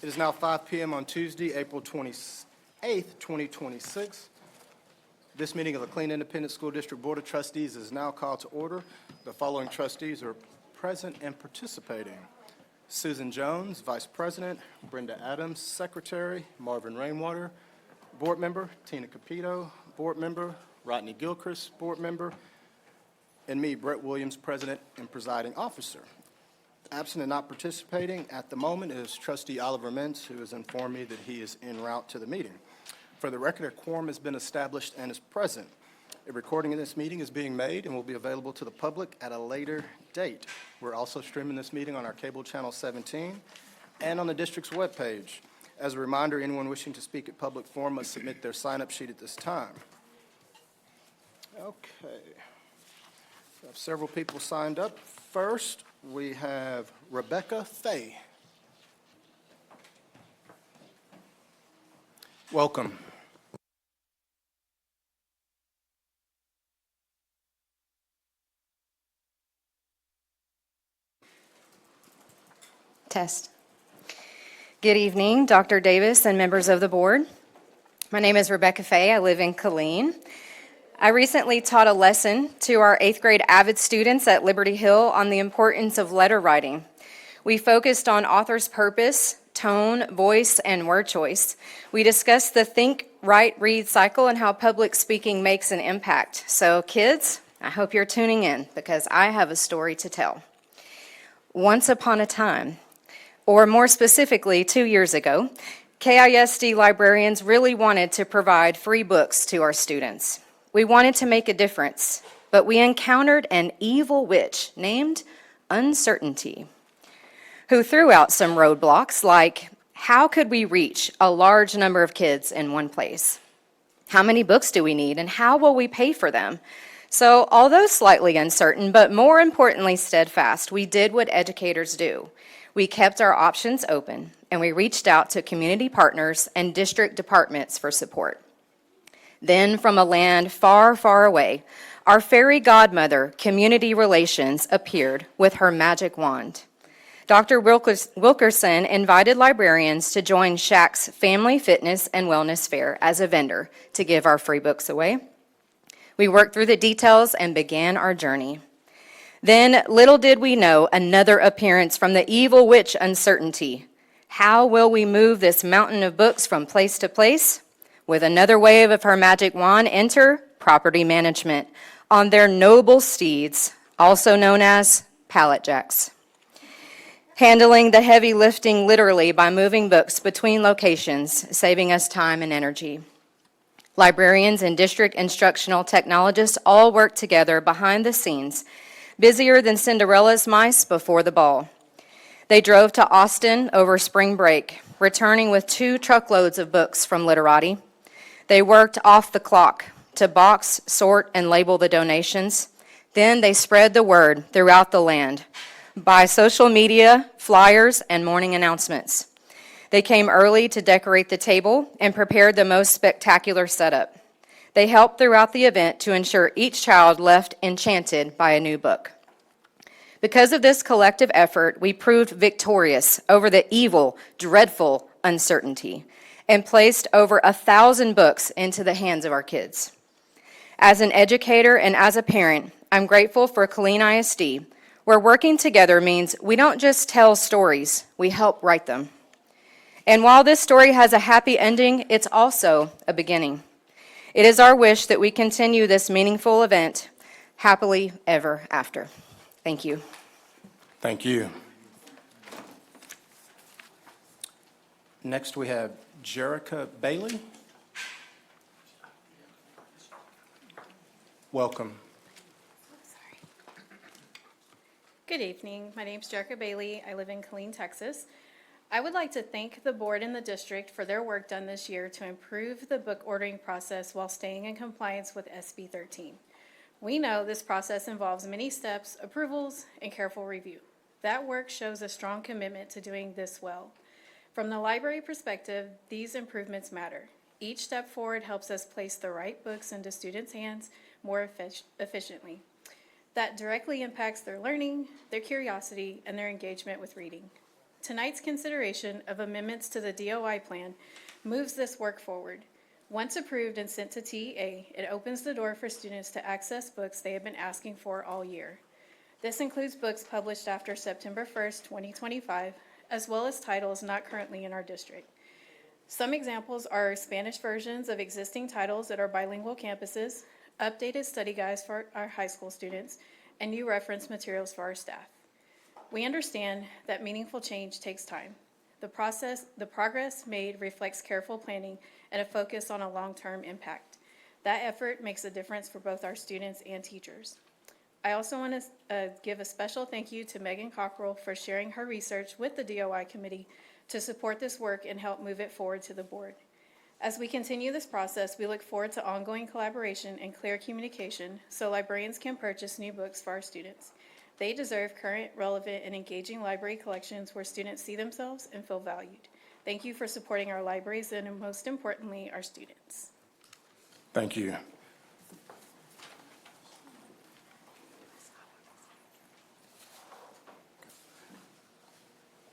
It is now 5 p.m. on Tuesday, April 28th, 2026. This meeting of the Killeen Independent School District Board of Trustees is now called to order. The following trustees are present and participating: Susan Jones, Vice President; Brenda Adams, Secretary; Marvin Rainwater, Board Member; Tina Capito, Board Member; Rodney Gilchrist, Board Member; and me, Brett Williams, President and Presiding Officer. Absent and not participating at the moment is Trustee Oliver Mintz, who has informed me that he is en route to the meeting. For the record, a quorum has been established and is present. A recording of this meeting is being made and will be available to the public at a later date. We're also streaming this meeting on our cable channel 17 and on the district's webpage. As a reminder, anyone wishing to speak at public forum must submit their sign-up sheet at this time. Okay. We have several people signed up. First, we have Rebecca Fay. Welcome. Test. Good evening, Dr. Davis and members of the board. My name is Rebecca Fay. I live in Killeen. I recently taught a lesson to our 8th grade AVID students at Liberty Hill on the importance of letter writing. We focused on author's purpose, tone, voice, and word choice. We discussed the think, write, read cycle and how public speaking makes an impact. So kids, I hope you're tuning in because I have a story to tell. Once upon a time, or more specifically 2 years ago, KISD librarians really wanted to provide free books to our students. We wanted to make a difference, but we encountered an evil witch named Uncertainty, who threw out some roadblocks like, how could we reach a large number of kids in one place? How many books do we need, and how will we pay for them? So, although slightly uncertain, but more importantly steadfast, we did what educators do. We kept our options open, and we reached out to community partners and district departments for support. Then, from a land far, far away, our fairy godmother, Community Relations, appeared with her magic wand. Dr. Wilkerson invited librarians to join Shack's Family Fitness and Wellness Fair as a vendor to give our free books away. We worked through the details and began our journey. Then, little did we know, another appearance from the evil witch Uncertainty. How will we move this mountain of books from place to place? With another wave of her magic wand, enter property management on their noble steeds, also known as pallet jacks, handling the heavy lifting literally by moving books between locations, saving us time and energy. Librarians and district instructional technologists all work together behind the scenes, busier than Cinderella's mice before the ball. They drove to Austin over spring break, returning with 2 truckloads of books from Literati. They worked off the clock to box, sort, and label the donations. Then they spread the word throughout the land by social media, flyers, and morning announcements. They came early to decorate the table and prepared the most spectacular setup. They helped throughout the event to ensure each child left enchanted by a new book. Because of this collective effort, we proved victorious over the evil, dreadful Uncertainty and placed over 1,000 books into the hands of our kids. As an educator and as a parent, I'm grateful for Killeen ISD, where working together means we don't just tell stories, we help write them. And while this story has a happy ending, it's also a beginning. It is our wish that we continue this meaningful event happily ever after. Thank you. Thank you. Next, we have Jerica Bailey. Welcome. Good evening. My name is Jerica Bailey. I live in Killeen, Texas. I would like to thank the board and the district for their work done this year to improve the book ordering process while staying in compliance with SB 13. We know this process involves many steps, approvals, and careful review. That work shows a strong commitment to doing this well. From the library perspective, these improvements matter. Each step forward helps us place the right books into students' hands more efficiently. That directly impacts their learning, their curiosity, and their engagement with reading. Tonight's consideration of amendments to the DOI plan moves this work forward. Once approved and sent to TEA, it opens the door for students to access books they have been asking for all year. This includes books published after September 1st, 2025, as well as titles not currently in our district. Some examples are Spanish versions of existing titles at our bilingual campuses, updated study guides for our high school students, and new reference materials for our staff. We understand that meaningful change takes time. The progress made reflects careful planning and a focus on a long-term impact. That effort makes a difference for both our students and teachers. I also want to give a special thank you to Megan Cockrell for sharing her research with the DOI committee to support this work and help move it forward to the board. As we continue this process, we look forward to ongoing collaboration and clear communication so librarians can purchase new books for our students. They deserve current, relevant, and engaging library collections where students see themselves and feel valued. Thank you for supporting our libraries and, most importantly, our students. Thank you.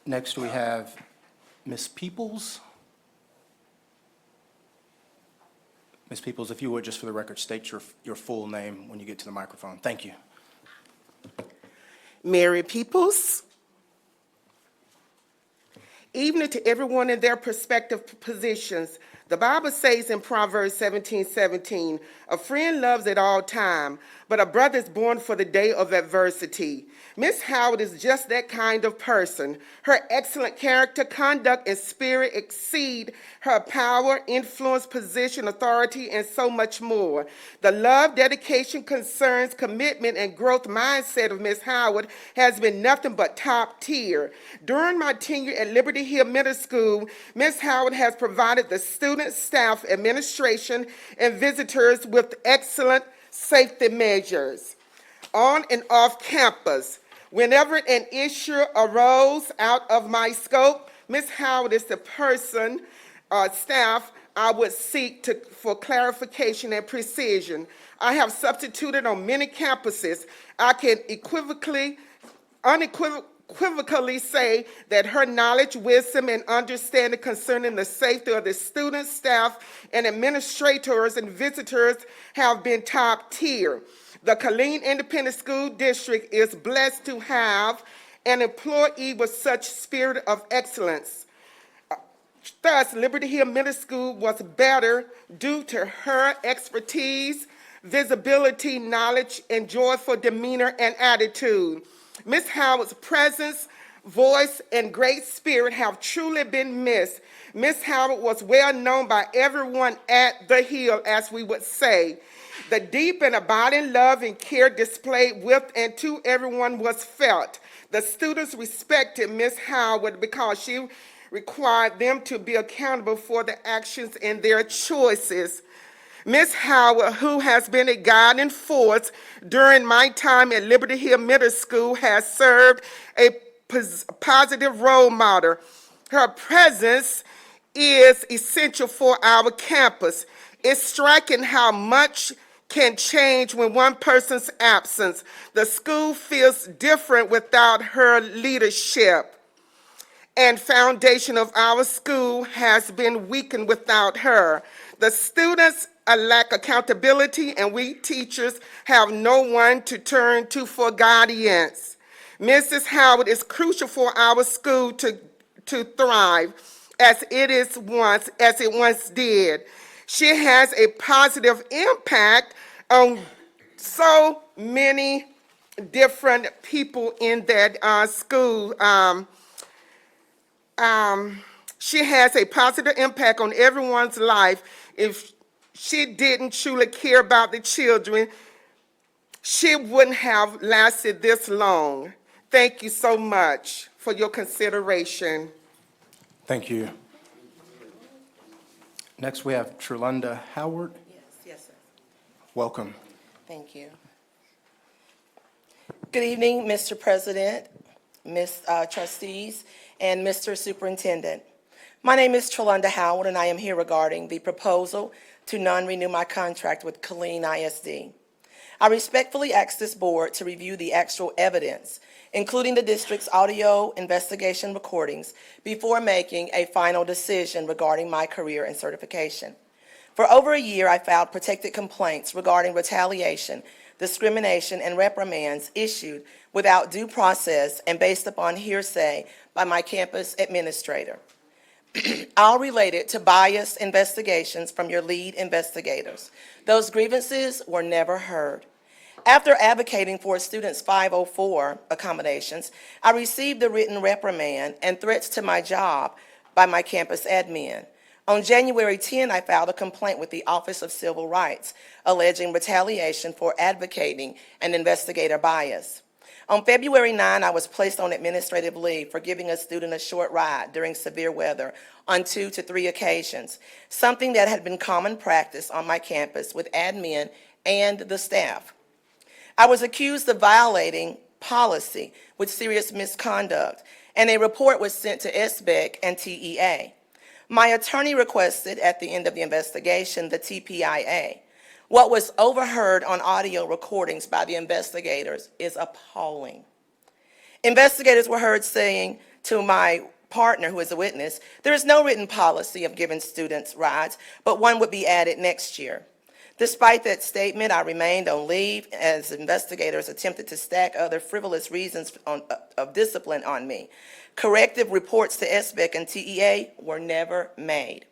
Next, we have Ms. Peoples. Ms. Peoples, if you would, just for the record, state your full name when you get to the microphone. Thank you. Mary Peoples. Evening to everyone in their prospective positions. The Bible says in Proverbs 17:17, a friend loves at all time, but a brother is born for the day of adversity. Miss Howard is just that kind of person. Her excellent character, conduct, and spirit exceed her power, influence, position, authority, and so much more. The love, dedication, concerns, commitment, and growth mindset of Miss Howard has been nothing but top tier. During my tenure at Liberty Hill Middle School, Miss Howard has provided the students, staff, administration, and visitors with excellent safety measures. On and off campus, whenever an issue arose out of my scope, Ms. Howard is the person or staff I would seek for clarification and precision. I have substituted on many campuses. I can unequivocally say that her knowledge, wisdom, and understanding concerning the safety of the students, staff, and administrators and visitors have been top tier. The Killeen Independent School District is blessed to have an employee with such spirit of excellence. Thus, Liberty Hill Middle School was better due to her expertise, visibility, knowledge, and joyful demeanor and attitude. Ms. Howard's presence, voice, and great spirit have truly been missed. Ms. Howard was well known by everyone at the Hill, as we would say. The deep and abiding love and care displayed with and to everyone was felt. The students respected Ms. Howard because she required them to be accountable for the actions and their choices. Ms. Howard, who has been a guiding force during my time at Liberty Hill Middle School, has served a positive role model. Her presence is essential for our campus. It's striking how much can change when one person's absence. The school feels different without her leadership, and foundation of our school has been weakened without her. The students lack accountability, and we teachers have no one to turn to for guidance. Mrs. Howard is crucial for our school to thrive as it once did. She has a positive impact on so many different people in that school. She has a positive impact on everyone's life. If she didn't truly care about the children, she wouldn't have lasted this long. Thank you so much for your consideration. Thank you. Next, we have Trelunda Howard. Yes, sir. Welcome. Thank you. Good evening, Mr. President, Ms. Trustees, and Mr. Superintendent. My name is Trelunda Howard, and I am here regarding the proposal to non-renew my contract with Killeen ISD. I respectfully ask this board to review the actual evidence including the district's audio investigation recordings, before making a final decision regarding my career and certification. For over a year, I filed protected complaints regarding retaliation, discrimination, and reprimands issued without due process and based upon hearsay by my campus administrator, all related to biased investigations from your lead investigators. Those grievances were never heard. After advocating for a student's 504 accommodations, I received a written reprimand and threats to my job by my campus admin. On January 10, I filed a complaint with the Office of Civil Rights, alleging retaliation for advocating an investigator bias. On February 9, I was placed on administrative leave for giving a student a short ride during severe weather on 2 to 3 occasions, something that had been common practice on my campus with admin and the staff. I was accused of violating policy with serious misconduct, and a report was sent to SBEC and TEA. My attorney requested at the end of the investigation the TPIA. What was overheard on audio recordings by the investigators is appalling. Investigators were heard saying to my partner, who is a witness, there is no written policy of giving students rides, but one would be added next year. Despite that statement, I remained on leave as investigators attempted to stack other frivolous reasons of discipline on me. Corrective reports to SBEC and TEA were never made.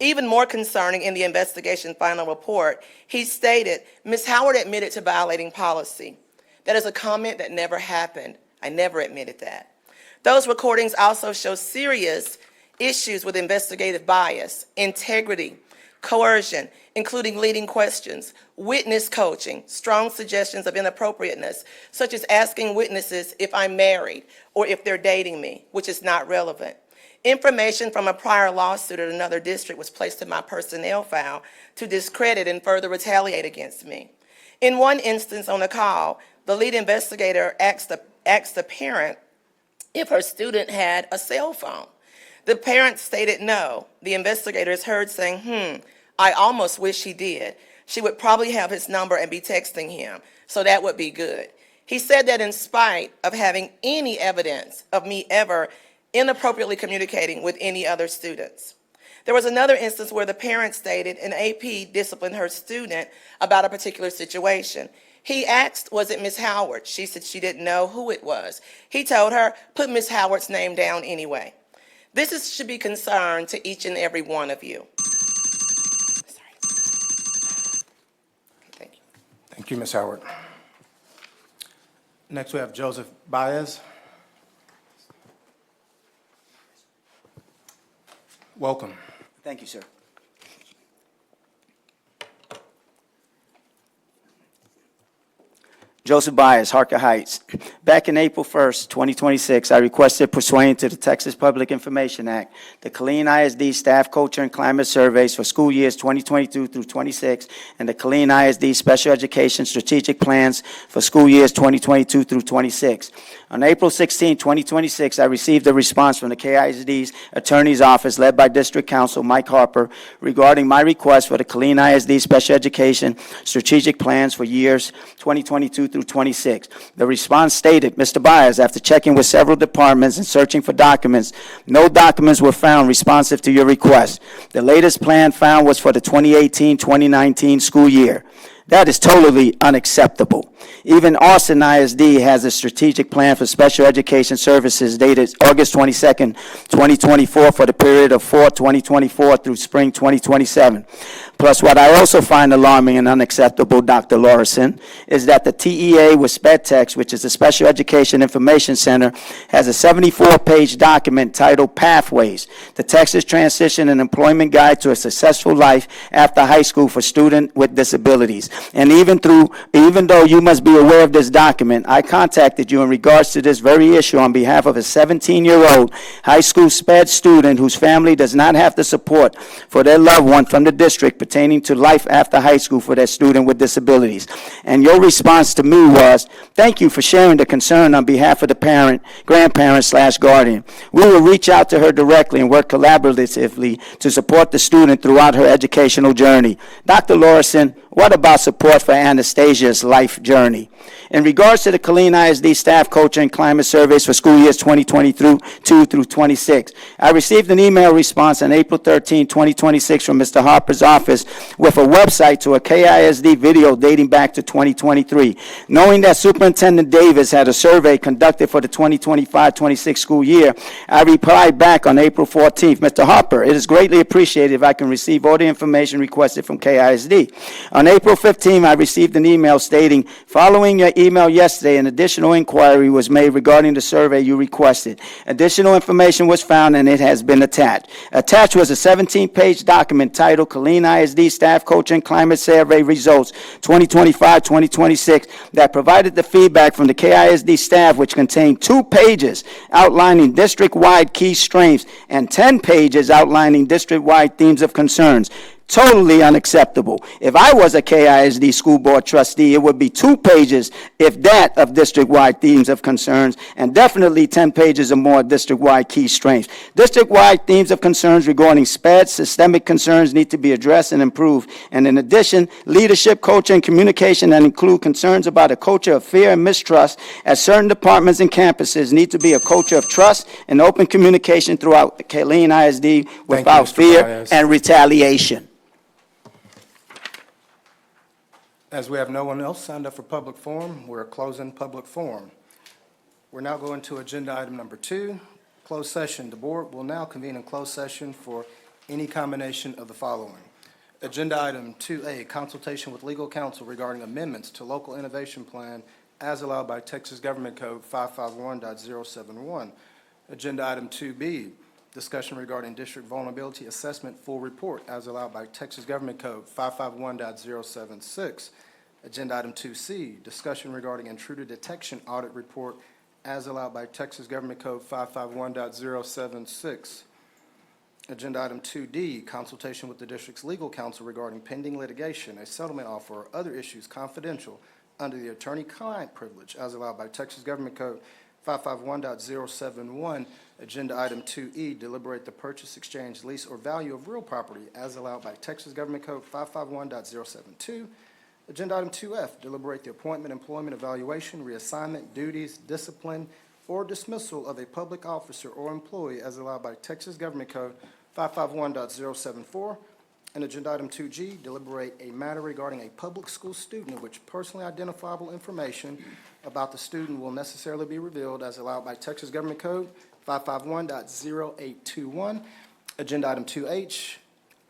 Even more concerning, in the investigation final report, he stated, Ms. Howard admitted to violating policy. That is a comment that never happened. I never admitted that. Those recordings also show serious issues with investigative bias, integrity, coercion, including leading questions, witness coaching, strong suggestions of inappropriateness, such as asking witnesses if I'm married or if they're dating me, which is not relevant. Information from a prior lawsuit at another district was placed in my personnel file to discredit and further retaliate against me. In one instance on a call, the lead investigator asked the parent if her student had a cell phone. The parent stated no. The investigators heard saying, I almost wish he did. She would probably have his number and be texting him, so that would be good. He said that in spite of having any evidence of me ever inappropriately communicating with any other students. There was another instance where the parent stated an AP disciplined her student about a particular situation. He asked, was it Ms. Howard? She said she didn't know who it was. He told her, put Ms. Howard's name down anyway. Should be concern to each and every one of you. Thank you. Thank you, Ms. Howard. Next, we have Joseph Baez. Welcome. Thank you, sir. Joseph Baez, Harker Heights. Back in April 1st, 2026, I requested, pursuant to the Texas Public Information Act, the Killeen ISD Staff Culture and Climate Surveys for school years 2022 through 26, and the Killeen ISD Special Education Strategic Plans for school years 2022 through 26. On April 16, 2026, I received a response from the KISD's Attorney's Office, led by District Counsel Mike Harper, regarding my request for the Killeen ISD Special Education Strategic Plans for years 2022 through 26. The response stated, Mr. Baez, after checking with several departments and searching for documents, no documents were found responsive to your request. The latest plan found was for the 2018-2019 school year. That is totally unacceptable. Even Austin ISD has a strategic plan for special education services dated August 22nd, 2024 for the period of fall 2024 through spring 2027. Plus, what I also find alarming and unacceptable, Dr. Lorison, is that the TEA with SpedTex, which is the Special Education Information Center, has a 74-page document titled Pathways, the Texas Transition and Employment Guide to a Successful Life After High School for Students with Disabilities. And even though you must be aware of this document, I contacted you in regards to this very issue on behalf of a 17-year-old high school SPED student whose family does not have the support for their loved one from the district pertaining to life after high school for their student with disabilities. And your response to me was, thank you for sharing the concern on behalf of the parent, grandparent/guardian. We will reach out to her directly and work collaboratively to support the student throughout her educational journey. Dr. Lorison, what about support for Anastasia's life journey. In regards to the Killeen ISD Staff Culture and Climate Surveys for school years 2022 through 26, I received an email response on April 13, 2026 from Mr. Harper's office with a website to a KISD video dating back to 2023. Knowing that Superintendent Davis had a survey conducted for the 2025-26 school year, I replied back on April 14th, Mr. Harper, it is greatly appreciated if I can receive all the information requested from KISD. On April 15th, I received an email stating, following your email yesterday, an additional inquiry was made regarding the survey you requested. Additional information was found and it has been attached. Attached was a 17-page document titled Killeen ISD Staff Culture and Climate Survey Results 2025-2026 that provided the feedback from the KISD staff, which contained 2 pages outlining district-wide key strengths and 10 pages outlining district-wide themes of concerns. Totally unacceptable. If I was a KISD school board trustee, it would be 2 pages, if that, of district-wide themes of concerns, and definitely 10 pages or more district-wide key strengths. District-wide themes of concerns regarding SPED, systemic concerns need to be addressed and improved. And in addition, leadership, culture, and communication that include concerns about a culture of fear and mistrust at certain departments and campuses need to be a culture of trust and open communication throughout Killeen ISD without Mr. fear Baez. and retaliation. As we have no one else signed up for public forum, we're closing public forum. We're now going to agenda item number 2, closed session. The board will now convene in closed session for any combination of the following. Agenda item 2A, consultation with legal counsel regarding amendments to local innovation plan as allowed by Texas Government Code 551.071. Agenda item 2B, discussion regarding district vulnerability assessment full report as allowed by Texas Government Code 551.076. Agenda item 2C, discussion regarding intruder detection audit report as allowed by Texas Government Code 551.076. Agenda item 2D, consultation with the district's legal counsel regarding pending litigation, a settlement offer, or other issues confidential under the attorney-client privilege as allowed by Texas Government Code 551.071. Agenda item 2E, deliberate the purchase, exchange, lease, or value of real property as allowed by Texas Government Code 551.072. Agenda item 2F, deliberate the appointment, employment, evaluation, reassignment, duties, discipline, or dismissal of a public officer or employee as allowed by Texas Government Code 551.074. And agenda item 2G, deliberate a matter regarding a public school student in which personally identifiable information about the student will necessarily be revealed as allowed by Texas Government Code 551.0821. Agenda item 2H,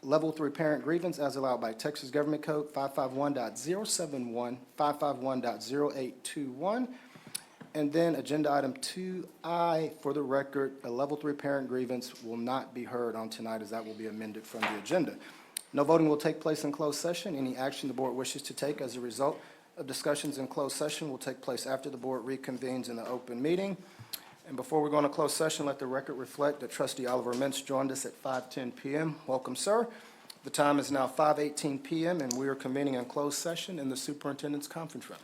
level 3 parent grievance as allowed by Texas Government Code 551.071, 551.0821. And then agenda item 2I, for the record, a level 3 parent grievance will not be heard on tonight as that will be amended from the agenda. No voting will take place in closed session. Any action the board wishes to take as a result of discussions in closed session will take place after the board reconvenes in the open meeting. And before we go into closed session, let the record reflect that Trustee Oliver Mintz joined us at 5:10 p.m. Welcome, sir. The time is now 5:18 p.m., and we are convening in closed session in the superintendent's conference room.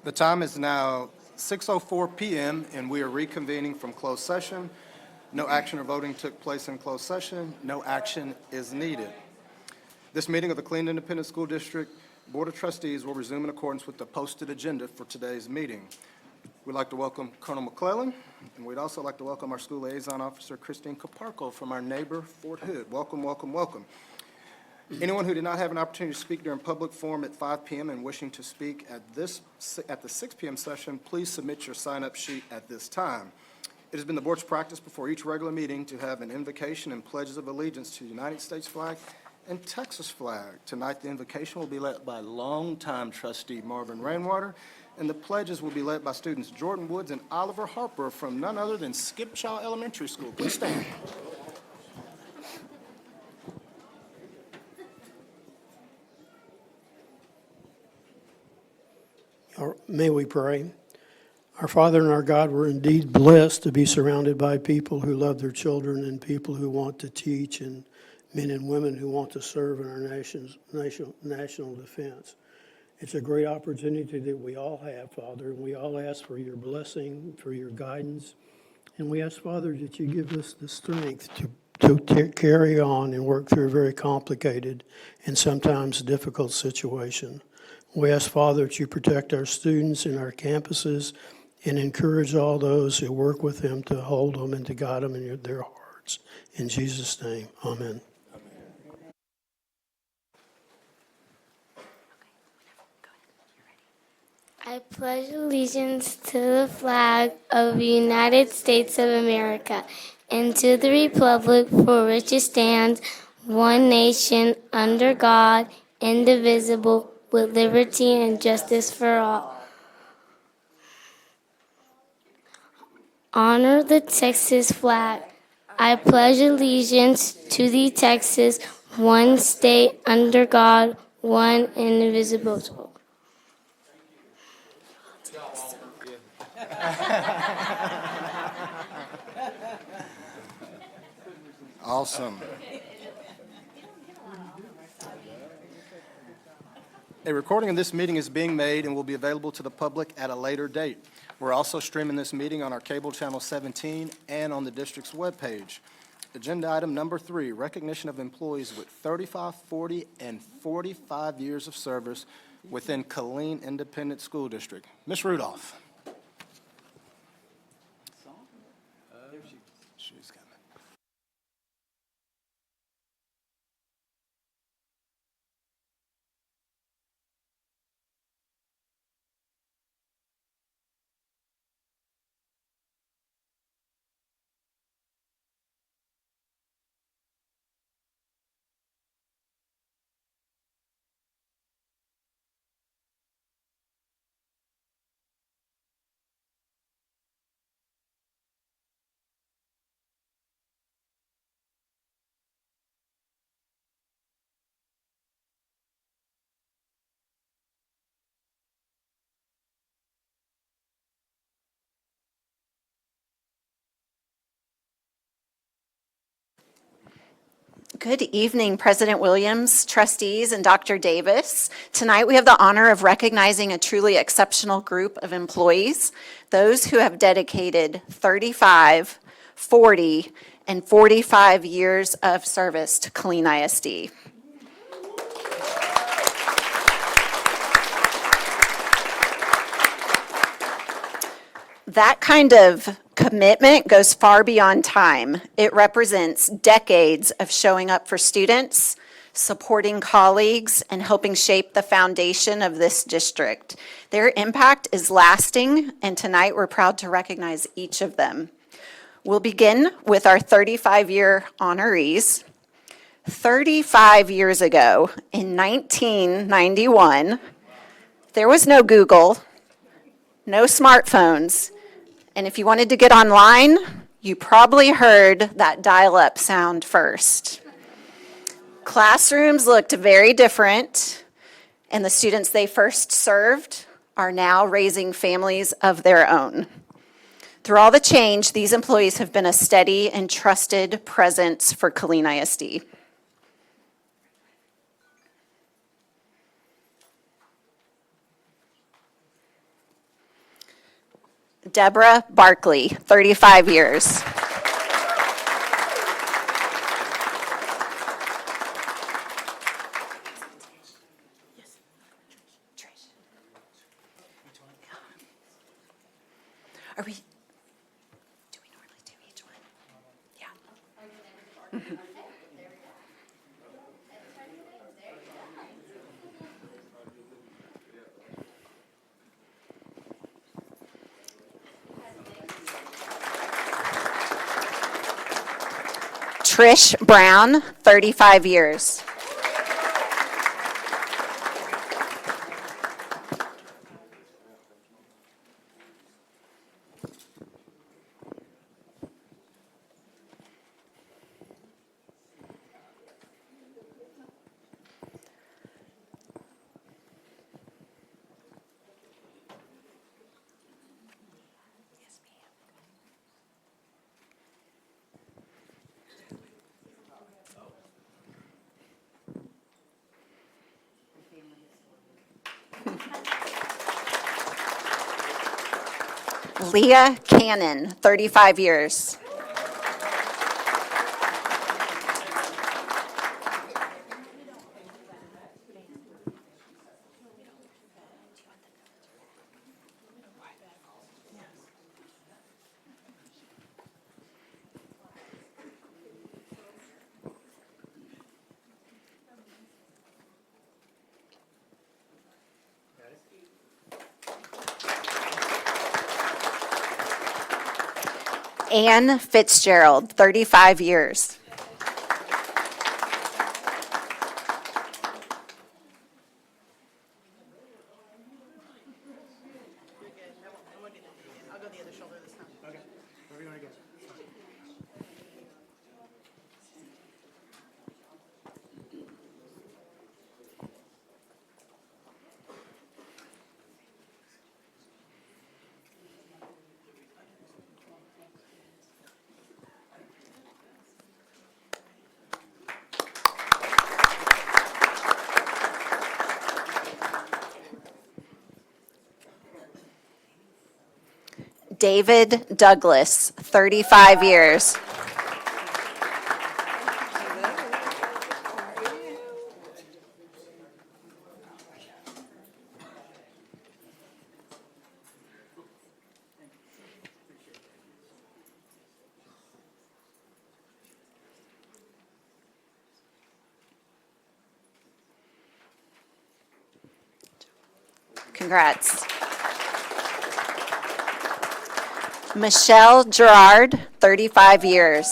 The time is now 6:04 p.m., and we are reconvening from closed session. No action or voting took place in closed session. No action is needed. This meeting of the Killeen Independent School District Board of Trustees will resume in accordance with the posted agenda for today's meeting. We'd like to welcome Colonel McClellan, and we'd also like to welcome our school liaison officer, Christine Caparco, from our neighbor, Fort Hood. Welcome, welcome, welcome. Anyone who did not have an opportunity to speak during public forum at 5 p.m. and wishing to speak at the 6 p.m. session, please submit your sign-up sheet at this time. It has been the board's practice before each regular meeting to have an invocation and pledges of allegiance to the United States flag and Texas flag. Tonight, the invocation will be led by longtime trustee Marvin Rainwater, and the pledges will be led by students Jordan Woods and Oliver Harper from none other than Skipshaw Elementary School. Please stand. May we pray? Our Father and our God, we're indeed blessed to be surrounded by people who love their children and people who want to teach and men and women who want to serve in our national defense. It's a great opportunity that we all have, Father, and we all ask for your blessing, for your guidance, And we ask, Father, that you give us the strength to carry on and work through a very complicated and sometimes difficult situation. We ask, Father, that you protect our students and our campuses and encourage all those who work with them to hold them and to guide them in their hearts. In Jesus' name, amen. I pledge allegiance to the flag of the United States of America and to the republic for which it stands, one nation, under God, indivisible, with liberty and justice for all. Honor the Texas flag. I pledge allegiance to the Texas, one state, under God, one indivisible. Awesome. A recording of this meeting is being made and will be available to the public at a later date. We're also streaming this meeting on our cable channel 17 and on the district's webpage. Agenda item number 3, recognition of employees with 35, 40, and 45 years of service within Killeen Independent School District. Ms. Rudolph. She's coming. Good evening, President Williams, trustees, and Dr. Davis. Tonight, we have the honor of recognizing a truly exceptional group of employees, those who have dedicated 35, 40, and 45 years of service to Killeen ISD. That kind of commitment goes far beyond time. It represents decades of showing up for students, supporting colleagues, and helping shape the foundation of this district. Their impact is lasting, and tonight we're proud to recognize each of them. We'll begin with our 35-year honorees. 35 years ago, in 1991, there was no Google, no smartphones, and if you wanted to get online, you probably heard that dial-up sound first. Classrooms looked very different, and the students they first served are now raising families of their own. Through all the change, these employees have been a steady and trusted presence for Killeen ISD. Deborah Barkley, 35 years. Do we normally do each one? Yeah. Mm-hmm. Trish Brown, 35 years. Leah Cannon, 35 years. Ann Fitzgerald, 35 years. David Douglas, 35 years. Congrats. Michelle Gerard, 35 years.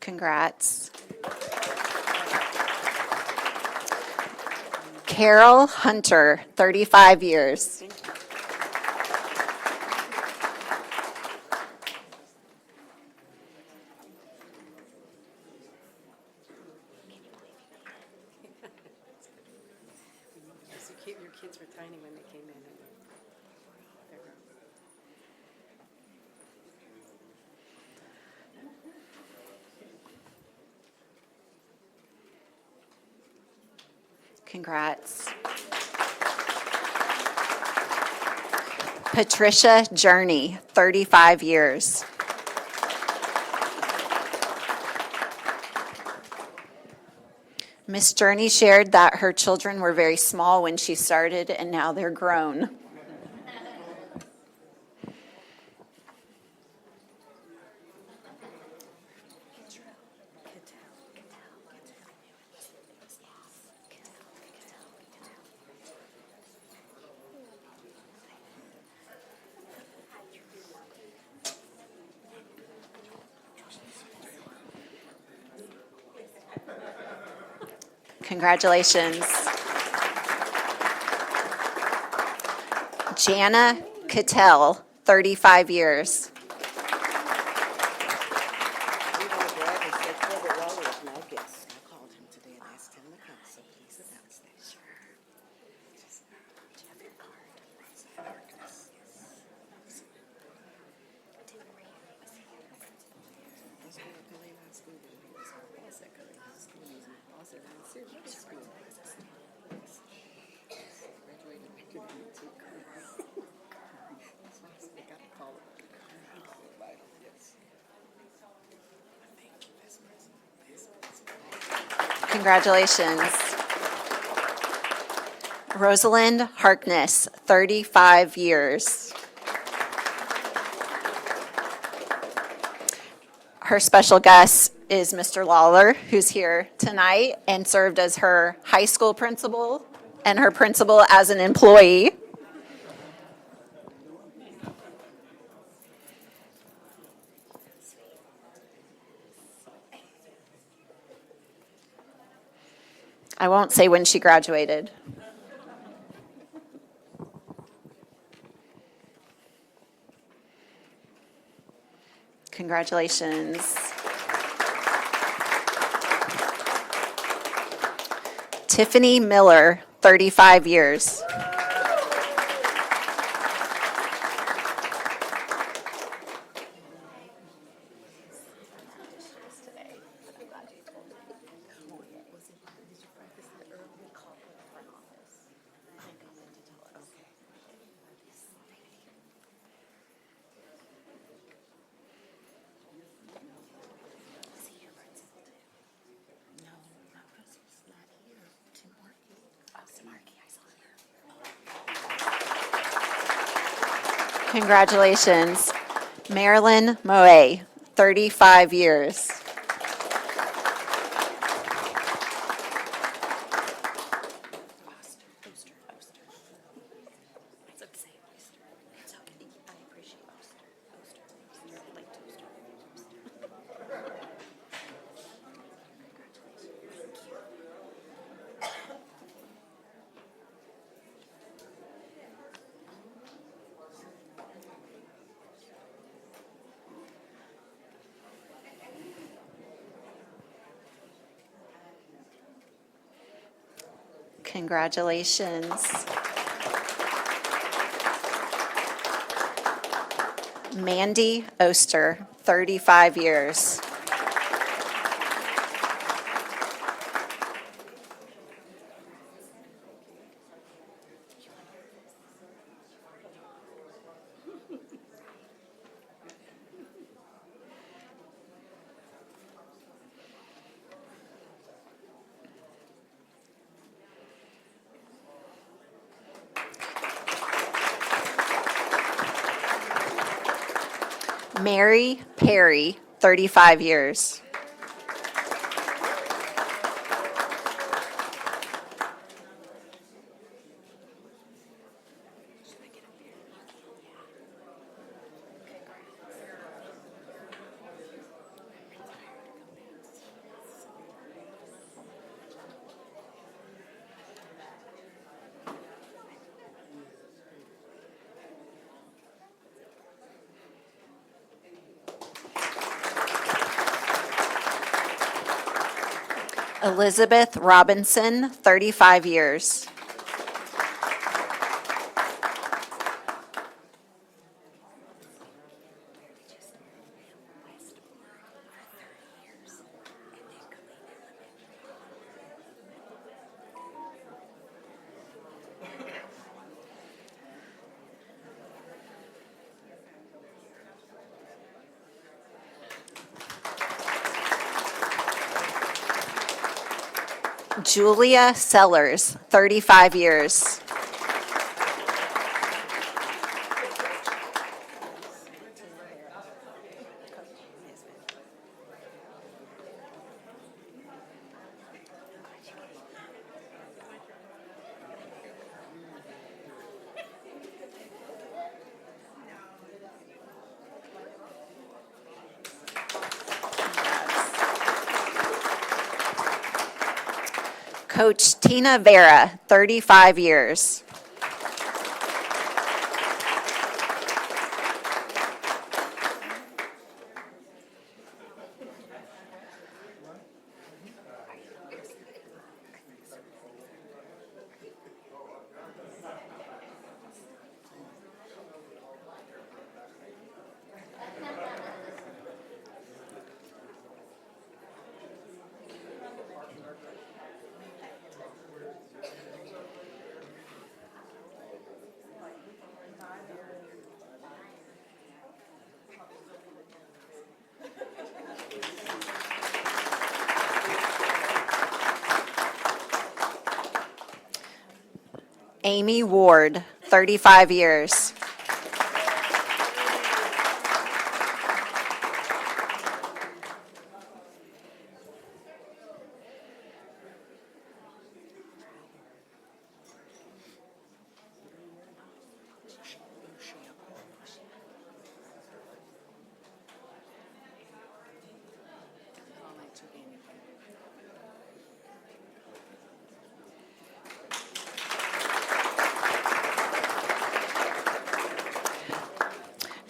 Congrats. Carol Hunter, 35 years. Your kids were tiny when they came in. Congrats. Patricia Journey, 35 years. Miss Journey shared that her children were very small when she started, and now they're grown. Congratulations. Jana Cattell, 35 years. Congratulations. Rosalind Harkness, 35 years. Her special guest is Mr. Lawler, who's here tonight and served as her high school principal and her principal as an employee. I won't say when she graduated. Congratulations. Tiffany Miller, 35 years. Congratulations. Marilyn Moe, 35 years. Congratulations. Mandy Oster, 35 years. Mary Perry, 35 years. Elizabeth Robinson, 35 years. Julia Sellers, 35 years. Coach Tina Vera, 35 years. Amy Ward, 35 years.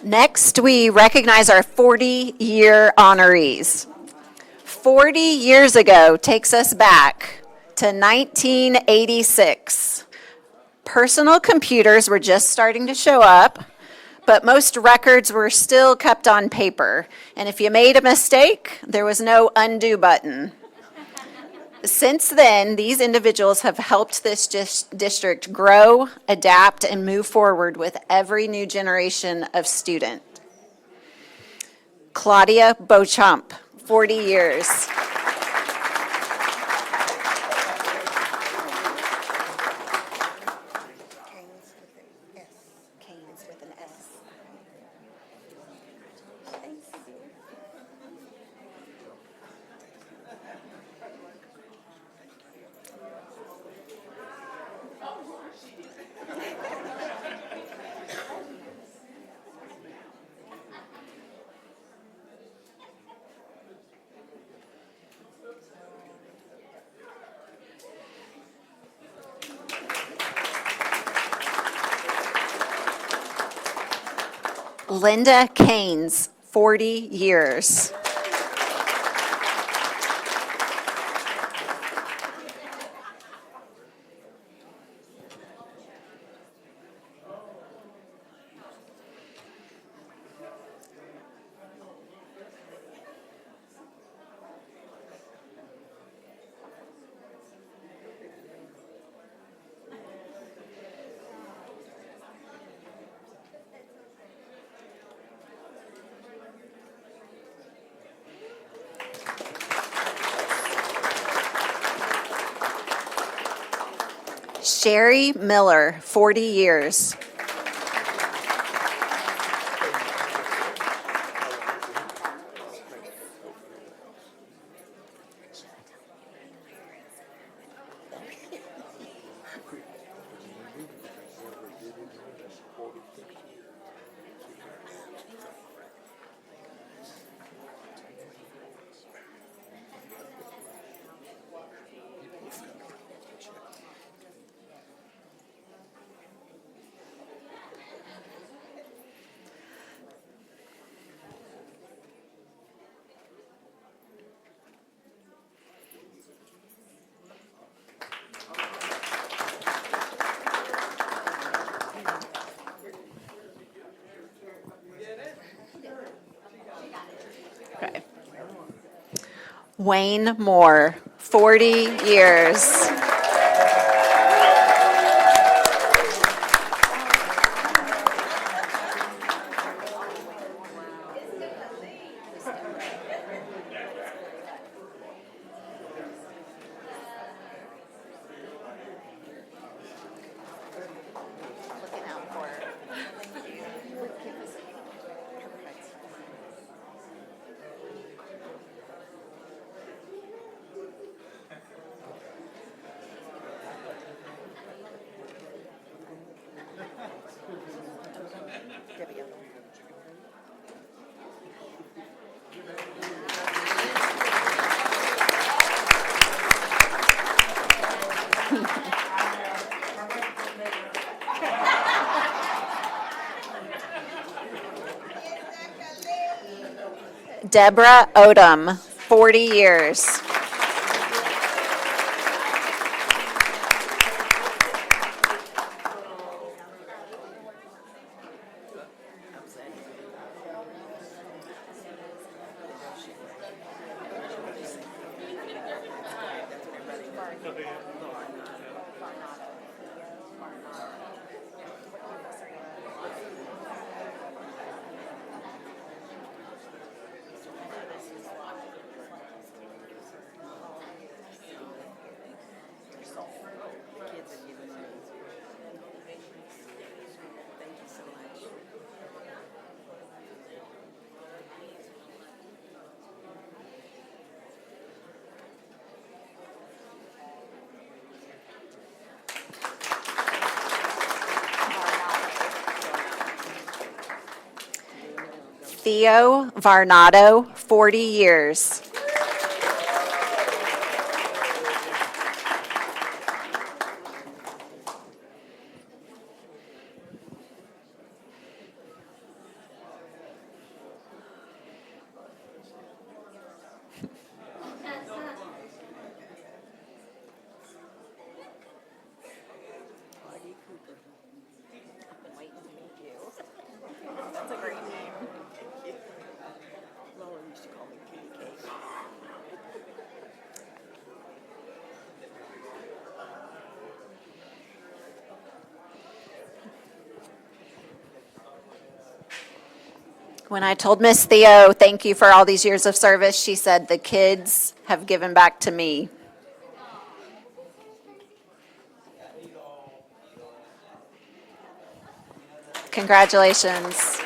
Next, we recognize our 40-year honorees. 40 years ago takes us back to 1986. Personal computers were just starting to show up, but most records were still kept on paper. And if you made a mistake, there was no undo button. Since then, these individuals have helped this district grow, adapt, and move forward with every new generation of student. Claudia Beauchamp, 40 years. Linda Keynes, 40 years. Sherry Miller, 40 years. Okay. Wayne Moore, 40 years. Deborah Odom, 40 years. Theo Varnado, 40 years. When I told Miss Theo, thank you for all these years of service, she said, the kids have given back to me. Congratulations.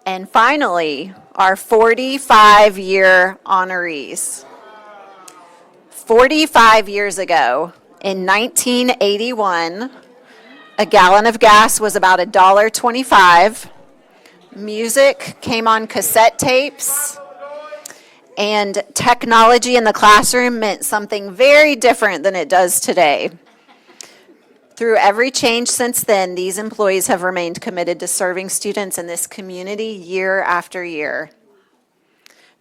And finally, our 45-year honorees. 45 years ago, in 1981, a gallon of gas was about $1.25. Music came on cassette tapes, and technology in the classroom meant something very different than it does today. Through every change since then, these employees have remained committed to serving students in this community year after year.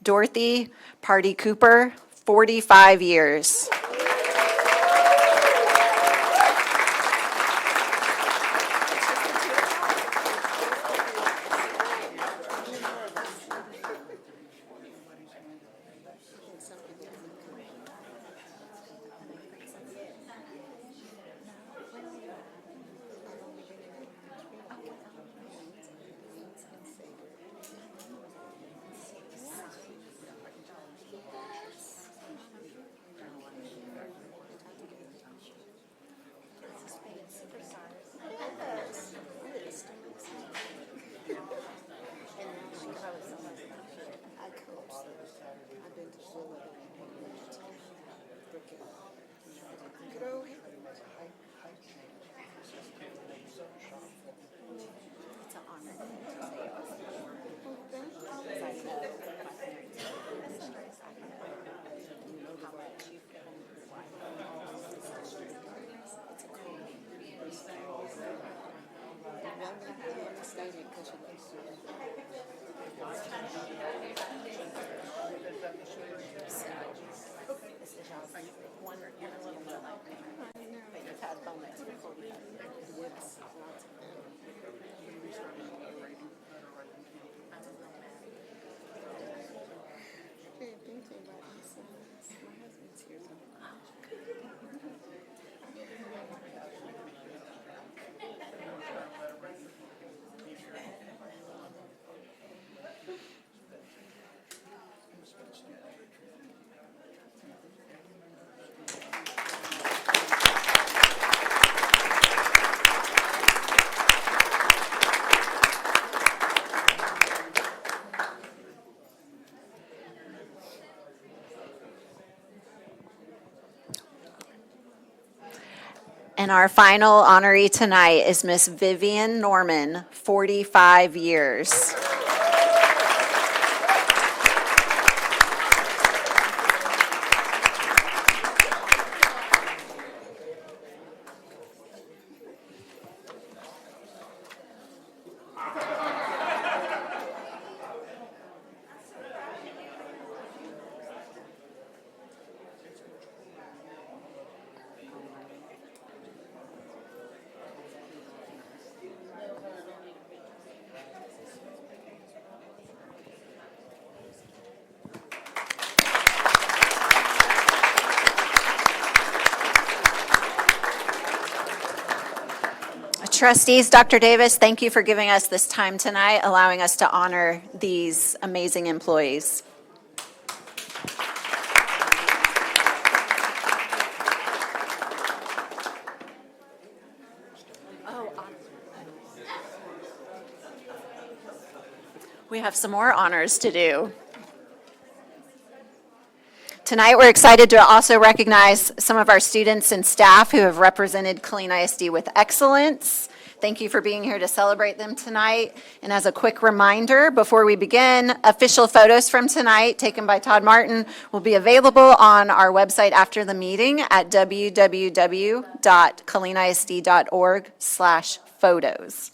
Dorothy Party Cooper, 45 years. And our final honoree tonight is Miss Vivian Norman, 45 years. Trustees, Dr. Davis, thank you for giving us this time tonight, allowing us to honor these amazing employees. We have some more honors to do. Tonight, we're excited to also recognize some of our students and staff who have represented Killeen ISD with excellence. Thank you for being here to celebrate them tonight. And as a quick reminder, before we begin, official photos from tonight taken by Todd Martin will be available on our website after the meeting at www.killeenisd.org/photos.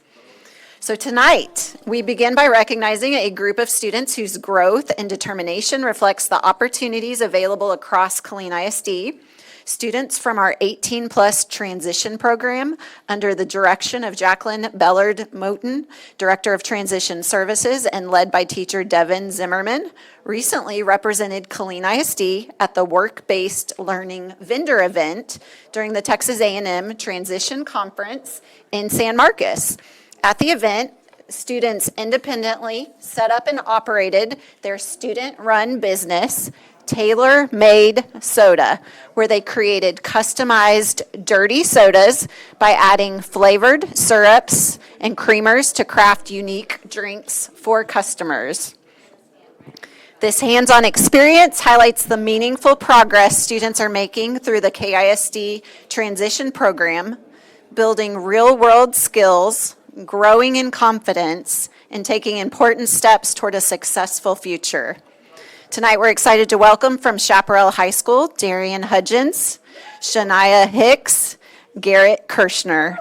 So tonight, we begin by recognizing a group of students whose growth and determination reflects the opportunities available across Killeen ISD. Students from our 18-plus transition program, under the direction of Jacqueline Bellard-Moten, Director of Transition Services, and led by teacher Devin Zimmerman, recently represented Killeen ISD at the Work-Based Learning Vendor event during the Texas A&M Transition Conference in San Marcos. At the event, students independently set up and operated their student-run business, Tailor Made Soda, where they created customized dirty sodas by adding flavored syrups and creamers to craft unique drinks for customers. This hands-on experience highlights the meaningful progress students are making through the KISD transition program, building real-world skills, growing in confidence, and taking important steps toward a successful future. Tonight, we're excited to welcome from Chaparral High School, Darian Hudgens, Shania Hicks, Garrett Kirschner.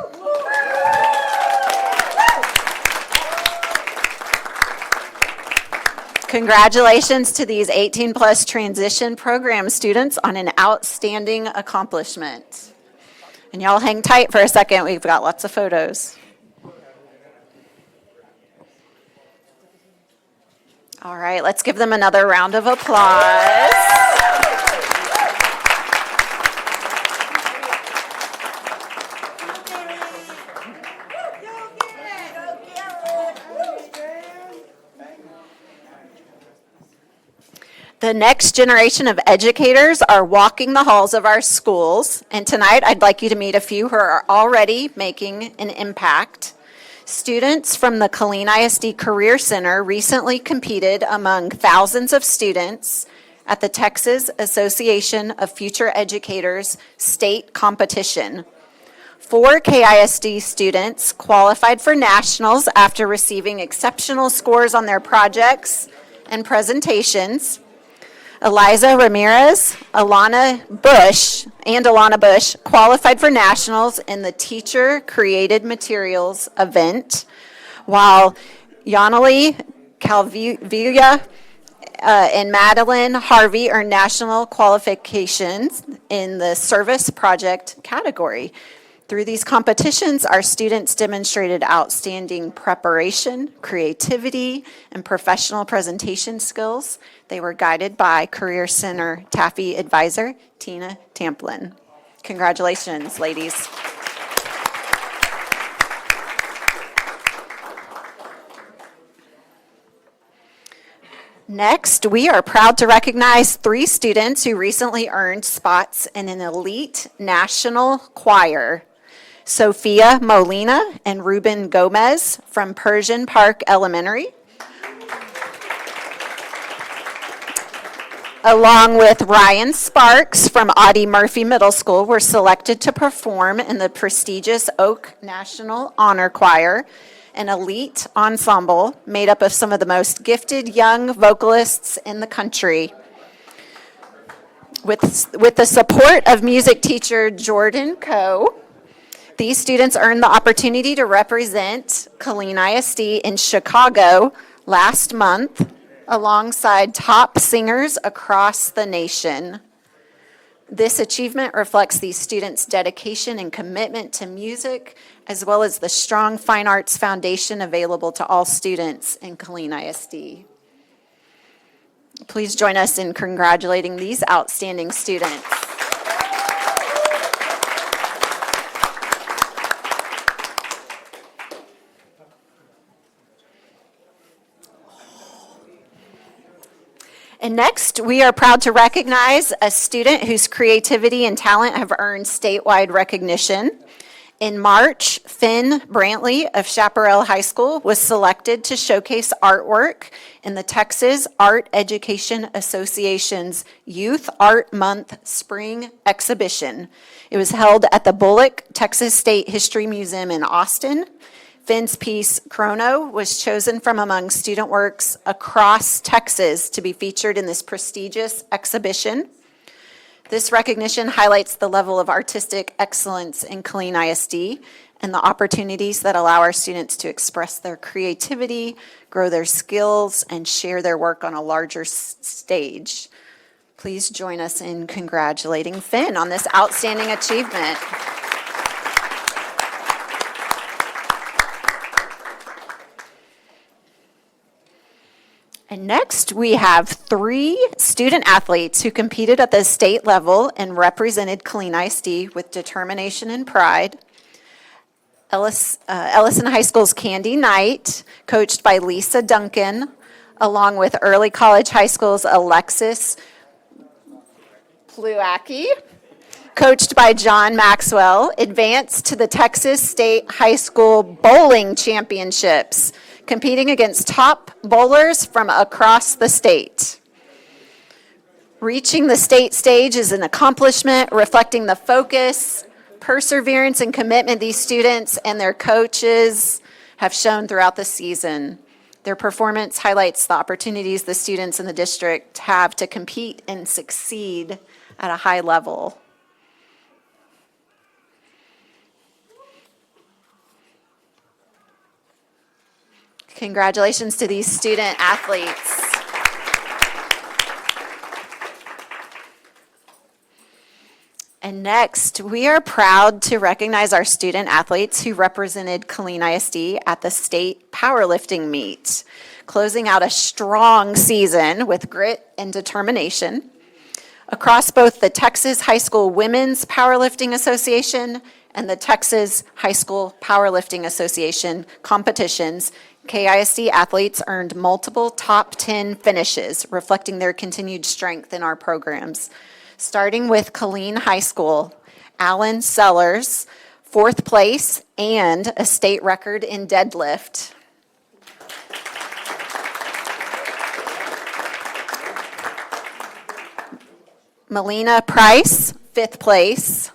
Congratulations to these 18-plus transition program students on an outstanding accomplishment. And y'all hang tight for a second, we've got lots of photos. All right, let's give them another round of applause. The next generation of educators are walking the halls of our schools, and tonight I'd like you to meet a few who are already making an impact. Students from the Killeen ISD Career Center recently competed among thousands of students at the Texas Association of Future Educators state competition. 4 KISD students qualified for nationals after receiving exceptional scores on their projects and presentations. Eliza Ramirez, Alana Bush qualified for nationals in the Teacher Created Materials event, while Yanali Calvilla and Madeline Harvey earned national qualifications in the Service Project category. Through these competitions, our students demonstrated outstanding preparation, creativity, and professional presentation skills. They were guided by Career Center Taffy advisor, Tina Tamplin. Congratulations, ladies. Next, we are proud to recognize 3 students who recently earned spots in an elite national choir. Sophia Molina and Ruben Gomez from Persian Park Elementary, along with Ryan Sparks from Audie Murphy Middle School, were selected to perform in the prestigious Oak National Honor Choir, an elite ensemble made up of some of the most gifted young vocalists in the country. With the support of music teacher Jordan Coe, these students earned the opportunity to represent Killeen ISD in Chicago last month alongside top singers across the nation. This achievement reflects these students' dedication and commitment to music, as well as the strong fine arts foundation available to all students in Killeen ISD. Please join us in congratulating these outstanding students. And next, we are proud to recognize a student whose creativity and talent have earned statewide recognition. In March, Finn Brantley of Chaparral High School was selected to showcase artwork in the Texas Art Education Association's Youth Art Month Spring Exhibition. It was held at the Bullock Texas State History Museum in Austin. Finn's piece, Chrono, was chosen from among student works across Texas to be featured in this prestigious exhibition. This recognition highlights the level of artistic excellence in Killeen ISD and the opportunities that allow our students to express their creativity, grow their skills, and share their work on a larger stage. Please join us in congratulating Finn on this outstanding achievement. And next, we have 3 student athletes who competed at the state level and represented Killeen ISD with determination and pride. Ellison High School's Candy Knight, coached by Lisa Duncan, along with Early College High School's Alexis Pluaki, coached by John Maxwell, advanced to the Texas State High School Bowling Championships, competing against top bowlers from across the state. Reaching the state stage is an accomplishment reflecting the focus, perseverance, and commitment these students and their coaches have shown throughout the season. Their performance highlights the opportunities the students in the district have to compete and succeed at a high level. Congratulations to these student athletes. And next, we are proud to recognize our student athletes who represented Killeen ISD at the state powerlifting meet, closing out a strong season with grit and determination. Across both the Texas High School Women's Powerlifting Association and the Texas High School Powerlifting Association competitions, KISD athletes earned multiple top 10 finishes, reflecting their continued strength in our programs. Starting with Killeen High School, Alan Sellers, 4th place and a state record in deadlift. Melina Price, 5th place.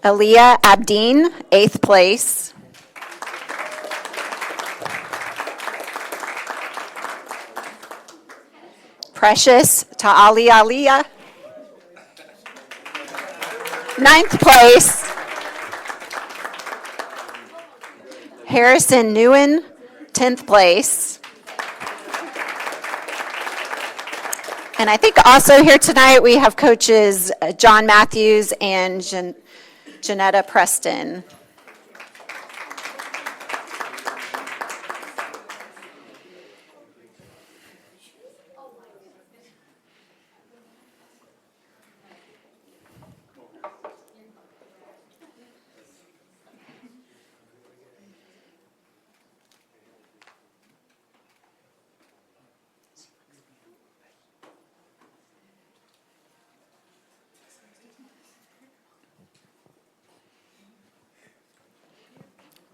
Aliyah Abdeen, 8th place. Precious Ta'ali Aliyah, 9th place. Harrison Nguyen, 10th place. And I think also here tonight we have coaches John Matthews and Janetta Preston.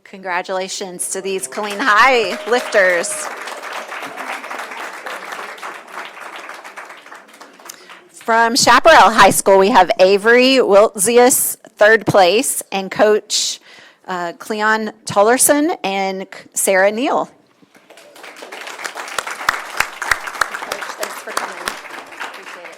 Congratulations to these Killeen High lifters. From Chaparral High School, we have Avery Wiltzius, 3rd place, and Coach Cleon Tollerson and Sarah Neal. Coach, thanks for coming. Appreciate it.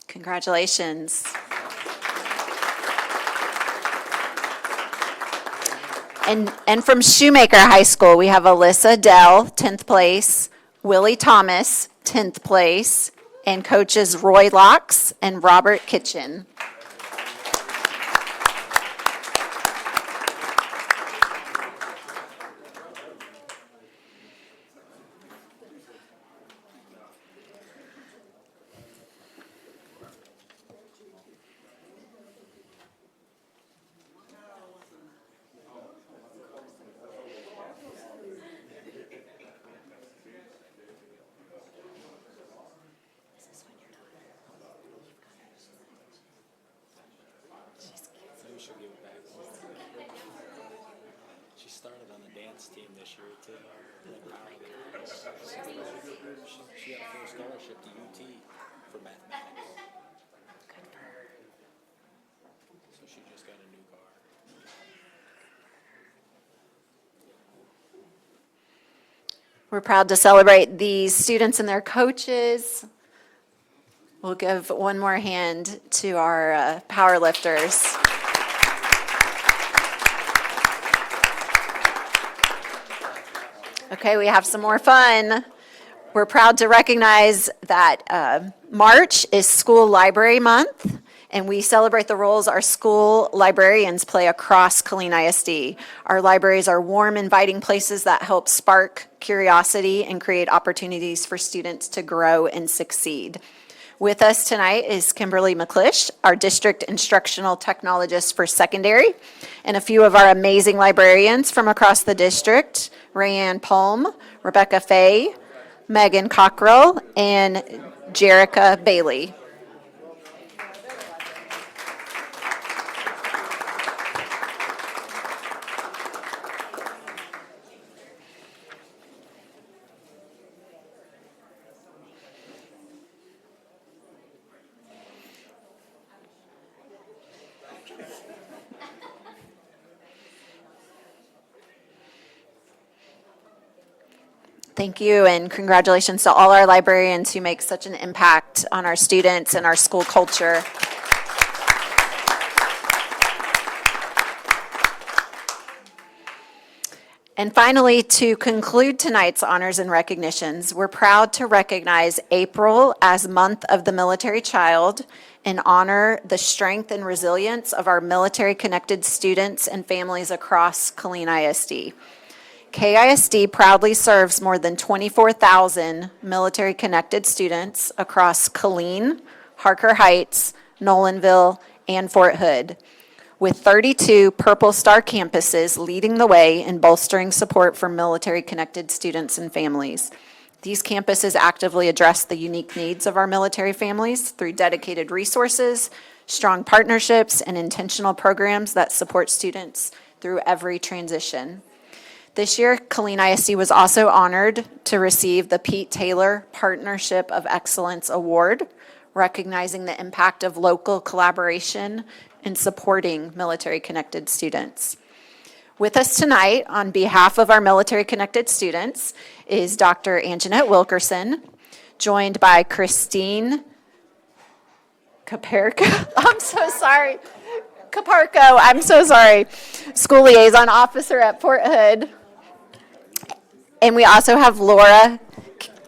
Congratulations. And from Shoemaker High School, we have Alyssa Dell, 10th place, Willie Thomas, 10th place, and coaches Roy Locks and Robert Kitchen. dance team this year too. She got a full scholarship to UT for mathematics. So she just got a new car. We're proud to celebrate these students and their coaches. We'll give one more hand to our power lifters. Okay, we have some more fun. We're proud to recognize that March is School Library Month, and we celebrate the roles our school librarians play across Killeen ISD. Our libraries are warm, inviting places that help spark curiosity and create opportunities for students to grow and succeed. With us tonight is Kimberly McClish, our district instructional technologist for secondary, and a few of our amazing librarians from across the district, Rayanne Palm, Rebecca Fay, Megan Cockrell, and Jerica Bailey. Thank you, and congratulations to all our librarians who make such an impact on our students and our school culture. And finally, to conclude tonight's honors and recognitions, we're proud to recognize April as Month of the Military Child and honor the strength and resilience of our military-connected students and families across Killeen ISD. KISD proudly serves more than 24,000 military-connected students across Killeen, Harker Heights, Nolanville, and Fort Hood, with 32 Purple Star campuses leading the way in bolstering support for military-connected students and families. These campuses actively address the unique needs of our military families through dedicated resources, strong partnerships, and intentional programs that support students through every transition. This year, Killeen ISD was also honored to receive the Pete Taylor Partnership of Excellence Award, recognizing the impact of local collaboration in supporting military-connected students. With us tonight, on behalf of our military-connected students, is Dr. Anjanette Wilkerson, joined by Christine Caparco. I'm so sorry. Caparco, I'm so sorry. School Liaison Officer at Fort Hood. And we also have Laura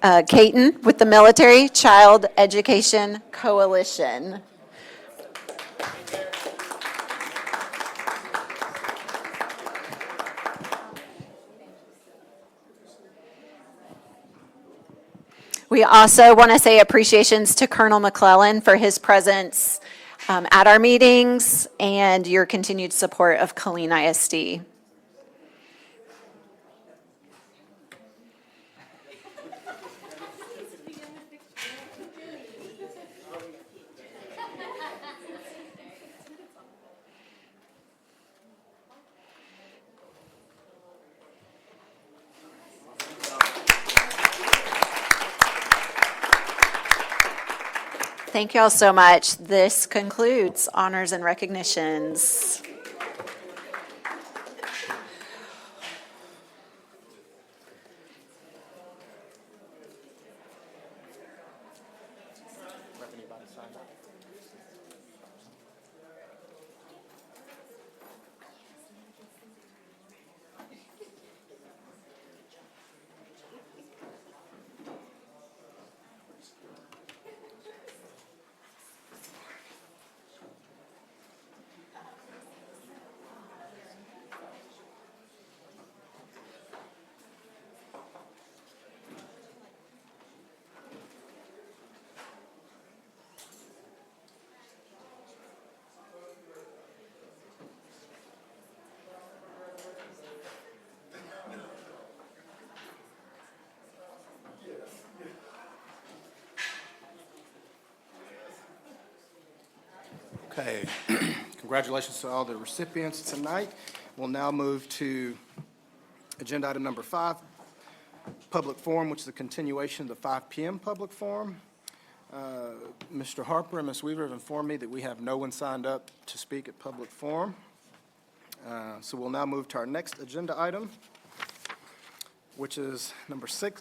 Caton with the Military Child Education Coalition. We also want to say appreciations to Colonel McClellan for his presence at our meetings and your continued support of Killeen ISD. Thank you all so much. This concludes honors and recognitions. Okay, congratulations to all the recipients tonight. We'll now move to Agenda item number 5, public forum, which is a continuation of the 5 p.m. public forum. Mr. Harper and Ms. Weaver have informed me that we have no one signed up to speak at public forum. So we'll now move to our next agenda item, which is number six,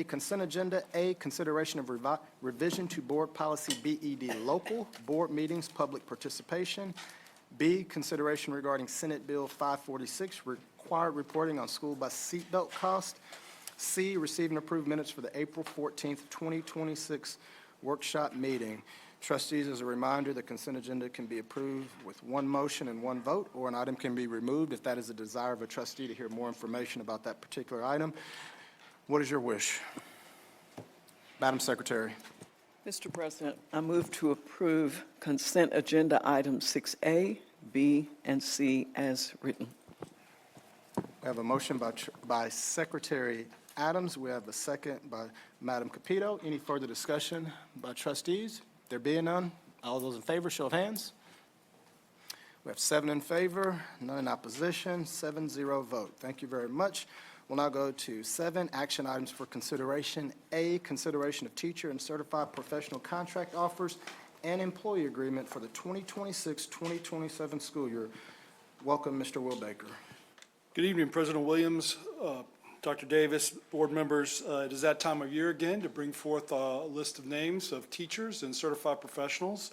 consent agenda. A, consideration of revision to board policy BED local, board meetings, public participation. B, consideration regarding Senate Bill 546, required reporting on school bus seatbelt cost. C, receive and approve minutes for the April 14th, 2026 workshop meeting. Trustees, as a reminder, the consent agenda can be approved with one motion and one vote, or an item can be removed if that is a desire of a trustee to hear more information about that particular item. What is your wish? Madam Secretary. Mr. President, I move to approve consent agenda items 6A, B, and C as written. We have a motion by Secretary Adams. We have a second by Madam Capito. Any further discussion by trustees? There being none, all those in favor, show of hands. We have 7 in favor, none in opposition, 7-0 vote. Thank you very much. We'll now go to 7 action items for consideration. A, consideration of teacher and certified professional contract offers and employee agreement for the 2026-2027 school year. Welcome, Mr. Will Baker. Good evening, President Williams, Dr. Davis, board members. It is that time of year again to bring forth a list of names of teachers and certified professionals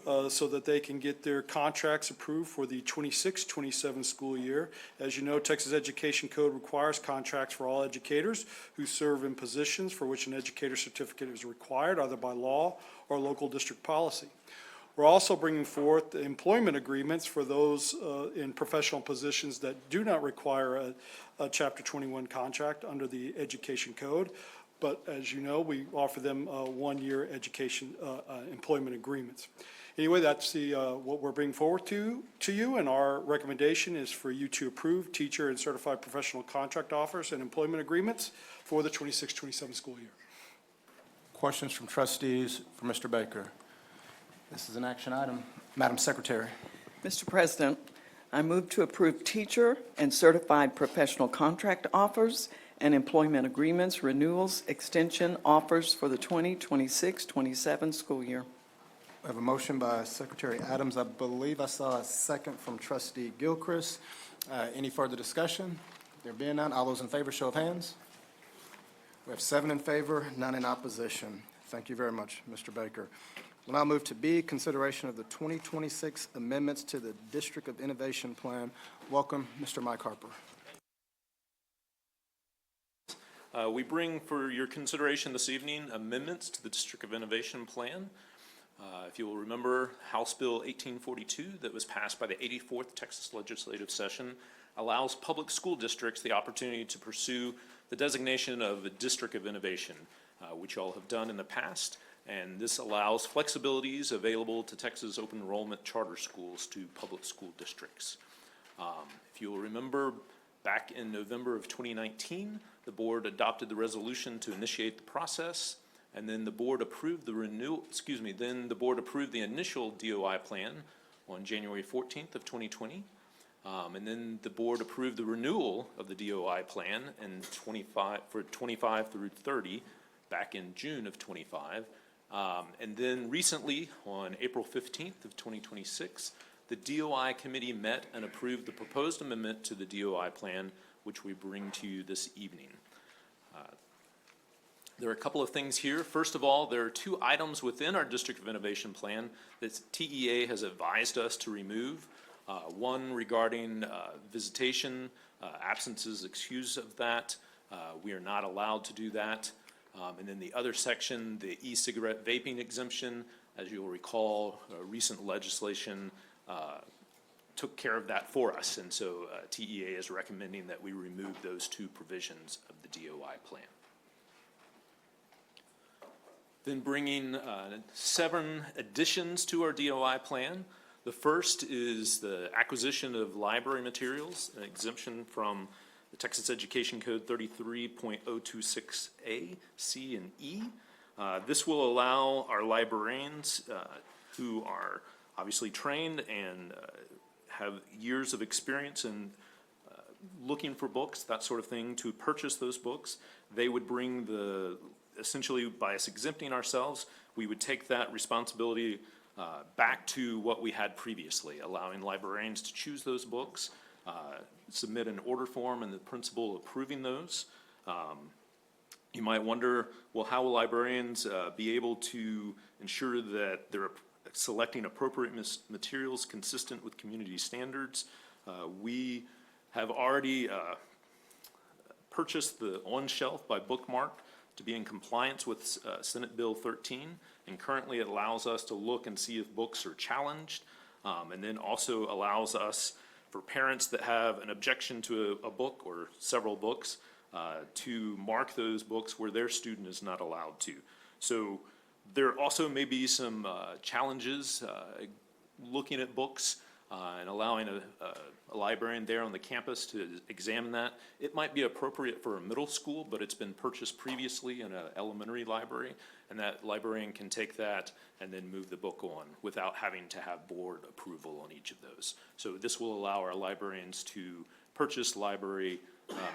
so that they can get their contracts approved for the 26-27 school year. As you know, Texas Education Code requires contracts for all educators who serve in positions for which an educator certificate is required, either by law or local district policy. We're also bringing forth employment agreements for those in professional positions that do not require a Chapter 21 contract under the Education Code. But as you know, we offer them one-year education employment agreements. Anyway, that's what we're bringing forward to you, and our recommendation is for you to approve teacher and certified professional contract offers and employment agreements for the 26-27 school year. Questions from trustees for Mr. Baker? This is an action item. Madam Secretary. Mr. President, I move to approve teacher and certified professional contract offers and employment agreements, renewals, extension offers for the 2026-27 school year. I have a motion by Secretary Adams. I believe I saw a second from Trustee Gilchrist. Any further discussion? There being none, all those in favor, show of hands. We have 7 in favor, none in opposition. Thank you very much, Mr. Baker. We'll now move to B, consideration of the 2026 amendments to the District of Innovation Plan. Welcome, Mr. Mike Harper. We bring for your consideration this evening amendments to the District of Innovation Plan. If you will remember, House Bill 1842 that was passed by the 84th Texas Legislative Session allows public school districts the opportunity to pursue the designation of a District of Innovation, which you all have done in the past. And this allows flexibilities available to Texas open enrollment charter schools to public school districts. If you will remember, back in November of 2019, the board adopted the resolution to initiate the process, and then the board approved the initial DOI plan on January 14th of 2020. And then the board approved the renewal of the DOI plan for 25 through 30 back in June of 25. And then recently, on April 15th of 2026, the DOI committee met and approved the proposed amendment to the DOI plan, which we bring to you this evening. There are a couple of things here. First of all, there are 2 items within our District of Innovation plan that TEA has advised us to remove. One regarding visitation, absences, excuse of that. We are not allowed to do that. And then the other section, the e-cigarette vaping exemption, as you'll recall, recent legislation took care of that for us. And so TEA is recommending that we remove those 2 provisions of the DOI plan. Then bringing 7 additions to our DOI plan. The first is the acquisition of library materials, an exemption from the Texas Education Code 33.026A, C, and E. This will allow our librarians who are obviously trained and have years of experience in looking for books, that sort of thing, to purchase those books. They would bring essentially by us exempting ourselves, we would take that responsibility back to what we had previously, allowing librarians to choose those books, submit an order form, and the principal approving those. You might wonder, well, how will librarians be able to ensure that they're selecting appropriate materials consistent with community standards? We have already purchased the on-shelf by Bookmark to be in compliance with Senate Bill 13, and currently it allows us to look and see if books are challenged, and then also allows us, for parents that have an objection to a book or several books, to mark those books where their student is not allowed to. So there also may be some challenges looking at books and allowing a librarian there on the campus to examine that. It might be appropriate for a middle school, but it's been purchased previously in an elementary library, and that librarian can take that and then move the book on without having to have board approval on each of those. So this will allow our librarians to purchase library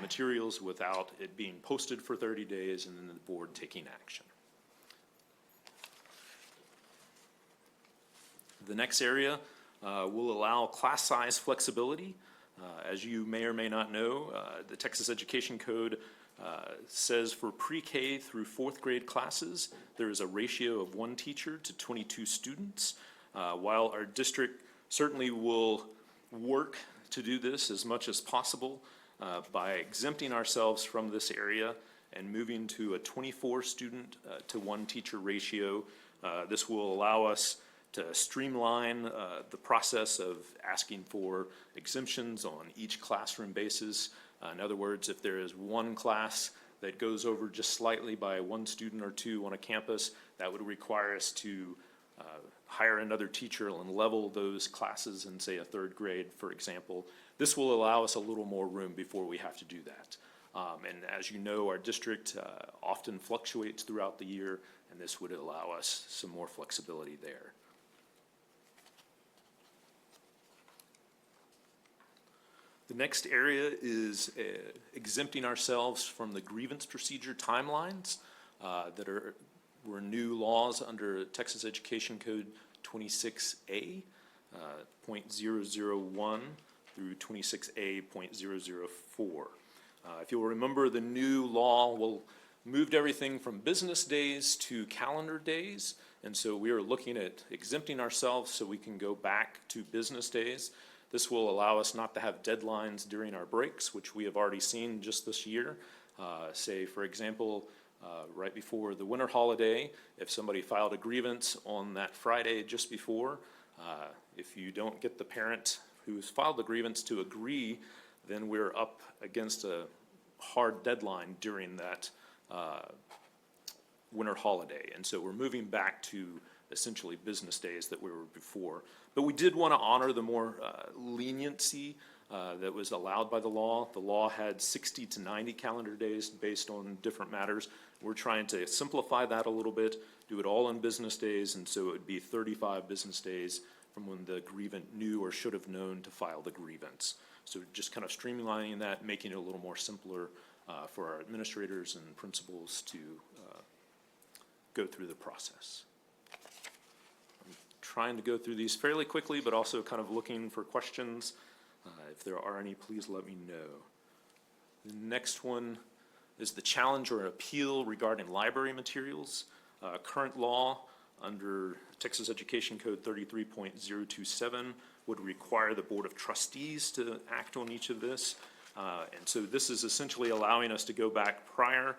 materials without it being posted for 30 days and then the board taking action. The next area will allow class size flexibility. As you may or may not know, the Texas Education Code says for pre-K through fourth grade classes, there is a ratio of 1 teacher to 22 students. While our district certainly will work to do this as much as possible by exempting ourselves from this area and moving to a 24 student to 1 teacher ratio, this will allow us to streamline the process of asking for exemptions on each classroom basis. In other words, if there is one class that goes over just slightly by 1 student or 2 on a campus, that would require us to hire another teacher and level those classes in, say, a 3rd grade, for example. This will allow us a little more room before we have to do that. And as you know, our district often fluctuates throughout the year, and this would allow us some more flexibility there. The next area is exempting ourselves from the grievance procedure timelines that were new laws under Texas Education Code 26A, .001 through 26A.004. If you'll remember, the new law moved everything from business days to calendar days, and so we are looking at exempting ourselves so we can go back to business days. This will allow us not to have deadlines during our breaks, which we have already seen just this year. Say, for example, right before the winter holiday, if somebody filed a grievance on that Friday just before, if you don't get the parent who's filed the grievance to agree, then we're up against a hard deadline during that winter holiday. And so we're moving back to essentially business days that we were before. But we did want to honor the more leniency that was allowed by the law. The law had 60 to 90 calendar days based on different matters. We're trying to simplify that a little bit, do it all on business days, and so it would be 35 business days from when the grievant knew or should have known to file the grievance. So just kind of streamlining that, making it a little more simpler for our administrators and principals to go through the process. I'm trying to go through these fairly quickly, but also kind of looking for questions. If there are any, please let me know. The next one is the challenge or appeal regarding library materials. Current law under Texas Education Code 33.027 would require the Board of Trustees to act on each of this. And so this is essentially allowing us to go back prior.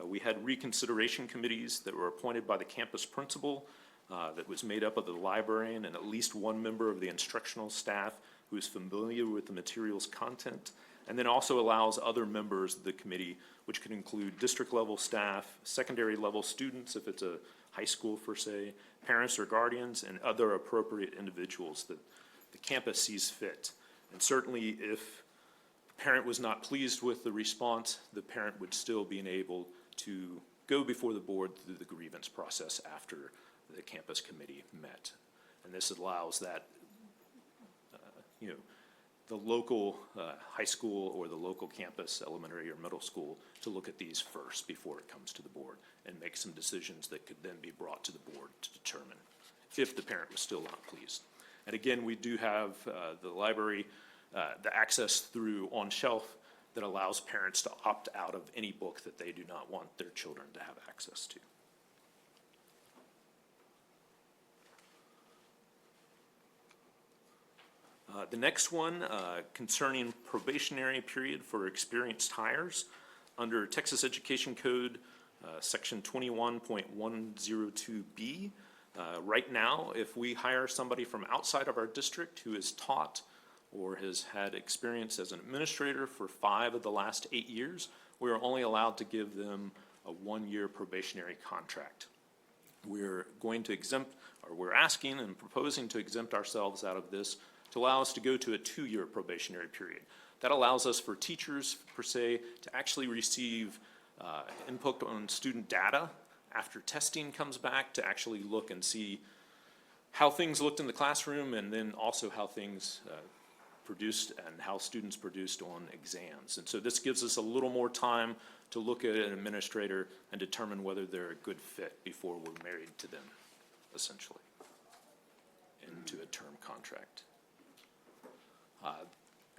We had reconsideration committees that were appointed by the campus principal that was made up of the librarian and at least one member of the instructional staff who is familiar with the material's content, and then also allows other members of the committee, which could include district level staff, secondary level students if it's a high school per se, parents or guardians, and other appropriate individuals that the campus sees fit. And certainly if the parent was not pleased with the response, the parent would still be able to go before the board through the grievance process after the campus committee met. And this allows that the local high school or the local campus, elementary or middle school, to look at these first before it comes to the board and make some decisions that could then be brought to the board to determine if the parent was still not pleased. And again, we do have the library, the access through on shelf that allows parents to opt out of any book that they do not want their children to have access to. The next one, concerning probationary period for experienced hires. Under Texas Education Code, Section 21.102B, right now, if we hire somebody from outside of our district who is taught or has had experience as an administrator for 5 of the last 8 years, we are only allowed to give them a 1-year probationary contract. We're going to exempt, or we're asking and proposing to exempt ourselves out of this to allow us to go to a 2-year probationary period. That allows us for teachers, per se, to actually receive input on student data after testing comes back, to actually look and see how things looked in the classroom, and then also how things produced and how students produced on exams. And so this gives us a little more time to look at an administrator and determine whether they're a good fit before we're married to them, essentially, into a term contract.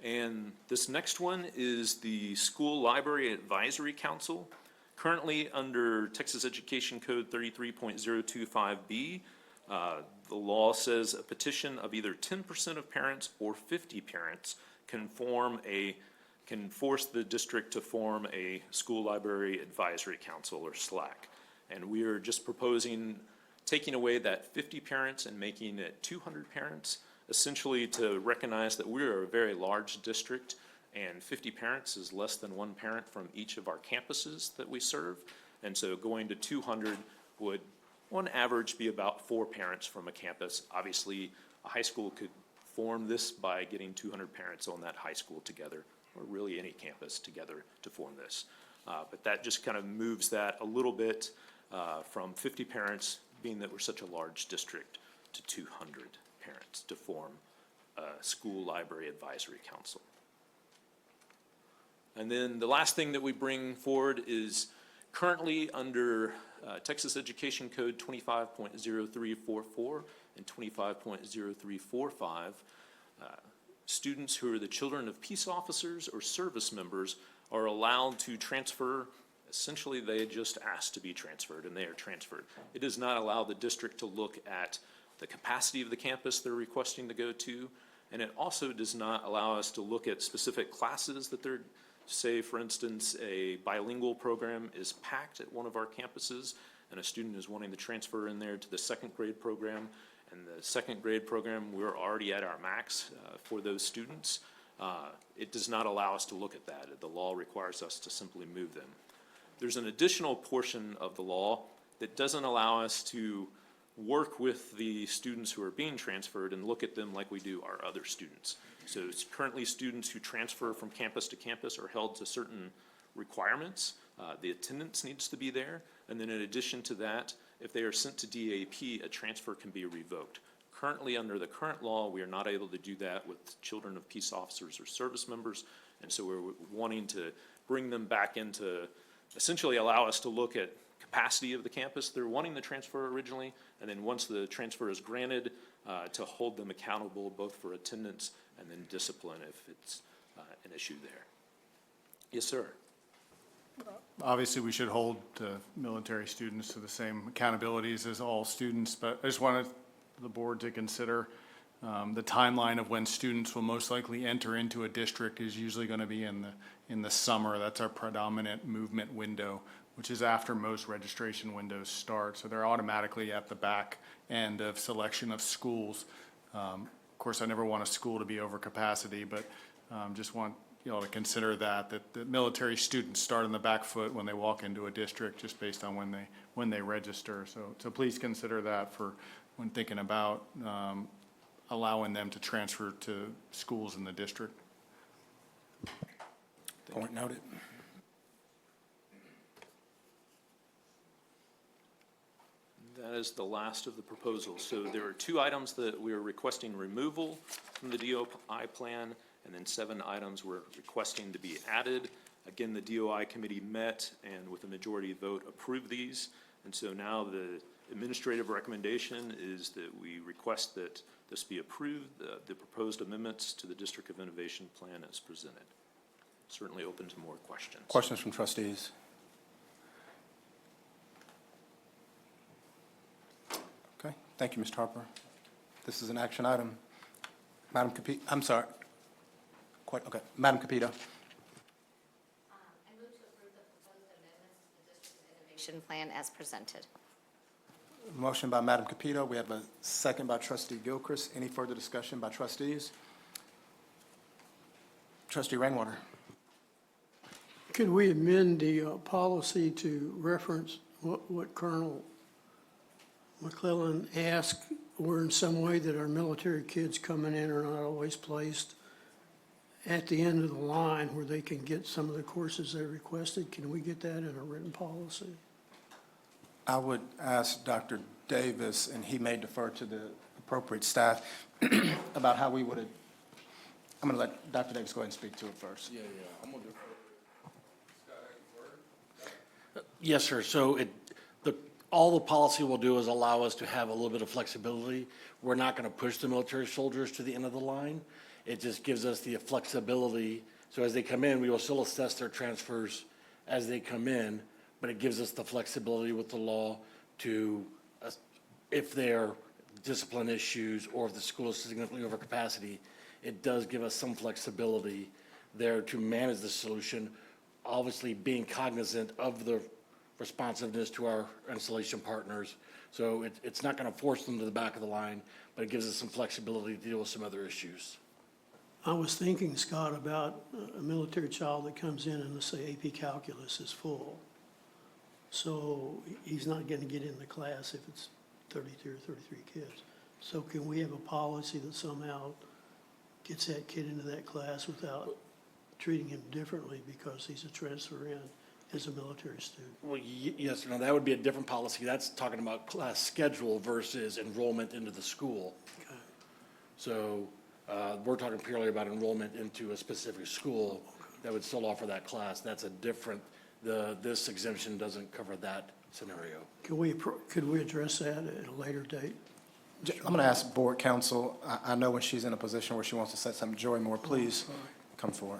And this next one is the School Library Advisory Council. Currently, under Texas Education Code 33.025B, the law says a petition of either 10% of parents or 50 parents can force the district to form a School Library Advisory Council, or SLAC. And we are just proposing taking away that 50 parents and making it 200 parents, essentially to recognize that we are a very large district, and 50 parents is less than 1 parent from each of our campuses that we serve. And so going to 200 would, on average, be about 4 parents from a campus. Obviously, a high school could form this by getting 200 parents on that high school together, or really any campus together to form this. But that just kind of moves that a little bit from 50 parents, being that we're such a large district, to 200 parents to form a School Library Advisory Council. And then the last thing that we bring forward is currently under Texas Education Code 25.0344 and 25.0345, students who are the children of peace officers or service members are allowed to transfer. Essentially, they just ask to be transferred, and they are transferred. It does not allow the district to look at the capacity of the campus they're requesting to go to, and it also does not allow us to look at specific classes that they're, say, for instance, a bilingual program is packed at one of our campuses, and a student is wanting to transfer in there to the 2nd grade program, and the 2nd grade program, we're already at our max for those students. It does not allow us to look at that. The law requires us to simply move them. There's an additional portion of the law that doesn't allow us to work with the students who are being transferred and look at them like we do our other students. So it's currently students who transfer from campus to campus are held to certain requirements. The attendance needs to be there. And then in addition to that, if they are sent to DAP, a transfer can be revoked. Currently, under the current law, we are not able to do that with children of peace officers or service members. And so we're wanting to bring them back into, essentially allow us to look at capacity of the campus they're wanting to transfer originally, and then once the transfer is granted, to hold them accountable both for attendance and then discipline if it's an issue there. Yes, sir. Obviously, we should hold military students to the same accountabilities as all students, but I just wanted the board to consider the timeline of when students will most likely enter into a district is usually going to be in the summer. That's our predominant movement window, which is after most registration windows start. So they're automatically at the back end of selection of schools. Of course, I never want a school to be over capacity, but just want you all to consider that the military students start on the back foot when they walk into a district, just based on when they register. So please consider that for when thinking about allowing them to transfer to schools in the district. Point noted. That is the last of the proposals. So there are 2 items that we are requesting removal from the DOI plan, and then 7 items we're requesting to be added. Again, the DOI committee met and with a majority vote approved these. And so now the administrative recommendation is that we request that this be approved, the proposed amendments to the District of Innovation Plan as presented. Certainly open to more questions. Questions from trustees? Okay, thank you, Mr. Harper. This is an action item. Madam Capito, I'm sorry. Okay, Madam Capito. I move to approve the proposed amendments to the District of Innovation Plan as presented. Motion by Madam Capito. We have a second by Trustee Gilchrist. Any further discussion by trustees? Trustee Rainwater. Could we amend the policy to reference what Colonel McClellan asked, or in some way that our military kids coming in are not always placed at the end of the line where they can get some of the courses they requested? Can we get that in a written policy? I would ask Dr. Davis, and he may defer to the appropriate staff, about how we would have, I'm going to let Dr. Davis go ahead and speak to it first. Yeah, I'm gonna do it. Yes, sir. So all the policy will do is allow us to have a little bit of flexibility. We're not gonna push the military soldiers to the end of the line. It just gives us the flexibility. So as they come in, we will still assess their transfers as they come in, but it gives us the flexibility with the law to, if there are discipline issues or if the school is significantly over capacity, it does give us some flexibility there to manage the solution, obviously being cognizant of the responsiveness to our installation partners. So it's not going to force them to the back of the line, but it gives us some flexibility to deal with some other issues. I was thinking, Scott, about a military child that comes in and let's say AP Calculus is full. So he's not going to get in the class if it's 32 or 33 kids. So can we have a policy that somehow gets that kid into that class without treating him differently because he's a transfer in as a military student? Well, yes, no, that would be a different policy. That's talking about class schedule versus enrollment into the school. Okay. So we're talking purely about enrollment into a specific school that would still offer that class. That's a different, this exemption doesn't cover that scenario. Could we address that at a later date? I'm going to ask board counsel, I know when she's in a position where she wants to say something. Joy Moore, please come forward.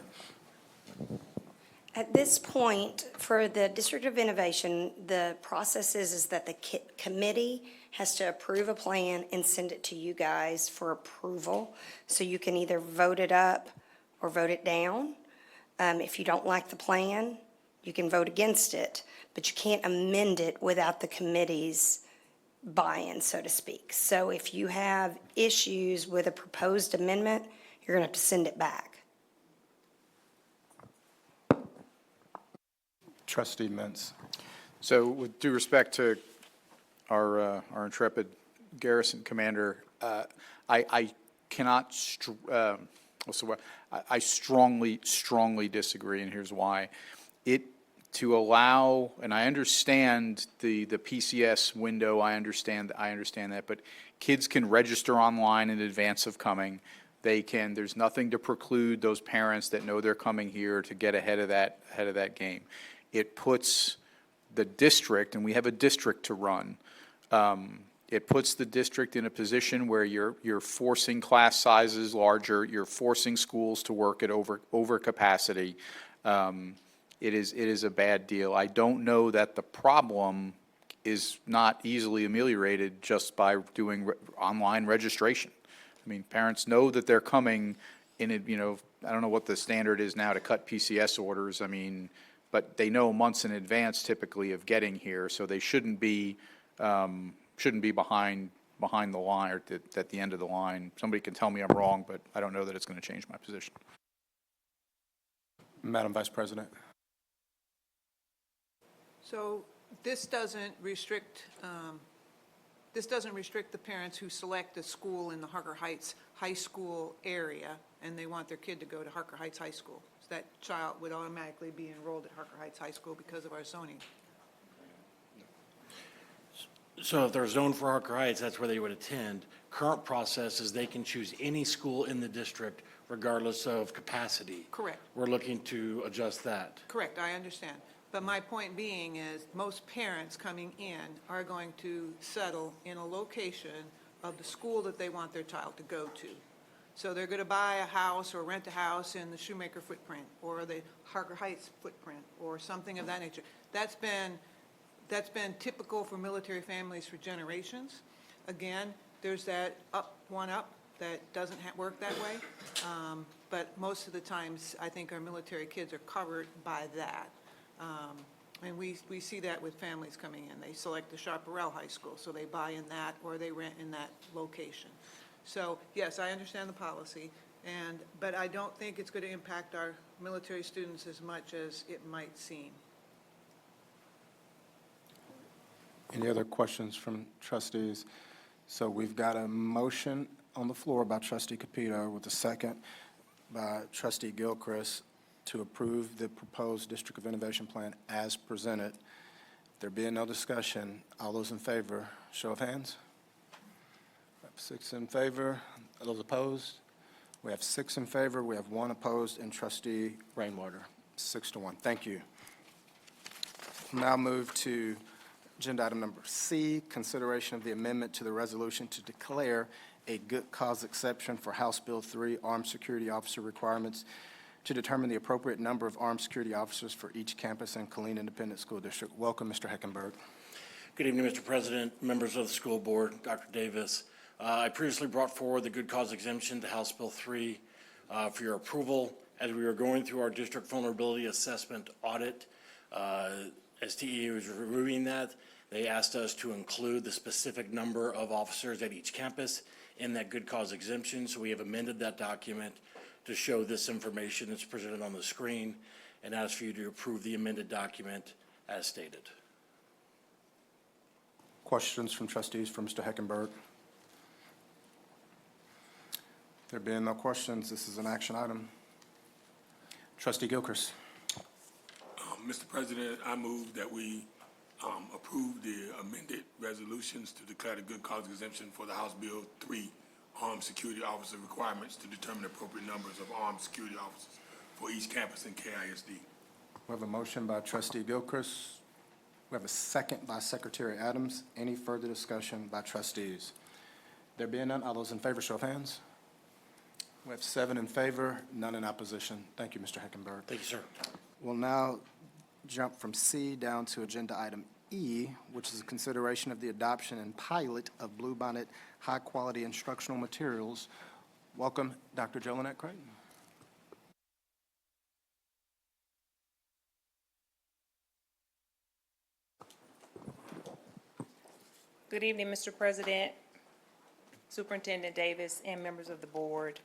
At this point, for the District of Innovation, the process is that the committee has to approve a plan and send it to you guys for approval. So you can either vote it up or vote it down. If you don't like the plan, you can vote against it, but you can't amend it without the committee's buy-in, so to speak. So if you have issues with a proposed amendment, you're going to have to send it back. Trustee Mintz. So with due respect to our intrepid garrison commander, I cannot, I strongly disagree, and here's why. To allow, and I understand the PCS window, I understand that, but kids can register online in advance of coming. They can, there's nothing to preclude those parents that know they're coming here to get ahead of that game. It puts the district, and we have a district to run, it puts the district in a position where you're forcing class sizes larger, you're forcing schools to work at over capacity. It is a bad deal. I don't know that the problem is not easily ameliorated just by doing online registration. I mean, parents know that they're coming in it, I don't know what the standard is now to cut PCS orders. I mean, but they know months in advance typically of getting here, so they shouldn't be behind the line or at the end of the line. Somebody can tell me I'm wrong, but I don't know that it's going to change my position. Madam Vice President. So this doesn't restrict the parents who select a school in the Harker Heights High School area and they want their kid to go to Harker Heights High School. So that child would automatically be enrolled at Harker Heights High School because of our zoning. So if they're zoned for Harker Heights, that's where they would attend. current process is they can choose any school in the district regardless of capacity. Correct. We're looking to adjust that. Correct, I understand. But my point being is, most parents coming in are going to settle in a location of the school that they want their child to go to. So they're going to buy a house or rent a house in the Shoemaker footprint, or the Harker Heights footprint, or something of that nature. That's been typical for military families for generations. Again, there's that one up that doesn't work that way. But most of the times, I think our military kids are covered by that. And we see that with families coming in. They select the Chaparral High School, so they buy in that, or they rent in that location. So, yes, I understand the policy, but I don't think it's going to impact our military students as much as it might seem. Any other questions from trustees? So we've got a motion on the floor by trustee Capito with a second by trustee Gilchrist to approve the proposed District of Innovation Plan as presented. There being no discussion, all those in favor, show of hands. We have 6 in favor. Those opposed? We have 6 in favor. We have 1 opposed, and trustee Rainwater, 6-1. Thank you. Now move to agenda item number C, consideration of the amendment to the resolution to declare a good cause exception for House Bill 3, Armed Security Officer Requirements, to determine the appropriate number of armed security officers for each campus in Killeen Independent School District. Welcome, Mr. Heckenberg. Good evening, Mr. President, members of the school board, Dr. Davis. I previously brought forward the good cause exemption to House Bill 3 for your approval. As we were going through our district vulnerability assessment audit, as TEA was reviewing that, they asked us to include the specific number of officers at each campus in that good cause exemption. So we have amended that document to show this information that's presented on the screen and ask for you to approve the amended document as stated. Questions from trustees for Mr. Heckenberg? There being no questions, this is an action item. Trustee Gilchrist. Mr. President, I move that we approve the amended resolutions to declare the good cause exemption for the House Bill 3 Armed Security Officer Requirements to determine the appropriate numbers of armed security officers for each campus in KISD. We have a motion by trustee Gilchrist. We have a second by Secretary Adams. Any further discussion by trustees? There being none, all those in favor, show of hands. We have 7 in favor, none in opposition. Thank you, Mr. Heckenberg. Thank you, sir. We'll now jump from C down to agenda item E, which is a consideration of the adoption and pilot of Bluebonnet high-quality instructional materials. Welcome, Dr. Jolinet Creighton. Good evening, Mr. President, Superintendent Davis, and members of the board.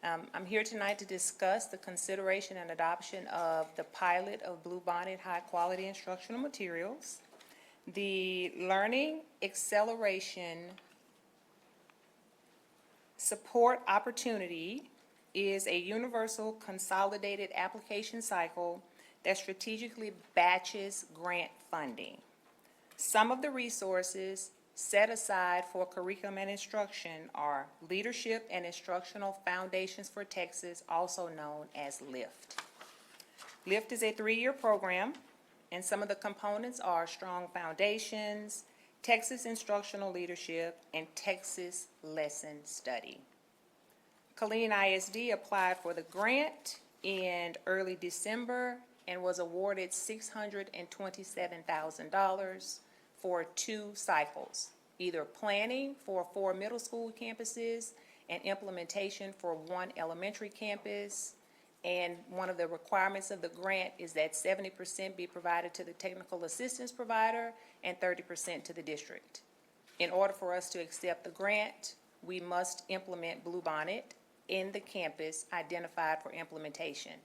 I'm here tonight to discuss the consideration and adoption of the pilot of Bluebonnet high-quality instructional materials. The Learning Acceleration Support Opportunity is a universal consolidated application cycle that strategically batches grant funding. Some of the resources set aside for curriculum and instruction are Leadership and Instructional Foundations for Texas, also known as LIFT. LIFT is a 3-year program, and some of the components are Strong Foundations, Texas Instructional Leadership, and Texas Lesson Study. Killeen ISD applied for the grant in early December and was awarded $627,000 for 2 cycles, either planning for 4 middle school campuses and implementation for 1 elementary campus. And one of the requirements of the grant is that 70% be provided to the technical assistance provider and 30% to the district. In order for us to accept the grant, we must implement Bluebonnet in the campus identified for implementation.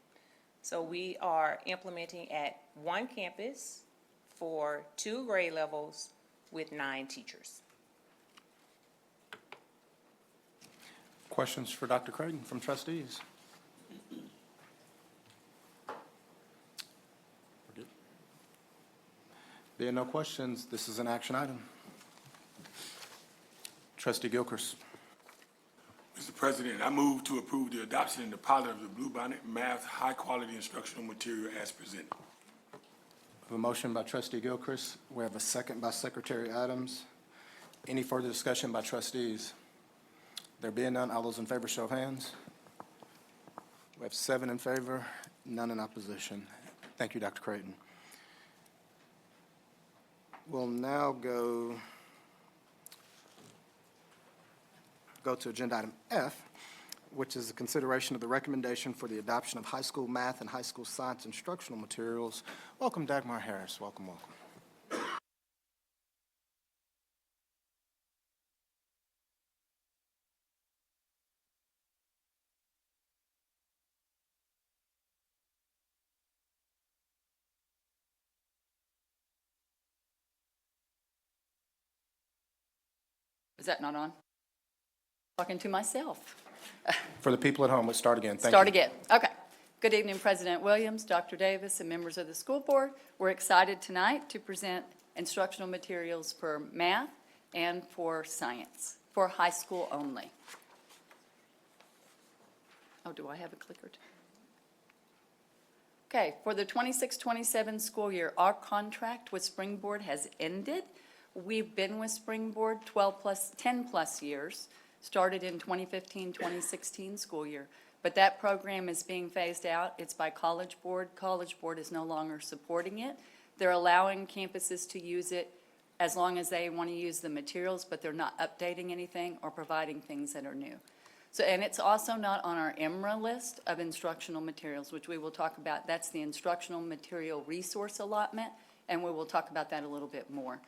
So we are implementing at 1 campus for 2 grade levels with 9 teachers. Questions for Dr. Creighton from trustees? Being no questions, this is an action item. Trustee Gilchrist. Mr. President, I move to approve the adoption and the pilot of the Bluebonnet Math high-quality instructional material as presented. We have a motion by trustee Gilchrist. We have a second by Secretary Adams. Any further discussion by trustees? There being none, all those in favor show of hands. We have 7 in favor, none in opposition. Thank you, Dr. Creighton. We'll now go to agenda item F, which is a consideration of the recommendation for the adoption of high school math and high school science instructional materials. Welcome, Dagmar Harris. Welcome, welcome. Is that not on? Talking to myself. For the people at home, let's start again. Thank you. Start again. Okay. Good evening, President Williams, Dr. Davis, and members of the school board. We're excited tonight to present instructional materials for math and for science, for high school only. Oh, do I have a clicker? Okay, for the 26-27 school year, our contract with Springboard has ended. We've been with Springboard 10-plus years, started in 2015-2016 school year. But that program is being phased out. It's by College Board. College Board is no longer supporting it. They're allowing campuses to use it as long as they want to use the materials, but they're not updating anything or providing things that are new. So, and it's also not on our EMRA list of instructional materials, which we will talk about. That's the instructional material resource allotment, and we will talk about that a little bit more.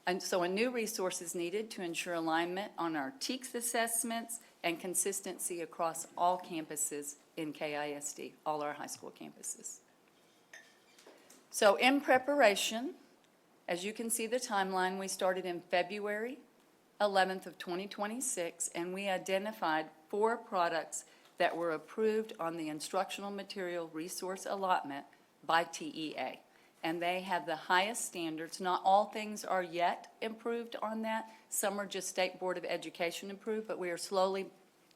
And so a new resource is needed to ensure alignment on our TEKS assessments and consistency across all campuses in KISD, all our high school campuses. So in preparation, as you can see the timeline, we started in February 11th of 2026, and we identified 4 products that were approved on the instructional material resource allotment by TEA. And they have the highest standards. Not all things are yet improved on that. Some are just State Board of Education approved, but we are slowly,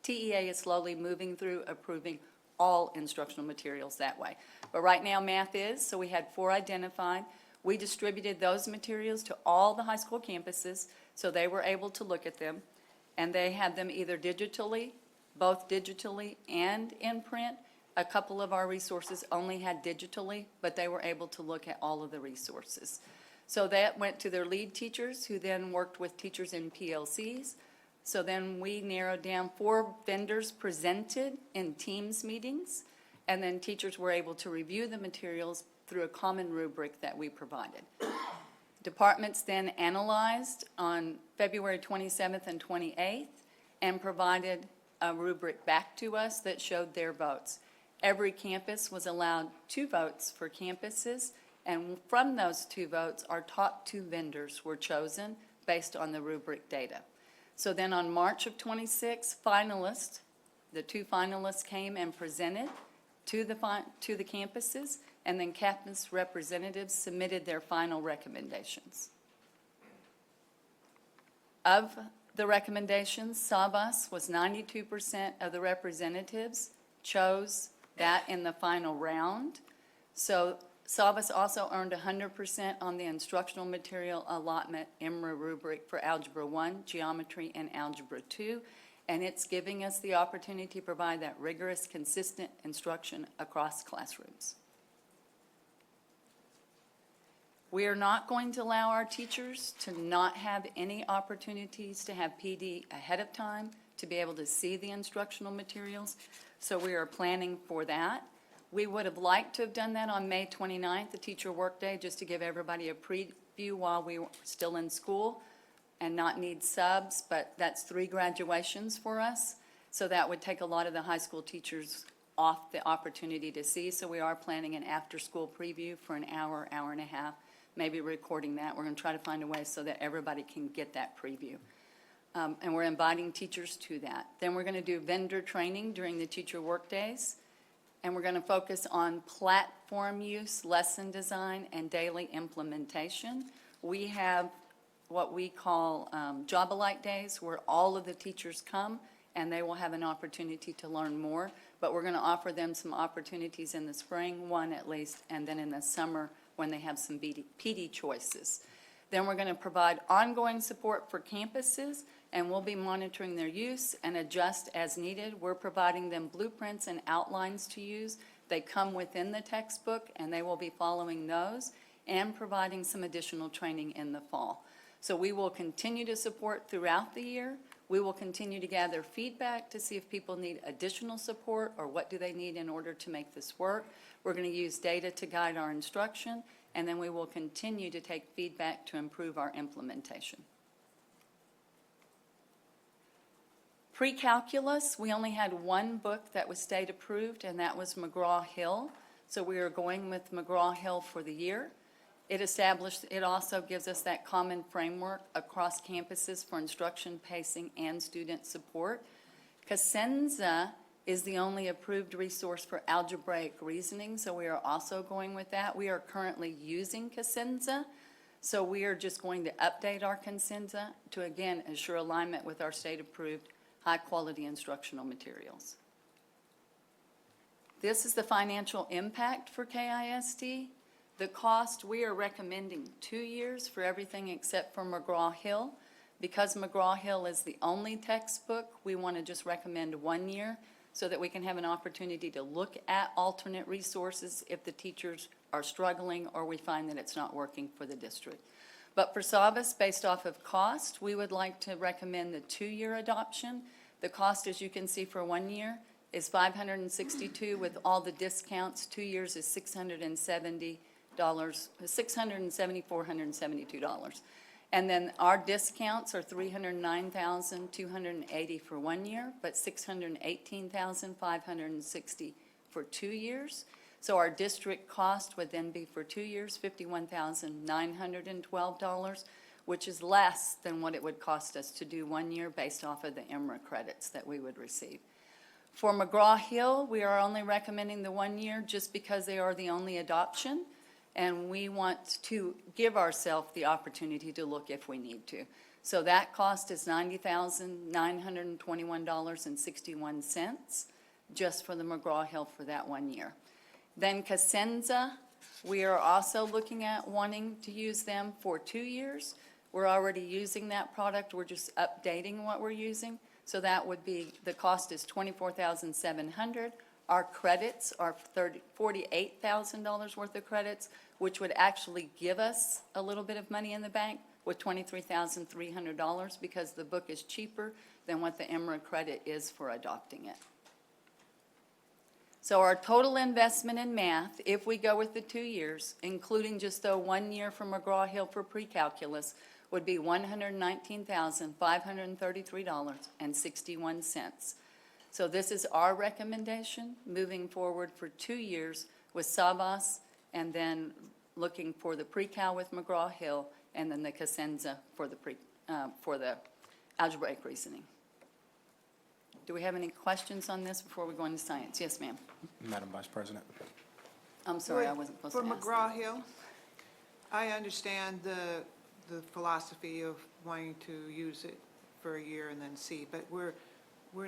TEA is slowly moving through approving all instructional materials that way. But right now math is, so we had 4 identified. We distributed those materials to all the high school campuses so they were able to look at them. And they had them either digitally, both digitally and in print. A couple of our resources only had digitally, but they were able to look at all of the resources. So that went to their lead teachers, who then worked with teachers in PLCs. So then we narrowed down 4 vendors presented in Teams meetings, and then teachers were able to review the materials through a common rubric that we provided. Departments then analyzed on February 27th and 28th and provided a rubric back to us that showed their votes. Every campus was allowed 2 votes for campuses, and from those 2 votes, our top 2 vendors were chosen based on the rubric data. So then on March of 26, finalists, the 2 finalists came and presented to the campuses, and then campus representatives submitted their final recommendations. Of the recommendations, Savas was 92% of the representatives chose that in the final round. So Savas also earned 100% on the instructional material allotment EMRA rubric for Algebra 1, Geometry, and Algebra 2, and it's giving us the opportunity to provide that rigorous, consistent instruction across classrooms. We are not going to allow our teachers to not have any opportunities to have PD ahead of time to be able to see the instructional materials. So we are planning for that. We would have liked to have done that on May 29th, the teacher workday, just to give everybody a preview while we were still in school and not need subs, but that's 3 graduations for us. So that would take a lot of the high school teachers off the opportunity to see. So we are planning an after-school preview for an hour, hour and a half, maybe recording that. We're going to try to find a way so that everybody can get that preview. And we're inviting teachers to that. Then we're going to do vendor training during the teacher workdays. And we're going to focus on platform use, lesson design, and daily implementation. We have what we call job-alike days, where all of the teachers come and they will have an opportunity to learn more. But we're going to offer them some opportunities in the spring, one at least, and then in the summer when they have some PD choices. Then we're going to provide ongoing support for campuses, and we'll be monitoring their use and adjust as needed. We're providing them blueprints and outlines to use. They come within the textbook, and they will be following those and providing some additional training in the fall. So we will continue to support throughout the year. We will continue to gather feedback to see if people need additional support or what do they need in order to make this work. We're going to use data to guide our instruction, and then we will continue to take feedback to improve our implementation. Pre-calculus, we only had one book that was state approved, and that was McGraw-Hill. So we are going with McGraw-Hill for the year. It also gives us that common framework across campuses for instruction, pacing, and student support. Cosenza is the only approved resource for algebraic reasoning, so we are also going with that. We are currently using Cosenza, so we are just going to update our Cosenza to, again, ensure alignment with our state-approved high-quality instructional materials. This is the financial impact for KISD. The cost, we are recommending 2 years for everything except for McGraw-Hill. Because McGraw-Hill is the only textbook, we want to just recommend 1 year so that we can have an opportunity to look at alternate resources if the teachers are struggling or we find that it's not working for the district. But for Savas, based off of cost, we would like to recommend the 2-year adoption. The cost, as you can see, for 1 year is $562 with all the discounts. 2 years is $674,472. And then our discounts are $309,280 for 1 year, but $618,560 for 2 years. So our district cost would then be for 2 years, $51,912, which is less than what it would cost us to do 1 year based off of the EMRA credits that we would receive. For McGraw-Hill, we are only recommending the 1 year just because they are the only adoption, and we want to give ourselves the opportunity to look if we need to. So that cost is $90,921.61 just for the McGraw-Hill for that 1 year. Then Cosenza, we are also looking at wanting to use them for 2 years. We're already using that product. We're just updating what we're using. So that would be, the cost is $24,700. Our credits are $48,000 worth of credits, which would actually give us a little bit of money in the bank with $23,300 because the book is cheaper than what the EMRA credit is for adopting it. So our total investment in math, if we go with the 2 years, including just the 1 year from McGraw-Hill for pre-calculus, would be $119,533.61. So this is our recommendation, moving forward for 2 years with Savas, and then looking for the pre-cal with McGraw-Hill, and then the Cosenza for the algebraic reasoning. Do we have any questions on this before we go into science? Yes, ma'am. Madam Vice President. I'm sorry, I wasn't supposed to ask. For McGraw-Hill, I understand the philosophy of wanting to use it for a year and then see, but we're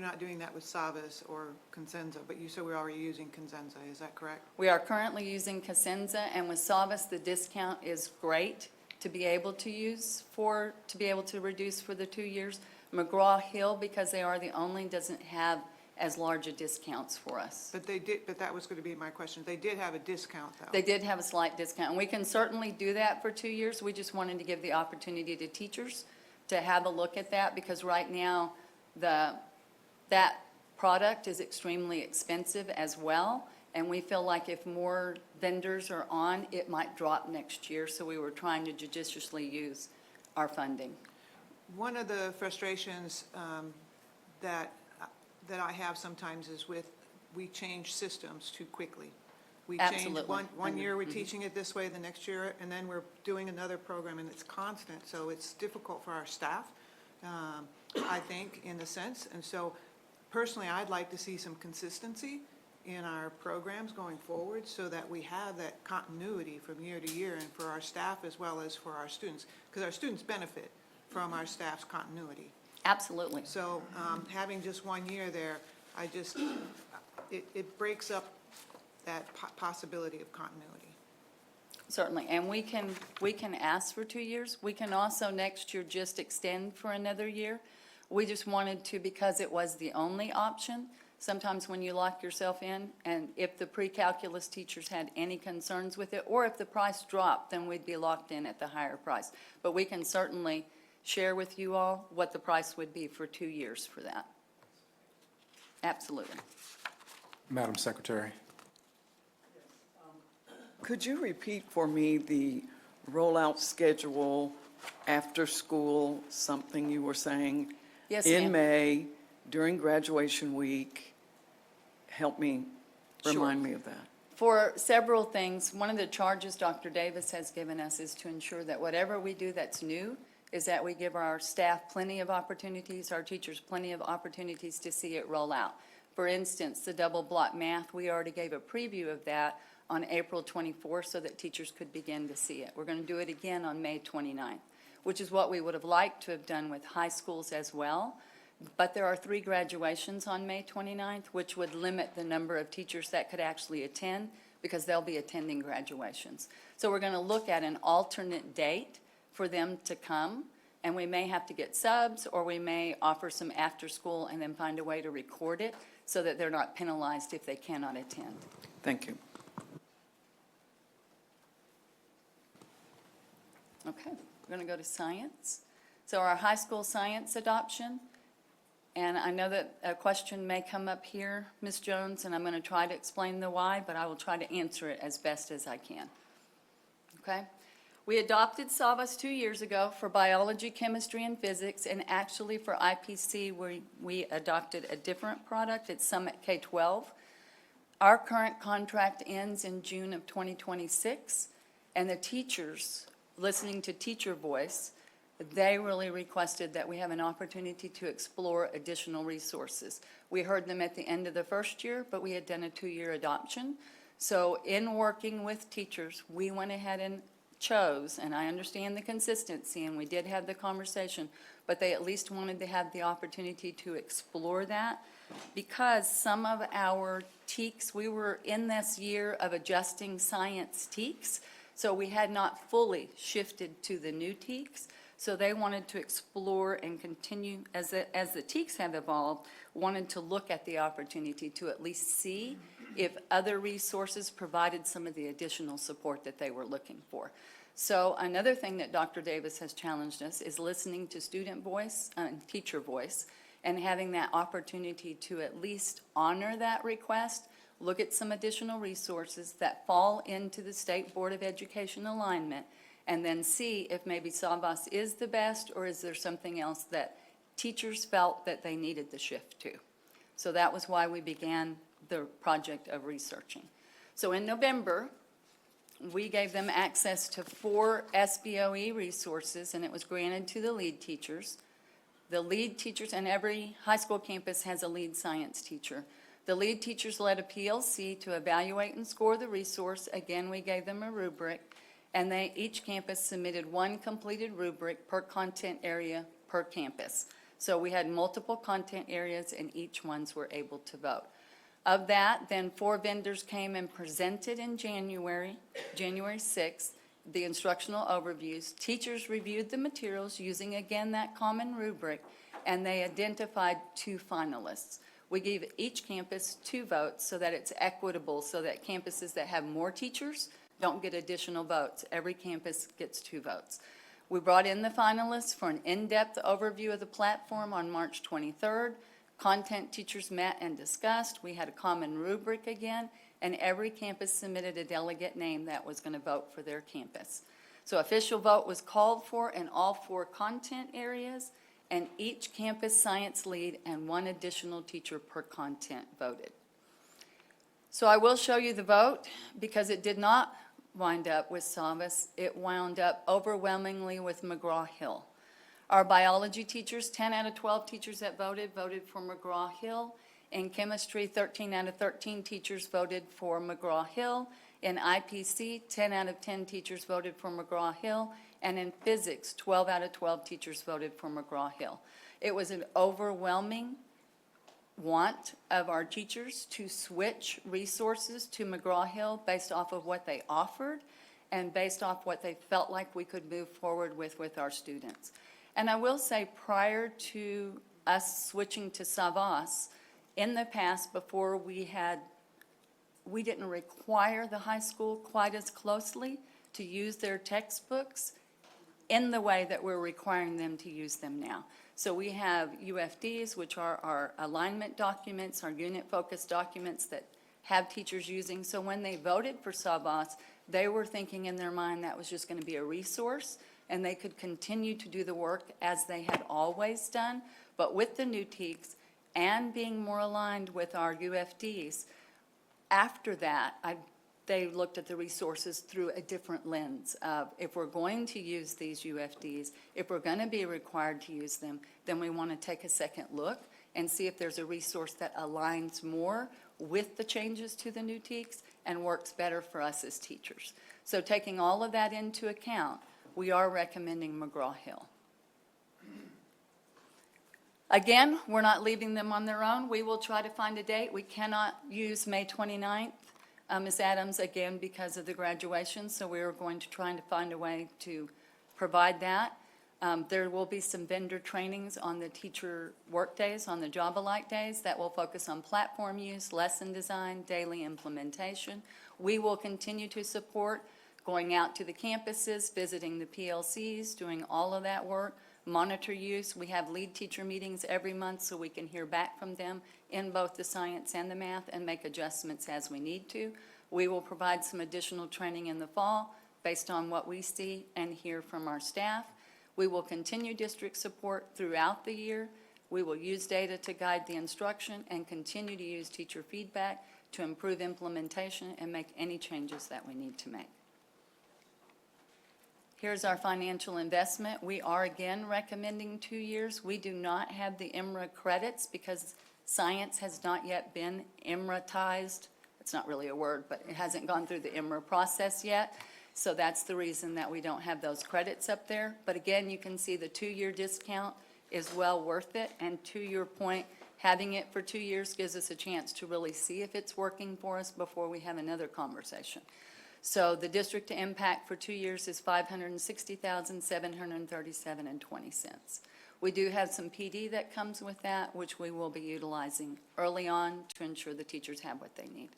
not doing that with Savas or Cosenza, but you said we're already using Cosenza, is that correct? We are currently using Cosenza, and with Savas, the discount is great to be able to use to be able to reduce for the 2 years. McGraw-Hill, because they are the only, doesn't have as large a discounts for us. But that was going to be my question. They did have a discount, though. They did have a slight discount, and we can certainly do that for 2 years. We just wanted to give the opportunity to teachers to have a look at that, because right now, that product is extremely expensive as well, and we feel like if more vendors are on, it might drop next year, so we were trying to judiciously use our funding. One of the frustrations that I have sometimes is we change systems too quickly. We change Absolutely. one year we're teaching it this way, the next year, and then we're doing another program, and it's constant, so it's difficult for our staff, I think, in a sense. And so personally, I'd like to see some consistency in our programs going forward so that we have that continuity from year to year, and for our staff as well as for our students, because our students benefit from our staff's continuity. Absolutely. So having just 1 year there, it breaks up that possibility of continuity. Certainly, and we can ask for 2 years. We can also next year just extend for another year. We just wanted to, because it was the only option. Sometimes when you lock yourself in, and if the pre-calculus teachers had any concerns with it, or if the price dropped, then we'd be locked in at the higher price. But we can certainly share with you all what the price would be for 2 years for that. Absolutely. Madam Secretary. Could you repeat for me the rollout schedule after school, something you were saying? Yes, In ma'am. May, during graduation week? Help me, remind me of that. For several things, one of the charges Dr. Davis has given us is to ensure that whatever we do that's new, is that we give our staff plenty of opportunities, our teachers plenty of opportunities to see it roll out. For instance, the double block math, we already gave a preview of that on April 24th so that teachers could begin to see it. We're going to do it again on May 29th, which is what we would have liked to have done with high schools as well. But there are 3 graduations on May 29th, which would limit the number of teachers that could actually attend because they'll be attending graduations. So we're going to look at an alternate date for them to come, and we may have to get subs, or we may offer some after school and then find a way to record it so that they're not penalized if they cannot attend. Thank you. Okay, we're going to go to science. So our high school science adoption, and I know that a question may come up here, Ms. Jones, and I'm going to try to explain the why, but I will try to answer it as best as I can. Okay? We adopted SAVAS 2 years ago for biology, chemistry, and physics, and actually for IPC, we adopted a different product. It's Summit K-12. Our current contract ends in June of 2026, and the teachers, listening to Teacher Voice, they really requested that we have an opportunity to explore additional resources. We heard them at the end of the first year, but we had done a 2-year adoption. So in working with teachers, we went ahead and chose, and I understand the consistency, and we did have the conversation, but they at least wanted to have the opportunity to explore that because some of our TEKS, we were in this year of adjusting science TEKS, so we had not fully shifted to the new TEKS. So they wanted to explore and continue, as the TEKS have evolved, wanted to look at the opportunity to at least see if other resources provided some of the additional support that they were looking for. So another thing that Dr. Davis has challenged us is listening to student voice and teacher voice and having that opportunity to at least honor that request, look at some additional resources that fall into the State Board of Education alignment, and then see if maybe SAVAS is the best or is there something else that teachers felt that they needed the shift to. So that was why we began the project of researching. So in November, we gave them access to 4 SBOE resources, and it was granted to the lead teachers. The lead teachers, and every high school campus has a lead science teacher. The lead teachers led a PLC to evaluate and score the resource. Again, we gave them a rubric, and each campus submitted 1 completed rubric per content area per campus. So we had multiple content areas, and each ones were able to vote. Of that, then 4 vendors came and presented in January 6th, the instructional overviews. Teachers reviewed the materials using, again, that common rubric, and they identified 2 finalists. We gave each campus 2 votes so that it's equitable, so that campuses that have more teachers don't get additional votes. Every campus gets 2 votes. We brought in the finalists for an in-depth overview of the platform on March 23rd. Content teachers met and discussed. We had a common rubric again, and every campus submitted a delegate name that was going to vote for their campus. So official vote was called for in all 4 content areas, and each campus science lead and 1 additional teacher per content voted. So I will show you the vote because it did not wind up with SAVAS. It wound up overwhelmingly with McGraw-Hill. Our biology teachers, 10 out of 12 teachers that voted for McGraw-Hill. In chemistry, 13 out of 13 teachers voted for McGraw-Hill. In IPC, 10 out of 10 teachers voted for McGraw-Hill. And in physics, 12 out of 12 teachers voted for McGraw-Hill. It was an overwhelming want of our teachers to switch resources to McGraw-Hill based off of what they offered and based off what they felt like we could move forward with our students. And I will say, prior to us switching to Savas, in the past, before we didn't require the high school quite as closely to use their textbooks in the way that we're requiring them to use them now. So we have UFDs, which are our alignment documents, our unit-focused documents that have teachers using. So when they voted for Savas, they were thinking in their mind that was just going to be a resource, and they could continue to do the work as they had always done. But with the new TEKS and being more aligned with our UFDs, after that, they looked at the resources through a different lens of, if we're going to use these UFDs, if we're going to be required to use them, then we want to take a second look and see if there's a resource that aligns more with the changes to the new TEKS and works better for us as teachers. So taking all of that into account, we are recommending McGraw-Hill. Again, we're not leaving them on their own. We will try to find a date. We cannot use May 29th. Ms. Adams, again, because of the graduation, so we are going to try to find a way to provide that. There will be some vendor trainings on the teacher work days, on the Job-alike days, that will focus on platform use, lesson design, daily implementation. We will continue to support going out to the campuses, visiting the PLCs, doing all of that work, monitor use. We have lead teacher meetings every month so we can hear back from them in both the science and the math and make adjustments as we need to. We will provide some additional training in the fall based on what we see and hear from our staff. We will continue district support throughout the year. We will use data to guide the instruction and continue to use teacher feedback to improve implementation and make any changes that we need to make. Here's our financial investment. We are again recommending 2 years. We do not have the IMRA credits because science has not yet been IMRA-tized. It's not really a word, but it hasn't gone through the IMRA process yet. So that's the reason that we don't have those credits up there. But again, you can see the 2-year discount is well worth it. And to your point, having it for 2 years gives us a chance to really see if it's working for us before we have another conversation. So the district to impact for 2 years is $560,737.20. We do have some PD that comes with that, which we will be utilizing early on to ensure the teachers have what they need.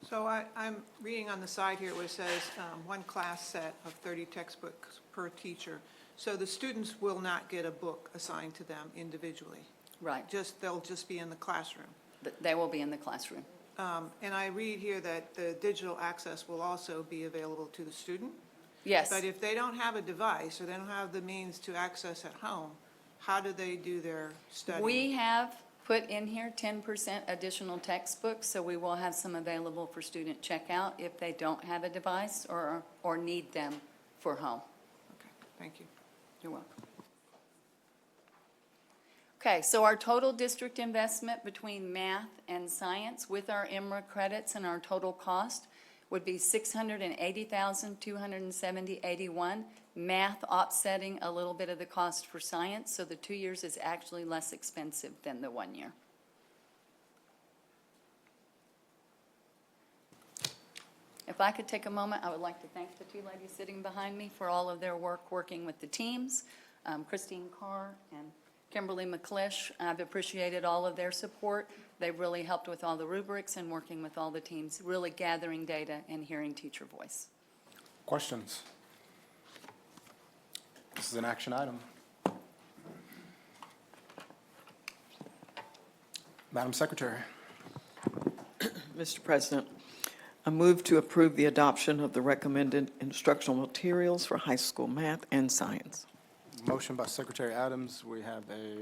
So I'm reading on the side here where it says one class set of 30 textbooks per teacher. So the students will not get a book assigned to them individually? Right. They'll just be in the classroom? They will be in the classroom. And I read here that the digital access will also be available to the student? Yes. But if they don't have a device or they don't have the means to access at home, how do they do their study? We have put in here 10% additional textbooks, so we will have some available for student checkout if they don't have a device or need them for home. Okay, thank you. You're welcome. Okay, so our total district investment between math and science with our IMRA credits and our total cost would be $680,270.81. Math offsetting a little bit of the cost for science, so the 2 years is actually less expensive than the 1 year. If I could take a moment, I would like to thank the two ladies sitting behind me for all of their work working with the teams, Christine Carr and Kimberly McClish. I've appreciated all of their support. They've really helped with all the rubrics and working with all the teams, really gathering data and hearing teacher voice. Questions? This is an action item. Madam Secretary. Mr. President, I move to approve the adoption of the recommended instructional materials for high school math and science. Motion by Secretary Adams. We have a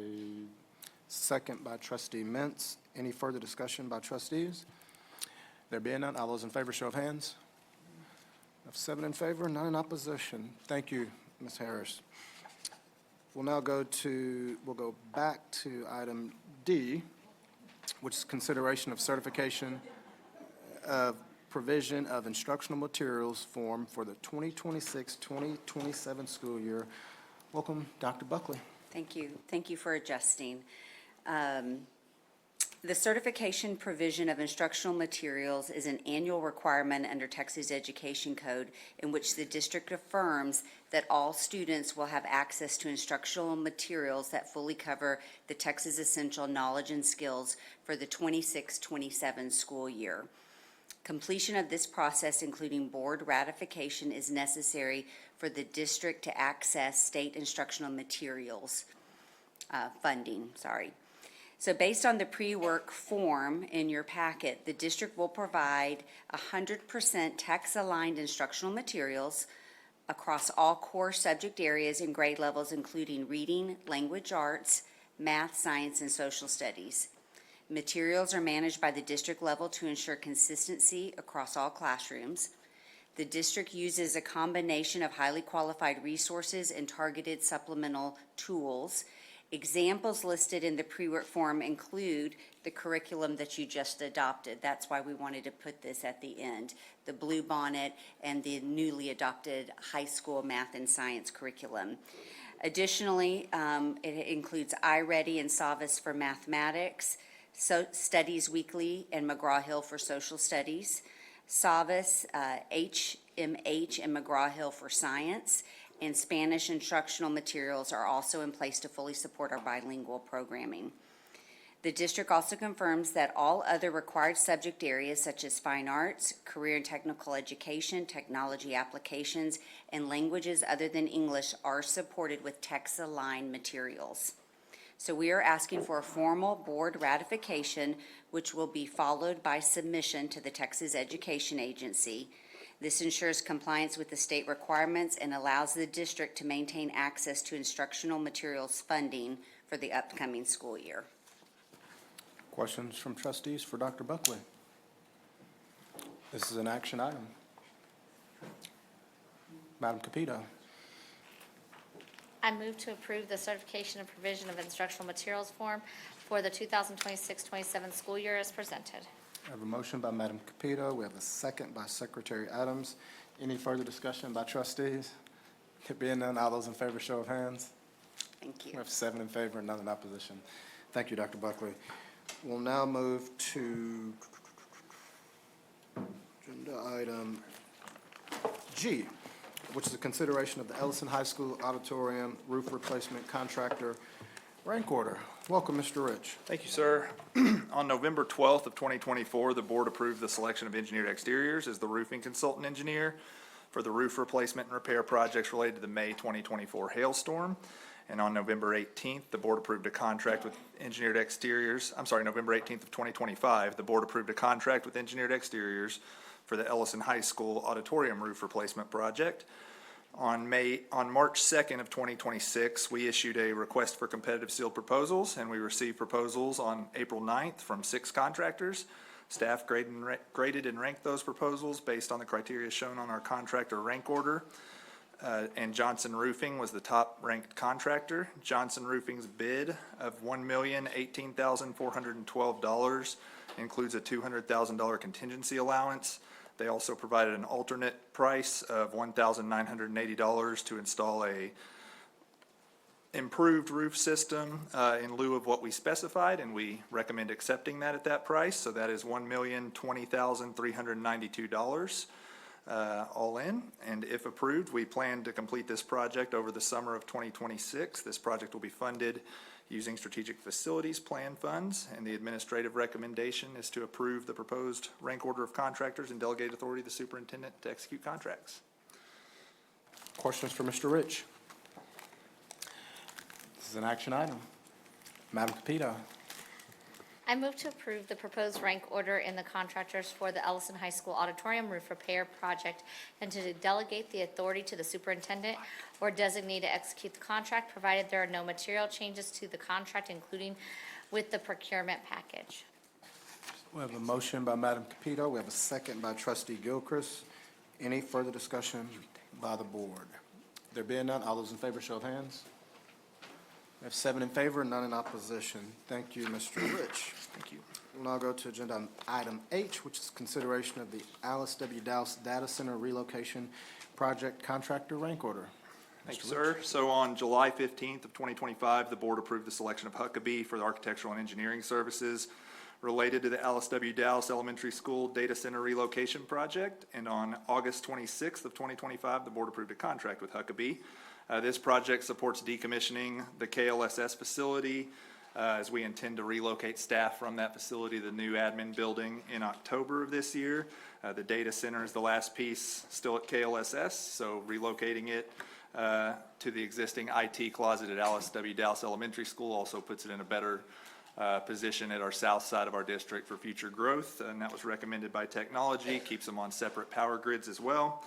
second by Trustee Mintz. Any further discussion by trustees? There being none, all those in favor, show of hands. We have 7 in favor, none in opposition. Thank you, Ms. Harris. We'll now go back to item D, which is consideration of certification of provision of instructional materials form for the 2026-2027 school year. Welcome, Dr. Buckley. Thank you. Thank you for adjusting. The certification provision of instructional materials is an annual requirement under Texas Education Code in which the district affirms that all students will have access to instructional materials that fully cover the Texas Essential Knowledge and Skills for the 26-27 school year. Completion of this process, including board ratification, is necessary for the district to access state instructional materials funding. So based on the pre-work form in your packet, the district will provide 100% tax-aligned instructional materials across all core subject areas and grade levels, including reading, language arts, math, science, and social studies. Materials are managed by the district level to ensure consistency across all classrooms. The district uses a combination of highly qualified resources and targeted supplemental tools. Examples listed in the pre-work form include the curriculum that you just adopted. That's why we wanted to put this at the end. The Blue Bonnet and the newly adopted high school math and science curriculum. Additionally, it includes iReady and Savas for mathematics, Studies Weekly and McGraw-Hill for social studies, Savas, HMH and McGraw-Hill for science, and Spanish instructional materials are also in place to fully support our bilingual programming. The district also confirms that all other required subject areas such as fine arts, career and technical education, technology applications, and languages other than English are supported with text-aligned materials. So we are asking for a formal board ratification, which will be followed by submission to the Texas Education Agency. This ensures compliance with the state requirements and allows the district to maintain access to instructional materials funding for the upcoming school year. Questions from trustees for Dr. Buckley? This is an action item. Madam Capito. I move to approve the certification and provision of instructional materials form for the 2026-27 school year as presented. I have a motion by Madam Capito. We have a second by Secretary Adams. Any further discussion by trustees? There being none, all those in favor, show of hands. Thank you. We have 7 in favor and none in opposition. Thank you, Dr. Buckley. We'll now move to agenda item G, which is a consideration of the Ellison High School auditorium roof replacement contractor rank order. Welcome, Mr. Rich. Thank you, sir. On November 12th of 2024, the board approved the selection of Engineered Exteriors as the roofing consultant engineer for the roof replacement and repair projects related to the May 2024 hailstorm. And on November 18th, the board approved a contract with Engineered Exteriors. November 18th of 2025, the board approved a contract with Engineered Exteriors for the Ellison High School auditorium roof replacement project. On March 2nd of 2026, we issued a request for competitive sealed proposals, and we received proposals on April 9th from 6 contractors. Staff graded and ranked those proposals based on the criteria shown on our contractor rank order. And Johnson Roofing was the top-ranked contractor. Johnson Roofing's bid of $1,018,412 includes a $200,000 contingency allowance. They also provided an alternate price of $1,980 to install a improved roof system in lieu of what we specified, and we recommend accepting that at that price. So that is $1,020,392 all in. And if approved, we plan to complete this project over the summer of 2026. This project will be funded using Strategic Facilities Plan funds, and the administrative recommendation is to approve the proposed rank order of contractors and delegate authority to the superintendent to execute contracts. Questions for Mr. Rich? This is an action item. Madam Capito. I move to approve the proposed rank order in the contractors for the Ellison High School auditorium roof repair project and to delegate the authority to the superintendent or designee to execute the contract, provided there are no material changes to the contract, including with the procurement package. We have a motion by Madam Capito. We have a second by Trustee Gilchrist. Any further discussion by the board? There being none, all those in favor, show of hands. We have 7 in favor, none in opposition. Thank you, Mr. Rich. Thank you. We'll now go to agenda item H, which is consideration of the Alice W. Dowse Data Center relocation project contractor rank order. Thank you, sir. So on July 15th of 2025, the board approved the selection of Huckabee for the architectural and engineering services related to the Alice W. Dallas Elementary School Data Center Relocation Project. And on August 26th of 2025, the board approved a contract with Huckabee. This project supports decommissioning the KLSS facility as we intend to relocate staff from that facility to the new admin building in October of this year. The data center is the last piece still at KLSS, so relocating it to the existing IT closet at Alice W. Dallas Elementary School also puts it in a better position at our south side of our district for future growth, and that was recommended by technology, keeps them on separate power grids as well.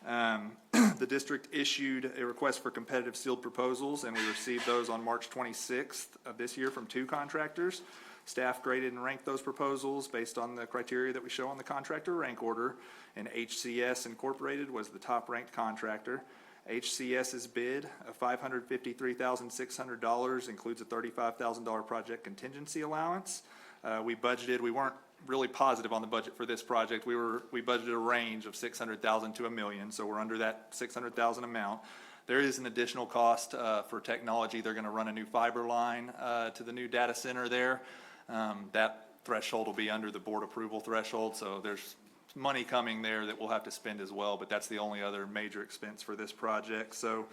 The district issued a request for competitive sealed proposals, and we received those on March 26th of this year from 2 contractors. Staff graded and ranked those proposals based on the criteria that we show on the contractor rank order, and HCS Incorporated was the top-ranked contractor. HCS's bid of $553,600 includes a $35,000 project contingency allowance. We weren't really positive on the budget for this project. We budgeted a range of $600,000 to $1 million, so we're under that $600,000 amount. There is an additional cost for technology. They're going to run a new fiber line to the new data center there. That threshold will be under the board approval threshold, so there's money coming there that we'll have to spend as well, but that's the only other major expense for this project. So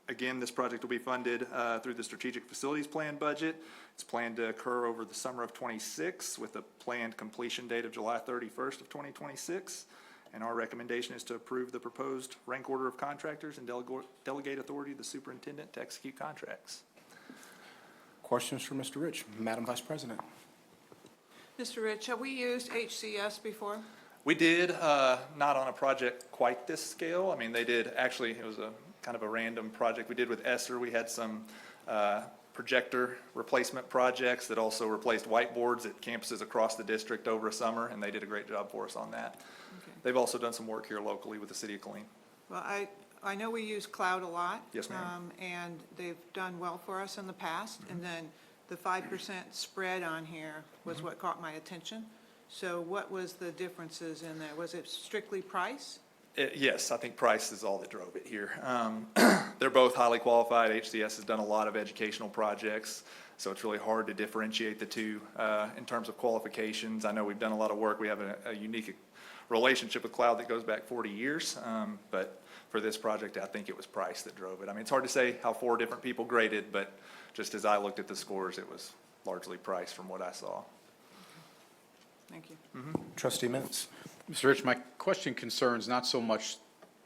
again, this project will be funded through the Strategic Facilities Plan budget. It's planned to occur over the summer of '26 with a planned completion date of July 31st of 2026. And our recommendation is to approve the proposed rank order of contractors and delegate authority to the superintendent to execute contracts. Questions for Mr. Rich? Madam Vice President. Mr. Rich, have we used HCS before? We did, not on a project quite this scale. I mean, they did, actually, it was a kind of a random project we did with ESSER. We had some projector replacement projects that also replaced whiteboards at campuses across the district over a summer, and they did a great job for us on that. Okay. They've also done some work here locally with the city of Killeen. Well, I know we use cloud a lot. Yes, ma'am. And they've done well for us in the past. And then the 5% spread on here was what caught my attention. So what was the differences in there? Was it strictly price? Yes, I think price is all that drove it here. They're both highly qualified. HCS has done a lot of educational projects, so it's really hard to differentiate the two in terms of qualifications. I know we've done a lot of work. We have a unique relationship with cloud that goes back 40 years, but for this project, I think it was price that drove it. I mean, it's hard to say how 4 different people graded, but just as I looked at the scores, it was largely price from what I saw. Thank you. Trustee Mintz. Mr. Rich, my question concerns not so much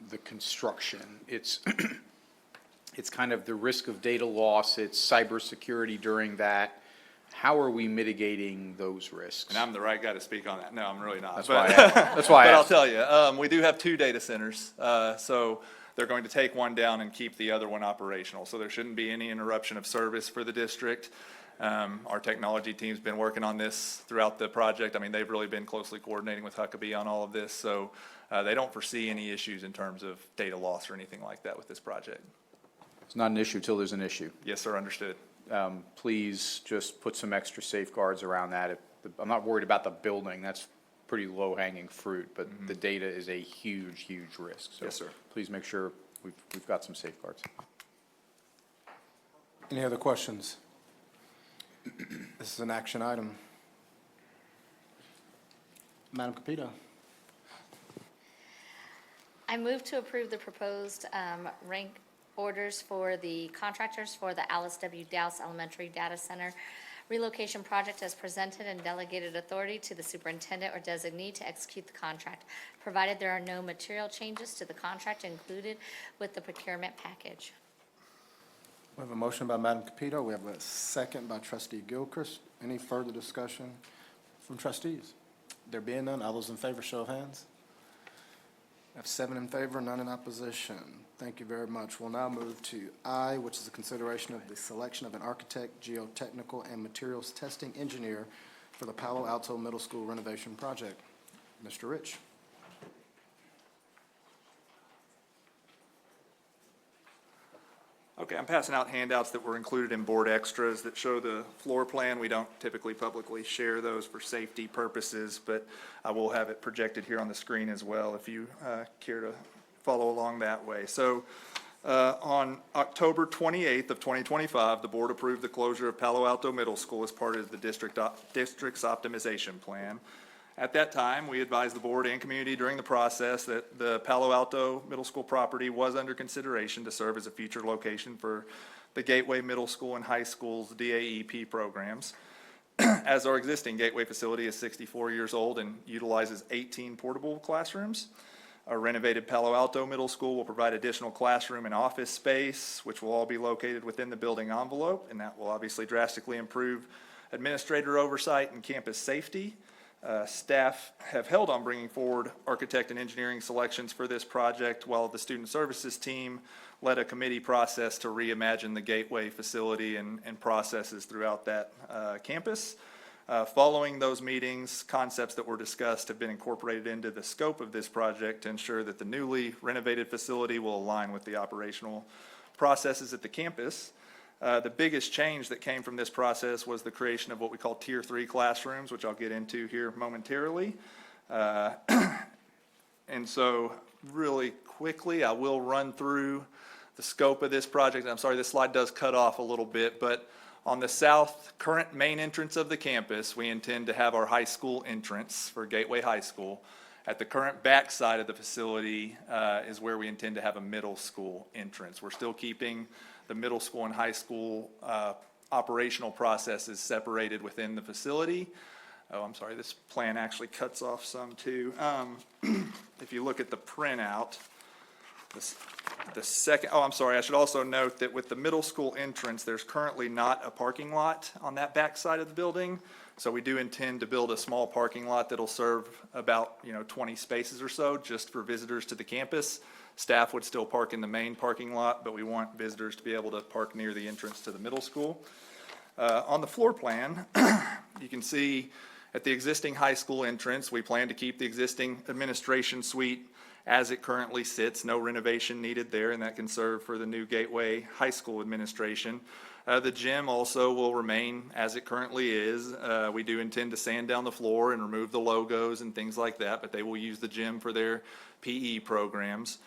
the construction. It's kind of the risk of data loss, it's cybersecurity during that. How are we mitigating those risks? And I'm the right guy to speak on that. No, I'm really not. That's why I I'll asked. tell you, we do have 2 data centers. So they're going to take one down and keep the other one operational. So there shouldn't be any interruption of service for the district. Our technology team's been working on this throughout the project. I mean, they've really been closely coordinating with Huckabee on all of this. So they don't foresee any issues in terms of data loss or anything like that with this project. It's not an issue till there's an issue. Yes, sir, understood. Please just put some extra safeguards around that. I'm not worried about the building. That's pretty low-hanging fruit, but the data is a huge, huge risk. So Yes, sir. please make sure we've got some safeguards. Any other questions? This is an action item. Madam Capito. I move to approve the proposed rank orders for the contractors for the Alice W. Dallas Elementary Data Center relocation project as presented, and delegated authority to the superintendent or designee to execute the contract, provided there are no material changes to the contract included with the procurement package. We have a motion by Madam Capito. We have a second by Trustee Gilchrist. Any further discussion from trustees? There being none, all those in favor, show of hands. We have 7 in favor, none in opposition. Thank you very much. We'll now move to I, which is a consideration of the selection of an architect, geotechnical, and materials testing engineer for the Palo Alto Middle School renovation project. Mr. Rich. Okay, I'm passing out handouts that were included in board extras that show the floor plan. We don't typically publicly share those for safety purposes, but I will have it projected here on the screen as well if you care to follow along that way. So on October 28th of 2025, the board approved the closure of Palo Alto Middle School as part of the district's optimization plan. At that time, we advised the board and community during the process that the Palo Alto Middle School property was under consideration to serve as a future location for the Gateway Middle School and High School's DAEP programs. As our existing Gateway facility is 64 years old and utilizes 18 portable classrooms, our renovated Palo Alto Middle School will provide additional classroom and office space, which will all be located within the building envelope, and that will obviously drastically improve administrator oversight and campus safety. Staff have held on bringing forward architect and engineering selections for this project, while the student services team led a committee process to reimagine the Gateway facility and processes throughout that campus. Following those meetings, concepts that were discussed have been incorporated into the scope of this project to ensure that the newly renovated facility will align with the operational processes at the campus. The biggest change that came from this process was the creation of what we call Tier 3 classrooms, which I'll get into here momentarily. And so really quickly, I will run through the scope of this project. I'm sorry, this slide does cut off a little bit, but on the south current main entrance of the campus, we intend to have our high school entrance for Gateway High School. At the current back side of the facility is where we intend to have a middle school entrance. We're still keeping the middle school and high school operational processes separated within the facility. Oh, I'm sorry, this plan actually cuts off some too. If you look at the printout, the second, oh, I'm sorry, I should also note that with the middle school entrance, there's currently not a parking lot on that back side of the building. So we do intend to build a small parking lot that'll serve about 20 spaces or so just for visitors to the campus. Staff would still park in the main parking lot, but we want visitors to be able to park near the entrance to the middle school. On the floor plan, you can see at the existing high school entrance, we plan to keep the existing administration suite as it currently sits. No renovation needed there, and that can serve for the new Gateway High School administration. The gym also will remain as it currently is. We do intend to sand down the floor and remove the logos and things like that, but they will use the gym for their PE programs.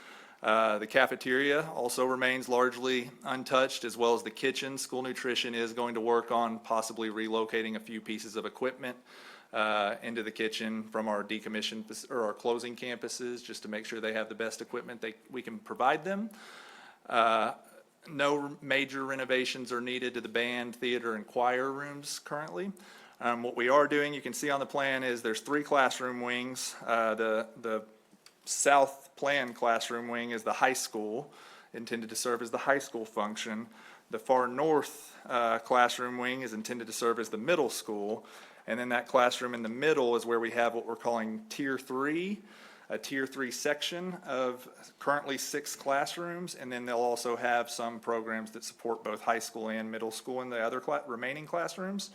The cafeteria also remains largely untouched, as well as the kitchen. School nutrition is going to work on possibly relocating a few pieces of equipment into the kitchen from our decommissioned or our closing campuses, just to make sure they have the best equipment we can provide them. No major renovations are needed to the band, theater, and choir rooms currently. What we are doing, you can see on the plan, is there's 3 classroom wings. The south plan classroom wing is the high school, intended to serve as the high school function. The far north classroom wing is intended to serve as the middle school. And then that classroom in the middle is where we have what we're calling Tier 3, a Tier 3 section of currently 6 classrooms. And then they'll also have some programs that support both high school and middle school in the other remaining classrooms.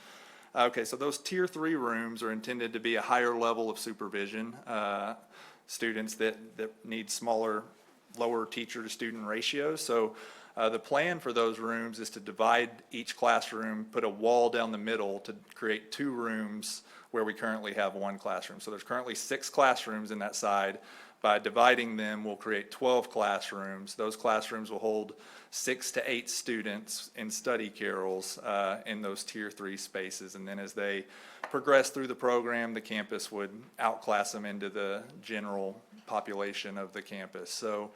Okay, so those Tier 3 rooms are intended to be a higher level of supervision. Students that need smaller, lower teacher-to-student ratios. So the plan for those rooms is to divide each classroom, put a wall down the middle to create 2 rooms where we currently have 1 classroom. So there's currently 6 classrooms in that side. By dividing them, we'll create 12 classrooms. Those classrooms will hold 6 to 8 students in study carrels in those Tier 3 spaces. And then as they progress through the program, the campus would outclass them into the general population of the campus. So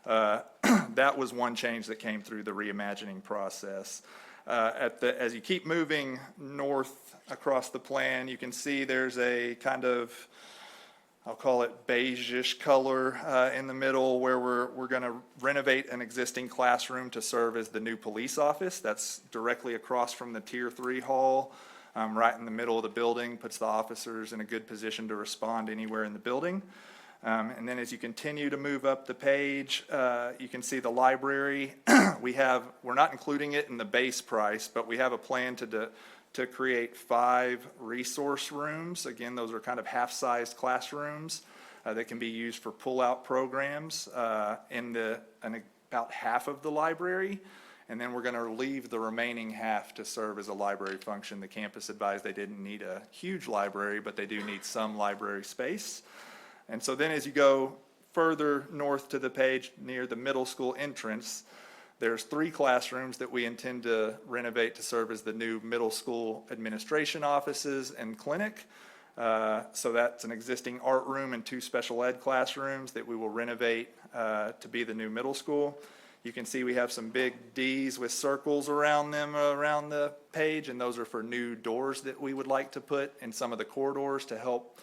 that was one change that came through the reimagining process. As you keep moving north across the plan, you can see there's a kind of, I'll call it beige-ish color in the middle, where we're going to renovate an existing classroom to serve as the new police office. That's directly across from the Tier 3 hall, right in the middle of the building, puts the officers in a good position to respond anywhere in the building. And then as you continue to move up the page, you can see the library. We're not including it in the base price, but we have a plan to create 5 resource rooms. Again, those are kind of half-sized classrooms that can be used for pull-out programs in about half of the library. And then we're going to leave the remaining half to serve as a library function. The campus advised they didn't need a huge library, but they do need some library space. And so then as you go further north to the page, near the middle school entrance, there's 3 classrooms that we intend to renovate to serve as the new middle school administration offices and clinic. So that's an existing art room and 2 special ed classrooms that we will renovate to be the new middle school. You can see we have some big Ds with circles around them around the page, and those are for new doors that we would like to put in some of the corridors to help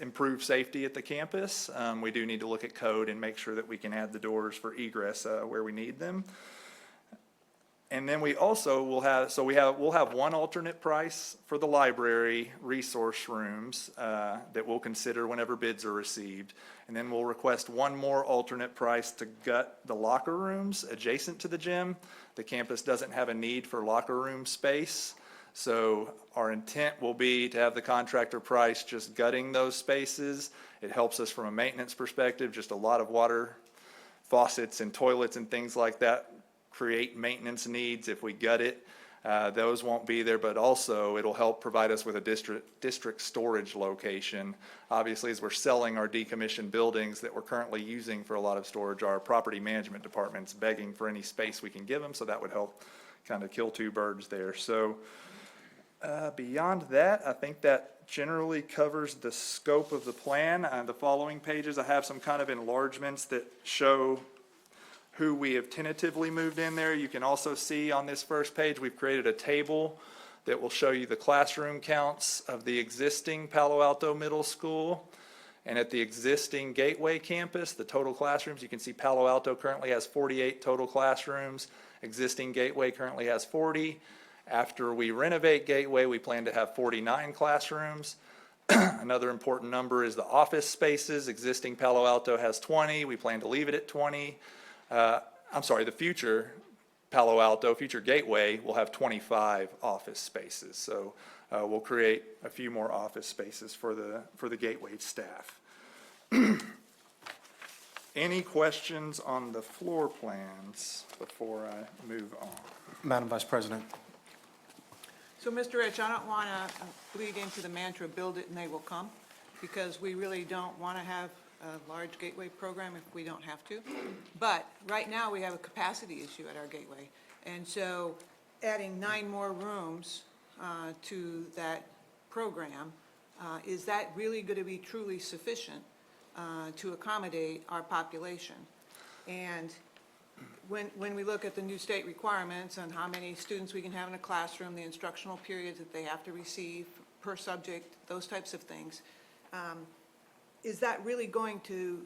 improve safety at the campus. We do need to look at code and make sure that we can add the doors for egress where we need them. And then we also will have, we'll have 1 alternate price for the library resource rooms that we'll consider whenever bids are received. And then we'll request 1 more alternate price to gut the locker rooms adjacent to the gym. The campus doesn't have a need for locker room space. So our intent will be to have the contractor price just gutting those spaces. It helps us from a maintenance perspective, just a lot of water faucets and toilets and things like that create maintenance needs if we gut it. Those won't be there, but also it'll help provide us with a district storage location. Obviously, as we're selling our decommissioned buildings that we're currently using for a lot of storage, our property management department's begging for any space we can give them, so that would help kind of kill 2 birds there. So beyond that, I think that generally covers the scope of the plan. The following pages, I have some kind of enlargements that show who we have tentatively moved in there. You can also see on this first page, we've created a table that will show you the classroom counts of the existing Palo Alto Middle School. And at the existing Gateway campus, the total classrooms, you can see Palo Alto currently has 48 total classrooms. Existing Gateway currently has 40. After we renovate Gateway, we plan to have 49 classrooms. Another important number is the office spaces. Existing Palo Alto has 20. We plan to leave it at 20. The future Palo Alto, future Gateway will have 25 office spaces. So we'll create a few more office spaces for the Gateway staff. Any questions on the floor plans before I move on? Madam Vice President. So, Mr. Rich, I don't want to bleed into the mantra, build it and they will come, because we really don't want to have a large Gateway program if we don't have to. But right now, we have a capacity issue at our Gateway. And so adding 9 more rooms to that program, is that really going to be truly sufficient to accommodate our population? And when we look at the new state requirements on how many students we can have in a classroom, the instructional periods that they have to receive per subject, those types of things, is that really going to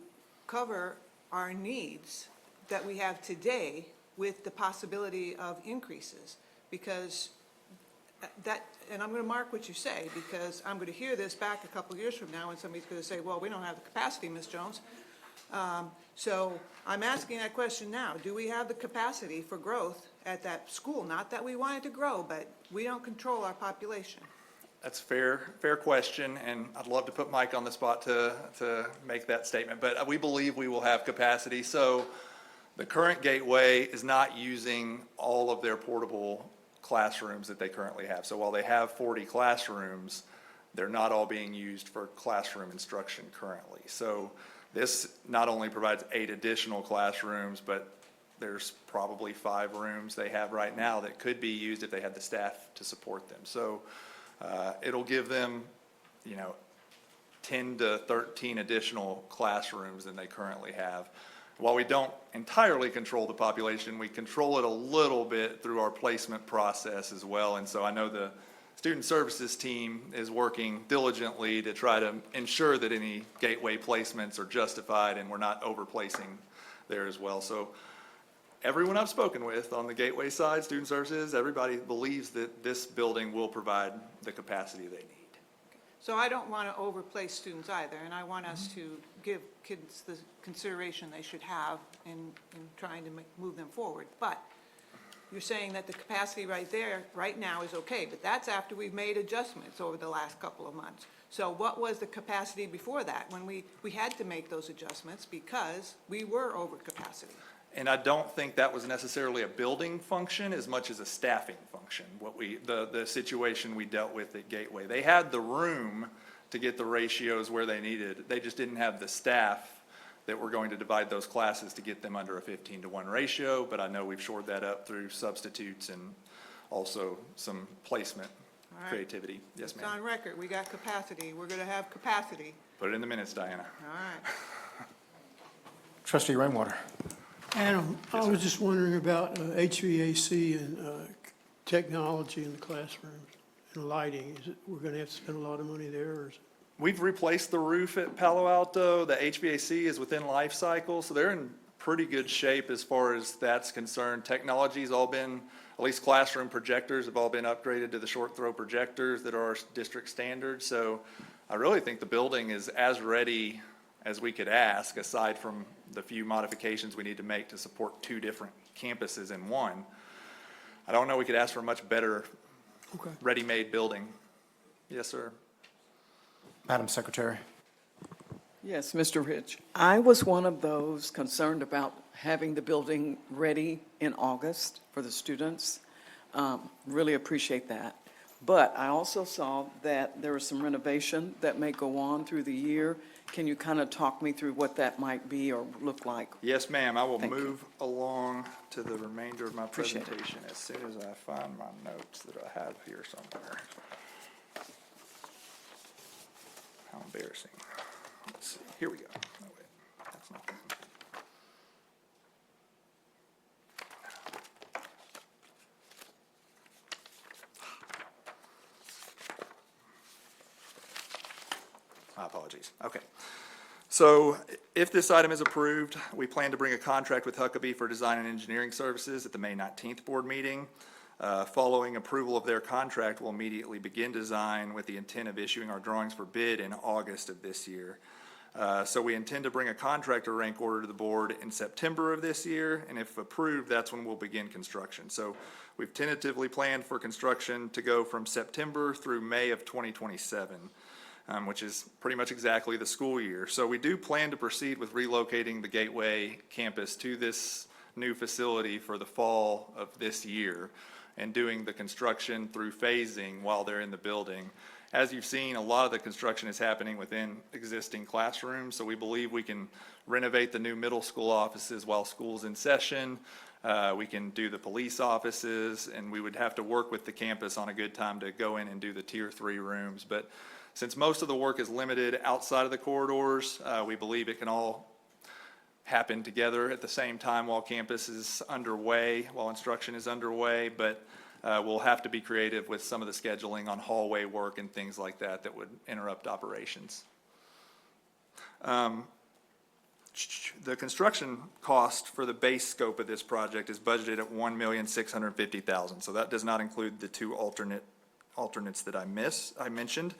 cover our needs that we have today with the possibility of increases? Because that, and I'm going to mark what you say, because I'm going to hear this back a couple of years from now and somebody's going to say, well, we don't have the capacity, Ms. Jones. So I'm asking that question now. Do we have the capacity for growth at that school? Not that we want it to grow, but we don't control our population. That's a fair question, and I'd love to put Mike on the spot to make that statement, but we believe we will have capacity. So the current Gateway is not using all of their portable classrooms that they currently have. So while they have 40 classrooms, they're not all being used for classroom instruction currently. So this not only provides 8 additional classrooms, but there's probably 5 rooms they have right now that could be used if they had the staff to support them. So it'll give them, 10 to 13 additional classrooms than they currently have. While we don't entirely control the population, we control it a little bit through our placement process as well. And so I know the Student Services team is working diligently to try to ensure that any Gateway placements are justified and we're not overplacing there as well. So everyone I've spoken with on the Gateway side, Student Services, everybody believes that this building will provide the capacity they need. So I don't want to overplace students either, and I want us to give kids the consideration they should have in trying to move them forward. But you're saying that the capacity right there, right now, is okay, but that's after we've made adjustments over the last couple of months. So what was the capacity before that, when we had to make those adjustments because we were over capacity? And I don't think that was necessarily a building function as much as a staffing function, the situation we dealt with at Gateway. They had the room to get the ratios where they needed. They just didn't have the staff that were going to divide those classes to get them under a 15-to-1 ratio, but I know we've shored that up through substitutes and also some placement All right. creativity. Yes, It's ma'am. on record, we got capacity, we're gonna have capacity. Put it in the minutes, Diana. All right. Trustee Rainwater. Adam, I was just wondering about HVAC and technology in the classrooms and lighting. We're going to have to spend a lot of money there, or is it? We've replaced the roof at Palo Alto. The HVAC is within life cycle, so they're in pretty good shape as far as that's concerned. Technology's all been, at least classroom projectors have all been upgraded to the short throw projectors that are our district standard. So I really think the building is as ready as we could ask, aside from the few modifications we need to make to support 2 different campuses in one. I don't know we could ask for a much better ready-made building. Yes, sir. Madam Secretary. Yes, Mr. Rich. I was one of those concerned about having the building ready in August for the students. Really appreciate that. But I also saw that there was some renovation that may go on through the year. Can you kind of talk me through what that might be or look like? Yes, ma'am. I will Thank you. move along to the remainder of my Appreciate it. presentation as soon as I find my notes that I have here somewhere. How embarrassing. Let's see. Here we go. No, wait. That's not them. My apologies. Okay. So if this item is approved, we plan to bring a contract with Huckabee for design and engineering services at the May 19th board meeting. Following approval of their contract, we'll immediately begin design with the intent of issuing our drawings for bid in August of this year. So we intend to bring a contractor rank order to the board in September of this year, and if approved, that's when we'll begin construction. So we've tentatively planned for construction to go from September through May of 2027. Which is pretty much exactly the school year. So we do plan to proceed with relocating the Gateway campus to this new facility for the fall of this year and doing the construction through phasing while they're in the building. As you've seen, a lot of the construction is happening within existing classrooms, so we believe we can renovate the new middle school offices while school's in session. We can do the police offices, and we would have to work with the campus on a good time to go in and do the Tier 3 rooms. But since most of the work is limited outside of the corridors, we believe it can all happen together at the same time while campus is underway, while instruction is underway, but we'll have to be creative with some of the scheduling on hallway work and things like that that would interrupt operations. The construction cost for the base scope of this project is budgeted at $1,650,000, so that does not include the 2 alternates that I mentioned.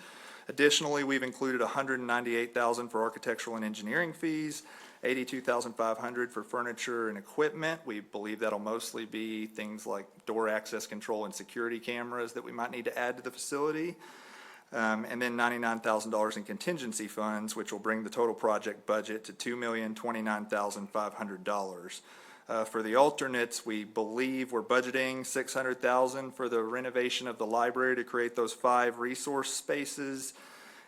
Additionally, we've included $198,000 for architectural and engineering fees, $82,500 for furniture and equipment. We believe that'll mostly be things like door access control and security cameras that we might need to add to the facility. And then $99,000 in contingency funds, which will bring the total project budget to $2,029,500. For the alternates, we believe we're budgeting $600,000 for the renovation of the library to create those 5 resource spaces,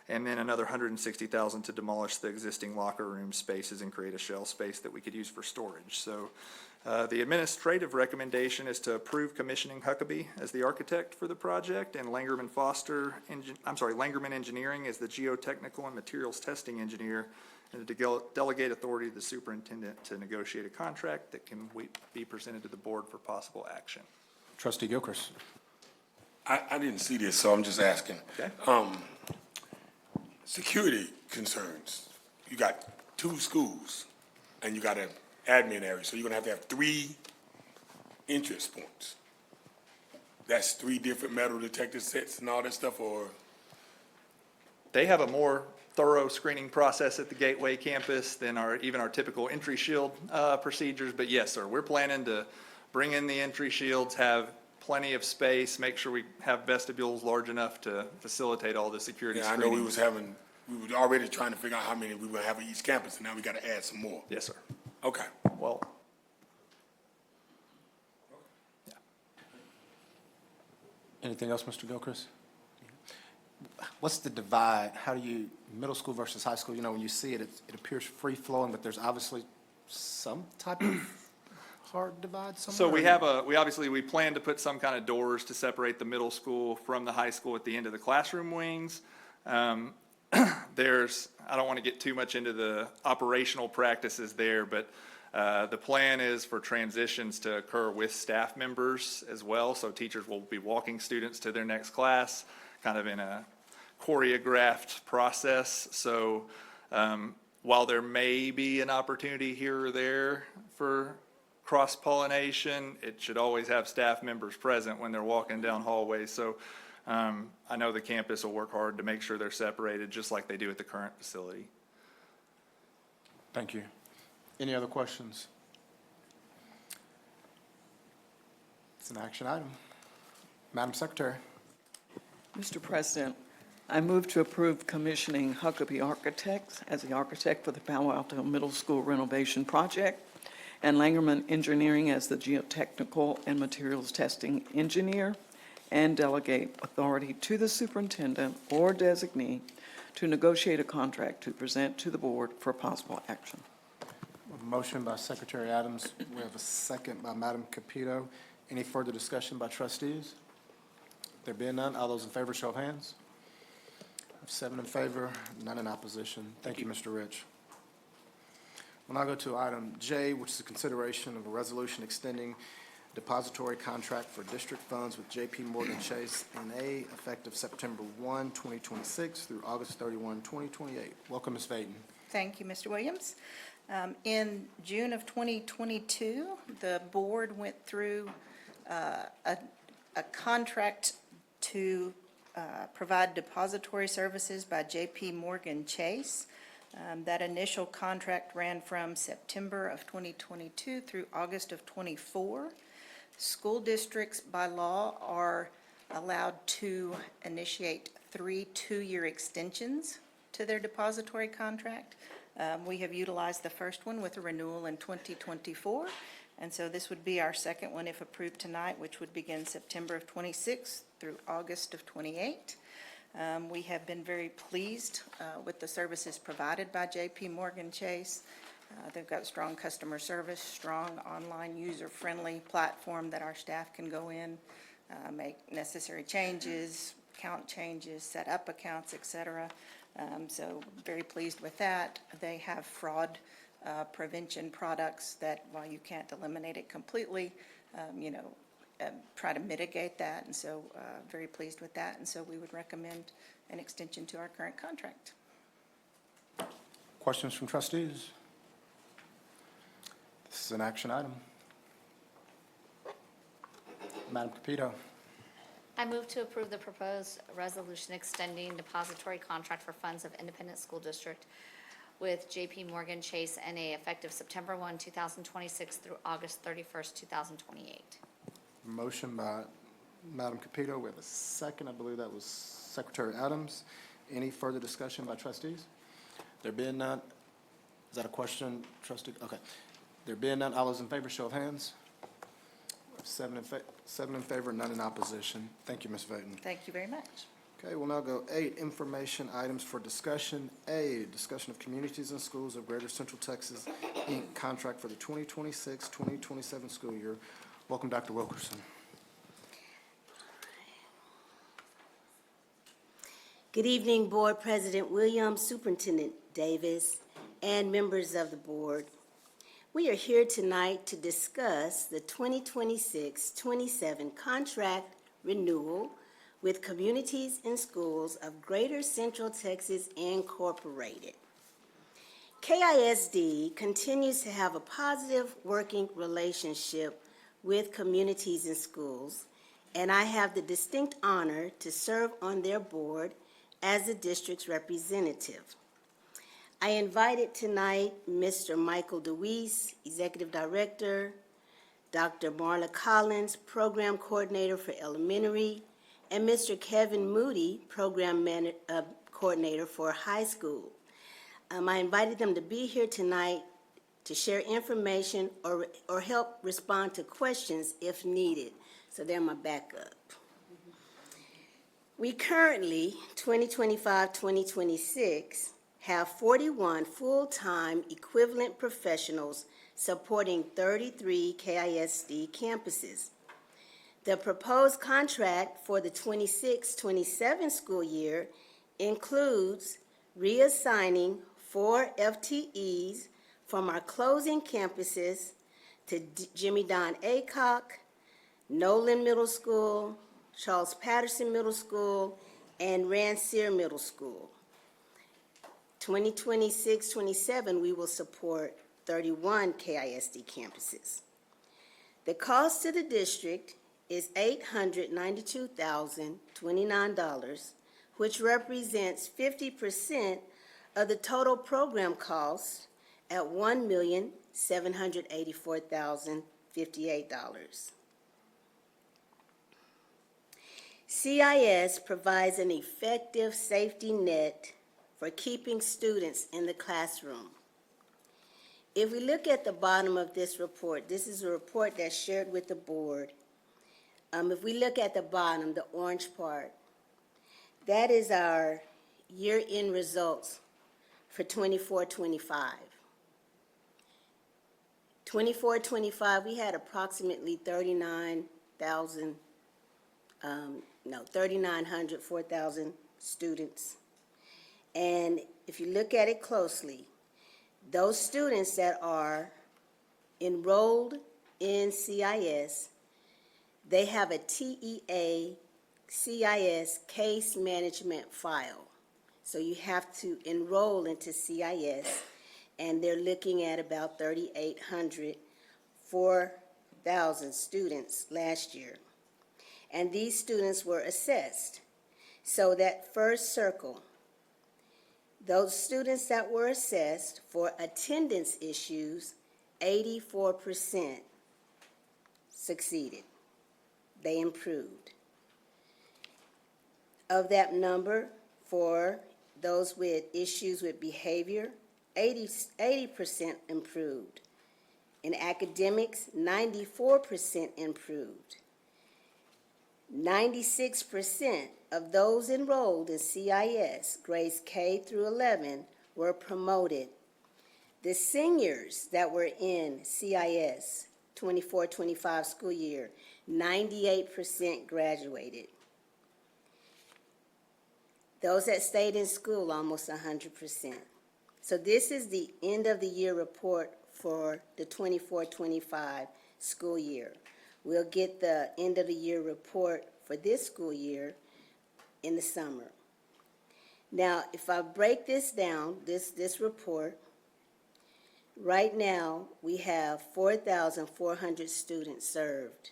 and then another $160,000 to demolish the existing locker room spaces and create a shell space that we could use for storage. So the administrative recommendation is to approve commissioning Huckabee as the architect for the project, and Langerman Engineering as the geotechnical and materials testing engineer, and to delegate authority to the superintendent to negotiate a contract that can be presented to the board for possible action. Trustee Gilchrist. I didn't see this, so I'm just asking. Okay. Security concerns. You got 2 schools, and you got an admin area, so you're gonna have 3 entrance points. That's 3 different metal detector sets and all that stuff, or? They have a more thorough screening process at the Gateway campus than even our typical entry shield procedures. But yes, sir, we're planning to bring in the entry shields, have plenty of space, make sure we have vestibules large enough to facilitate all the security Yeah, I screening. know we were already trying to figure out how many we were gonna have at each campus, and now we gotta add some more. Yes, sir. Okay. Well, Anything else, Mr. Gilchrist? what's the divide? How do you, middle school versus high school, when you see it, it appears free-flowing, but there's obviously some type of hard divide somewhere? So we plan to put some kind of doors to separate the middle school from the high school at the end of the classroom wings. I don't want to get too much into the operational practices there, but the plan is for transitions to occur with staff members as well. So teachers will be walking students to their next class, kind of in a choreographed process. So while there may be an opportunity here or there for cross-pollination, it should always have staff members present when they're walking down hallways. So I know the campus will work hard to make sure they're separated, just like they do at the current facility. Thank you. Any other questions? It's an action item. Madam Secretary. Mr. President, I move to approve commissioning Huckabee Architects as the architect for the Palo Alto Middle School renovation project, and Langerman Engineering as the geotechnical and materials testing engineer, and delegate authority to the superintendent or designee to negotiate a contract to present to the board for possible action. We have a motion by Secretary Adams. We have a second by Madam Capito. Any further discussion by trustees? There being none, all those in favor, show of hands. 7 in favor, none in opposition. Thank you, Mr. Rich. We'll now go to item J, which is a consideration of a resolution extending depository contract for district funds with J.P. Morgan Chase N.A. effective September 1, 2026 through August 31, 2028. Welcome, Ms. Vaden. Thank you, Mr. Williams. In June of 2022, the board went through a contract to provide depository services by J.P. Morgan Chase. That initial contract ran from September of 2022 through August of 24. School districts by law are allowed to initiate 3 two-year extensions to their depository contract. We have utilized the first one with a renewal in 2024, and so this would be our second one if approved tonight, which would begin September of 26 through August of 28. We have been very pleased with the services provided by J.P. Morgan Chase. They've got strong customer service, strong online user-friendly platform that our staff can go in, make necessary changes, account changes, set up accounts, et cetera. So very pleased with that. They have fraud prevention products that, while you can't eliminate it completely, try to mitigate that, and so very pleased with that, and so we would recommend an extension to our current contract. Questions from trustees? This is an action item. Madam Capito. I move to approve the proposed resolution extending depository contract for funds of Independent School District with J.P. Morgan Chase N.A. effective September 1, 2026 through August 31st, 2028. Motion by Madam Capito. We have a second. I believe that was Secretary Adams. Any further discussion by trustees? There being none, is that a question, trustee? Okay. There being none, all those in favor, show of hands. 7 in favor, none in opposition. Thank you, Ms. Vaden. Thank you very much. Okay, we'll now go 8, information items for discussion. A, discussion of Communities and Schools of Greater Central Texas, Inc., contract for the 2026-2027 school year. Welcome, Dr. Wilkerson. Good evening, Board President Williams, Superintendent Davis, and members of the board. We are here tonight to discuss the 2026-27 contract renewal with Communities and Schools of Greater Central Texas Incorporated. KISD continues to have a positive working relationship with Communities and Schools, and I have the distinct honor to serve on their board as the district's representative. I invited tonight Mr. Michael DeWeese, Executive Director, Dr. Marla Collins, Program Coordinator for Elementary, and Mr. Kevin Moody, Program Coordinator for High School. I invited them to be here tonight to share information or help respond to questions if needed. So they're my backup. We currently, 2025-2026, have 41 full-time equivalent professionals supporting 33 KISD campuses. The proposed contract for the 26-27 school year includes reassigning 4 FTEs from our closing campuses to Jimmy Don Aycock, Nolan Middle School, Charles Patterson Middle School, and Rancier Middle School. 2026-27, we will support 31 KISD campuses. The cost to the district is $892,029, which represents 50% of the total program cost at $1,784,058. CIS provides an effective safety net for keeping students in the classroom. If we look at the bottom of this report, this is a report that's shared with the board. If we look at the bottom, the orange part, that is our year-end results for 24-25. 24-25, we had approximately 4,000 students. And if you look at it closely, those students that are enrolled in CIS, they have a TEA CIS case management file. So you have to enroll into CIS, and they're looking at about 4,000 students last year. And these students were assessed. So that first circle, those students that were assessed for attendance issues, 84% succeeded. They improved. Of that number, for those with issues with behavior, 80% improved. In academics, 94% improved. 96% of those enrolled in CIS, grades K through 11, were promoted. The seniors that were in CIS 24-25 school year, 98% graduated. Those that stayed in school, almost 100%. So this is the end of the year report for the 24-25 school year. We'll get the end of the year report for this school year in the summer. Now, if I break this down, this report, right now we have 4,400 students served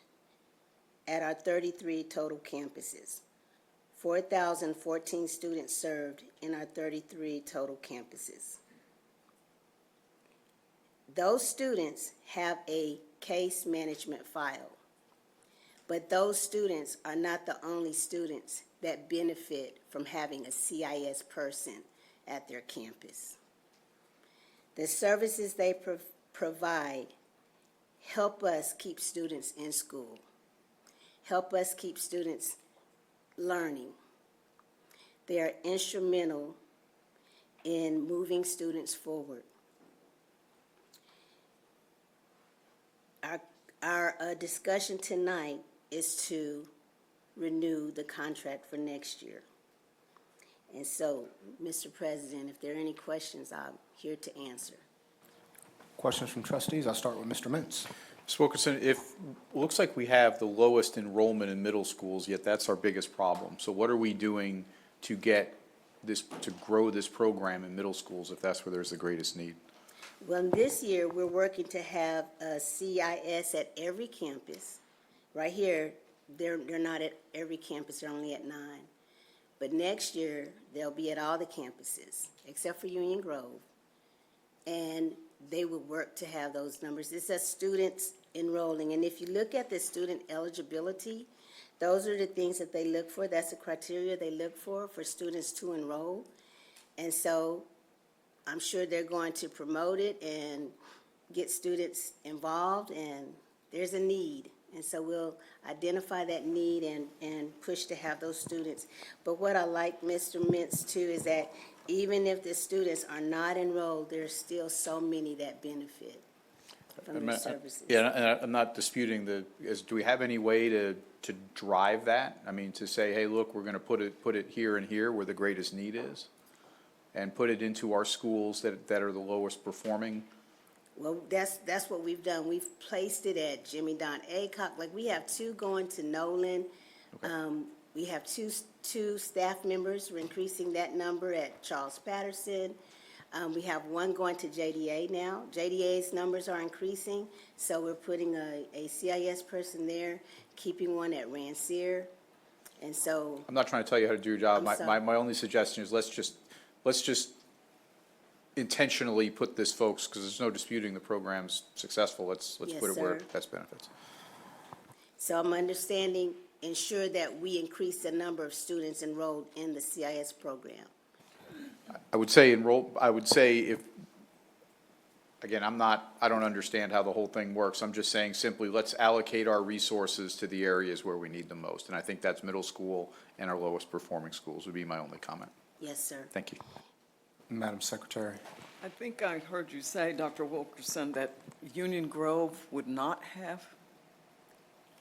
at our 33 total campuses. 4,014 students served in our 33 total campuses. Those students have a case management file, but those students are not the only students that benefit from having a CIS person at their campus. The services they provide help us keep students in school, help us keep students learning. They are instrumental in moving students forward. Our discussion tonight is to renew the contract for next year. And so, Mr. President, if there are any questions, I'm here to answer. Questions from trustees? I'll start with Mr. Mintz. Ms. Wilkerson, looks like we have the lowest enrollment in middle schools, yet that's our biggest problem. So what are we doing to get this, to grow this program in middle schools if that's where there's the greatest need? Well, this year, we're working to have a CIS at every campus. Right here, they're not at every campus, they're only at 9. But next year, they'll be at all the campuses, except for Union Grove. And they will work to have those numbers. It says students enrolling. And if you look at the student eligibility, those are the things that they look for. That's the criteria they look for students to enroll. And so I'm sure they're going to promote it and get students involved, and there's a need. And so we'll identify that need and push to have those students. But what I like, Mr. Mintz, too, is that even if the students are not enrolled, there's still so many that benefit from the services. Yeah, and I'm not disputing do we have any way to drive that? I mean, to say, hey, look, we're gonna put it here and here where the greatest need is? And put it into our schools that are the lowest performing? Well, that's what we've done. We've placed it at Jimmy Don Aycock. Like, we have 2 going to Nolan. We have two staff members. We're increasing that number at Charles Patterson. We have 1 going to JDA now. JDA's numbers are increasing, so we're putting a CIS person there, keeping 1 at Rancier. And so, I'm not trying to tell you how to do your job. I'm My only suggestion is let's just intentionally put this, folks, because there's no disputing the program's successful. Let's Yes, put it where sir. it best benefits. so I'm understanding, ensure that we increase the number of students enrolled in the CIS program. I would say if, again, I don't understand how the whole thing works. I'm just saying simply, let's allocate our resources to the areas where we need them most. And I think that's middle school and our lowest performing schools would be my only comment. Yes, sir. Thank you. Madam Secretary. I think I heard you say, Dr. Wilkerson, that Union Grove would not have,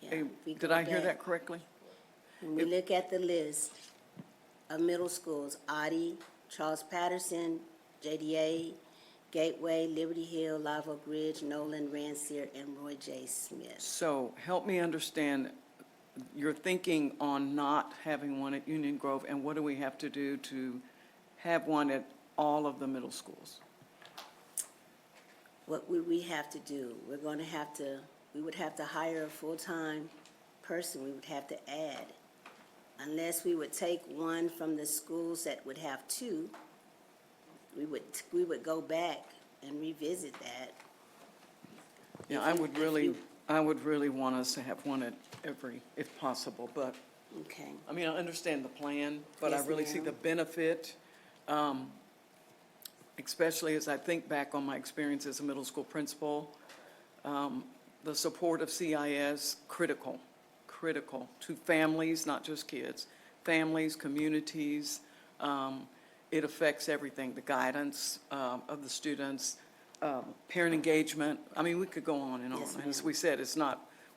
Yeah, we did go I hear back. that correctly? When we look at the list of middle schools, Oddie, Charles Patterson, JDA, Gateway, Liberty Hill, Live Oak Ridge, Nolan, Rancier, and Roy J. Smith. So help me understand your thinking on not having one at Union Grove, and what do we have to do to have one at all of the middle schools? What would we have to do? We would have to hire a full-time person. We would have to add. Unless we would take 1 from the schools that would have 2, we would go back and revisit that. Yeah, I would really want us to have one at every, if possible, but, Okay. I mean, I understand the plan, but I Yes, really see ma'am. the benefit, especially as I think back on my experience as a middle school principal. The support of CIS, critical to families, not just kids, families, communities. It affects everything, the guidance of the students, parent engagement. I mean, we could go on and on. Yes, As ma'am. we said,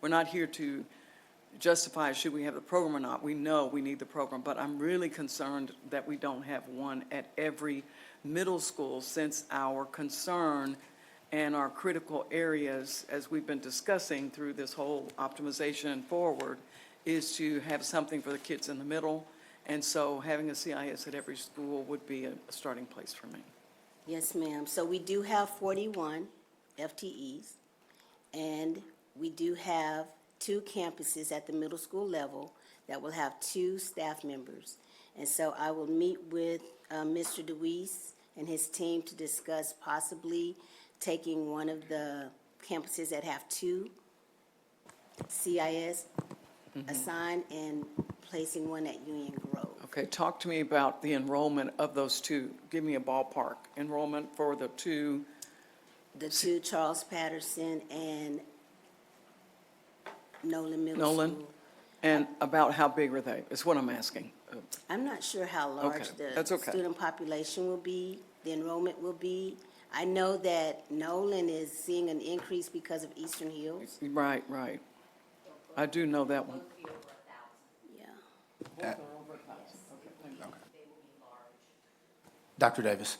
we're not here to justify should we have the program or not. We know we need the program, but I'm really concerned that we don't have one at every middle school, since our concern and our critical areas, as we've been discussing through this whole optimization forward, is to have something for the kids in the middle. And so having a CIS at every school would be a starting place for me. Yes, ma'am. So we do have 41 FTEs, and we do have 2 campuses at the middle school level that will have 2 staff members. And so I will meet with Mr. DeWeese and his team to discuss possibly taking one of the campuses that have 2 CIS assigned and placing one at Union Grove. Okay, talk to me about the enrollment of those 2. Give me a ballpark enrollment for the 2. The 2 Charles Patterson and Nolan Middle Nolan? School. And about how big are they, is what I'm asking. I'm not sure how large Okay, that's the okay. student population will be, the enrollment will be. I know that Nolan is seeing an increase because of Eastern Hills. Right. I do know that one. Yeah. Dr. Davis.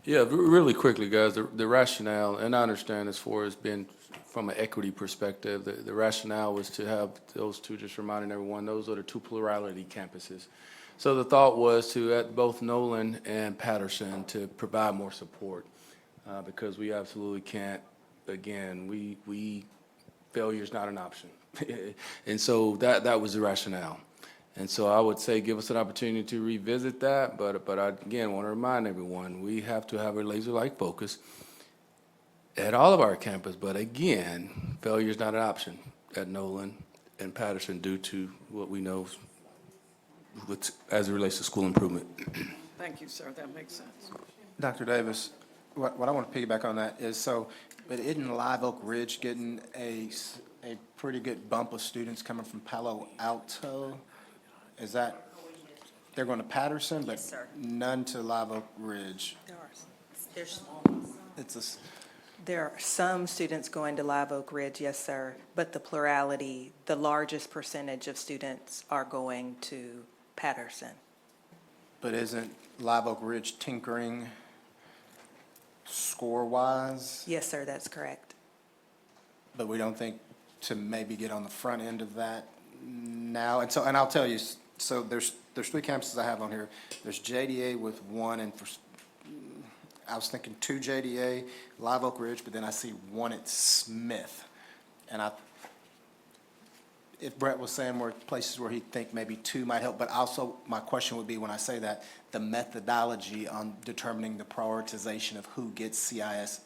Yeah, really quickly, guys, the rationale, and I understand as far as being from an equity perspective, the rationale was to have those 2, just reminding everyone, those are the 2 plurality campuses. So the thought was to, at both Nolan and Patterson, to provide more support, because we absolutely can't, again, failure is not an option. And so that was the rationale. And so I would say give us an opportunity to revisit that, but I, again, want to remind everyone, we have to have a laser-like focus at all of our campus, but again, failure is not an option at Nolan and Patterson due to what we know as it relates to school improvement. Thank you, sir, that makes sense. Dr. Davis, what I want to piggyback on that is, but isn't Live Oak Ridge getting a pretty good bump of students coming from Palo Alto? Is that, they're going to Patterson, but Yes, sir. none to Live Oak Ridge? There are some students going to Live Oak Ridge, yes, sir, but the plurality, the largest percentage of students are going to Patterson. But isn't Live Oak Ridge tinkering score-wise? Yes, sir, that's correct. But we don't think to maybe get on the front end of that now? And so, and I'll tell you, so there's 3 campuses I have on here. There's JDA with 1, and I was thinking 2 JDA, Live Oak Ridge, but then I see 1 at Smith. And if Brett was saying where places where he'd think maybe 2 might help, but also my question would be, when I say that, the methodology on determining the prioritization of who gets CIS,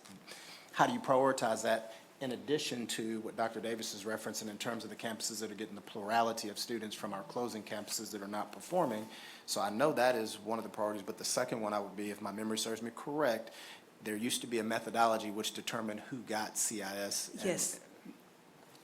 how do you prioritize that in addition to what Dr. Davis is referencing in terms of the campuses that are getting the plurality of students from our closing campuses that are not performing? So I know that is one of the priorities, but the second one I would be, if my memory serves me correct, there used to be a methodology which determined who got CIS. Yes.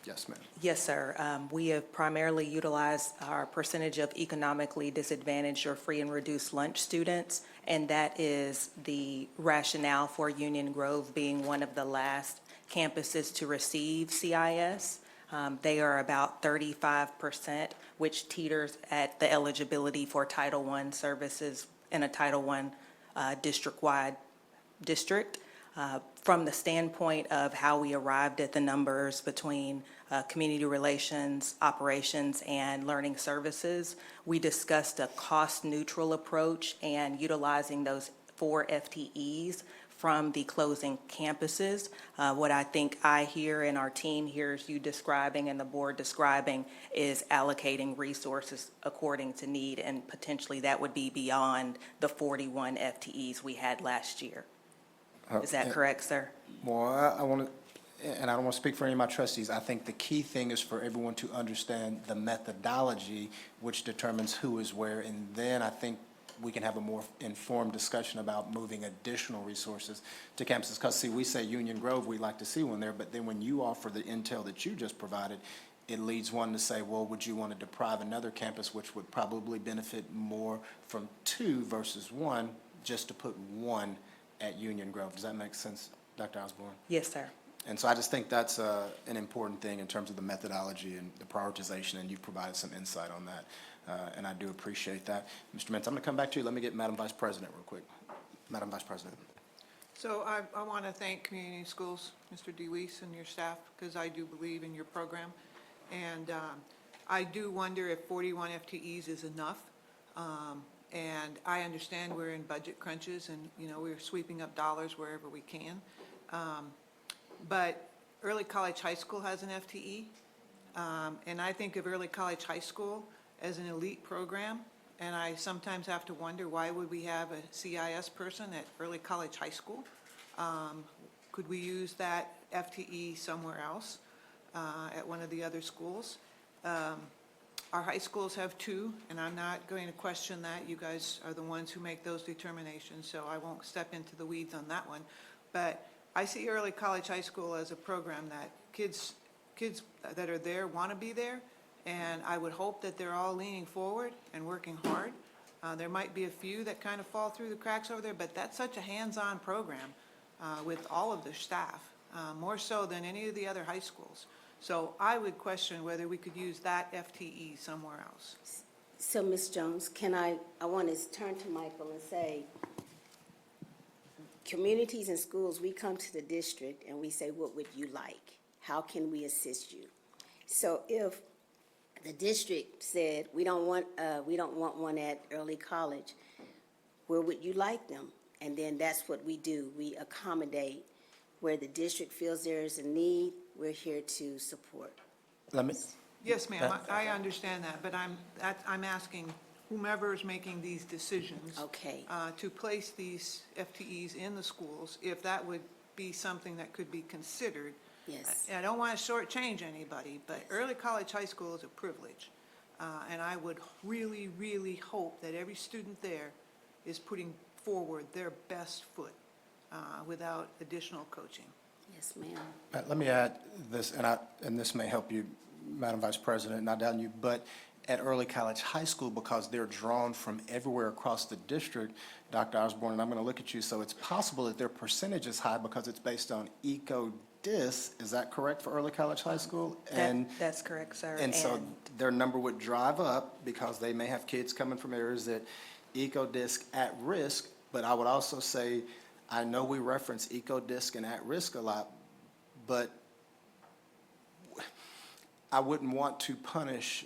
Yes, ma'am. Yes, sir. We have primarily utilized our percentage of economically disadvantaged or free and reduced lunch students, and that is the rationale for Union Grove being one of the last campuses to receive CIS. They are about 35%, which teeters at the eligibility for Title I services in a Title I district-wide district. From the standpoint of how we arrived at the numbers between community relations, operations, and learning services, we discussed a cost-neutral approach and utilizing those 4 FTEs from the closing campuses. What I think I hear and our team hears you describing and the board describing is allocating resources according to need, and potentially that would be beyond the 41 FTEs we had last year. Is that correct, sir? Well, I want to, and I don't want to speak for any of my trustees, I think the key thing is for everyone to understand the methodology which determines who is where, and then I think we can have a more informed discussion about moving additional resources to campuses. Because, see, we say Union Grove, we'd like to see one there, but then when you offer the intel that you just provided, it leads one to say, well, would you want to deprive another campus, which would probably benefit more from 2 versus 1, just to put 1 at Union Grove? Does that make sense, Dr. Osborne? Yes, sir. And so I just think that's an important thing in terms of the methodology and the prioritization, and you've provided some insight on that, and I do appreciate that. Mr. Mintz, I'm going to come back to you. Let me get Madam Vice President real quick. Madam Vice President. So I want to thank Community Schools, Mr. DeWeese, and your staff, because I do believe in your program. And I do wonder if 41 FTEs is enough. And I understand we're in budget crunches and, you know, we're sweeping up dollars wherever we can. But Early College High School has an FTE. And I think of Early College High School as an elite program. And I sometimes have to wonder, why would we have a CIS person at Early College High School? Could we use that FTE somewhere else at one of the other schools? Our high schools have 2, and I'm not going to question that. You guys are the ones who make those determinations, so I won't step into the weeds on that one. But I see Early College High School as a program that kids that are there want to be there, and I would hope that they're all leaning forward and working hard. There might be a few that kind of fall through the cracks over there, but that's such a hands-on program with all of their staff, more so than any of the other high schools. So I would question whether we could use that FTE somewhere else. So, Ms. Jones, I want to turn to Michael and say, communities and schools, we come to the district and we say, what would you like? How can we assist you? So if the district said, we don't want one at Early College, where would you like them? And then that's what we do. We accommodate where the district feels there is a need. We're here to support. Yes, ma'am, I understand that, but I'm asking whomever is making these decisions. Okay. To place these FTEs in the schools, if that would be something that could be considered. Yes. I don't want to shortchange anybody, but Early College High School is a privilege. And I would really, really hope that every student there is putting forward their best foot without additional coaching. Yes, ma'am. Let me add this, and this may help you, Madam Vice President, not doubting you, but at Early College High School because they're drawn from everywhere across the district, Dr. Osborne, and I'm going to look at you, so it's possible that their percentage is high because it's based on ECODIS. Is that correct for Early College High School? That's correct, sir. And so their number would drive up because they may have kids coming from areas that ECODIS at risk, but I would also say, I know we reference ECODIS and at risk a lot, but I wouldn't want to punish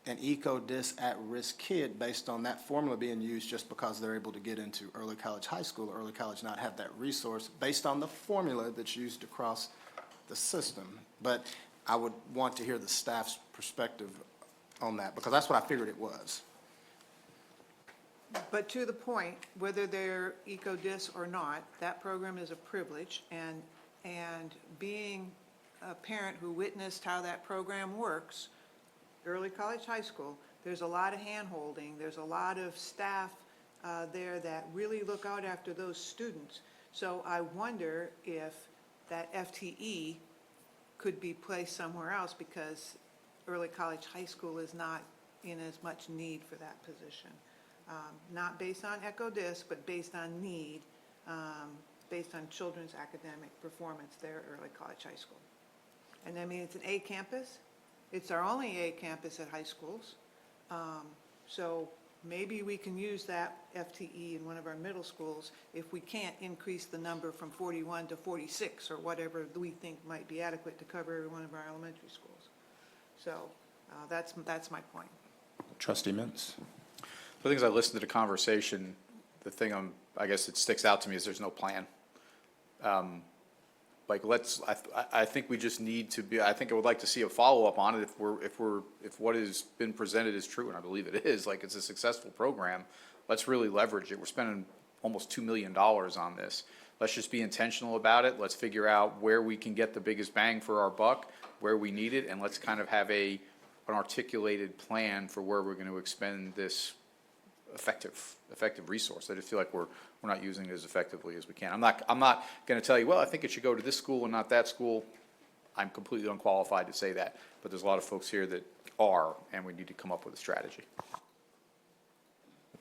an ECODIS at-risk kid based on that formula being used just because they're able to get into Early College High School, or Early College not have that resource based on the formula that's used across the system. But I would want to hear the staff's perspective on that, because that's what I figured it was. But to the point, whether they're ECODIS or not, that program is a privilege, and being a parent who witnessed how that program works, Early College High School, there's a lot of hand-holding, there's a lot of staff there that really look out after those students. So I wonder if that FTE could be placed somewhere else, because Early College High School is not in as much need for that position. Not based on ECODIS, but based on need, based on children's academic performance there at Early College High School. And I mean, it's an A campus. It's our only A campus at high schools. So maybe we can use that FTE in one of our middle schools if we can't increase the number from 41 to 46 or whatever we think might be adequate to cover every one of our elementary schools. So that's my point. Trustee Mintz? The things I listened to the conversation, the thing I guess it sticks out to me is there's no plan. I think we just need to be, I think I would like to see a follow-up on it if what has been presented is true, and I believe it is, like it's a successful program. Let's really leverage it. We're spending almost $2 million on this. Let's just be intentional about it. Let's figure out where we can get the biggest bang for our buck, where we need it, and let's kind of have an articulated plan for where we're going to expend this effective resource. I just feel like we're not using it as effectively as we can. I'm not going to tell you, well, I think it should go to this school and not that school. I'm completely unqualified to say that, but there's a lot of folks here that are, and we need to come up with a strategy.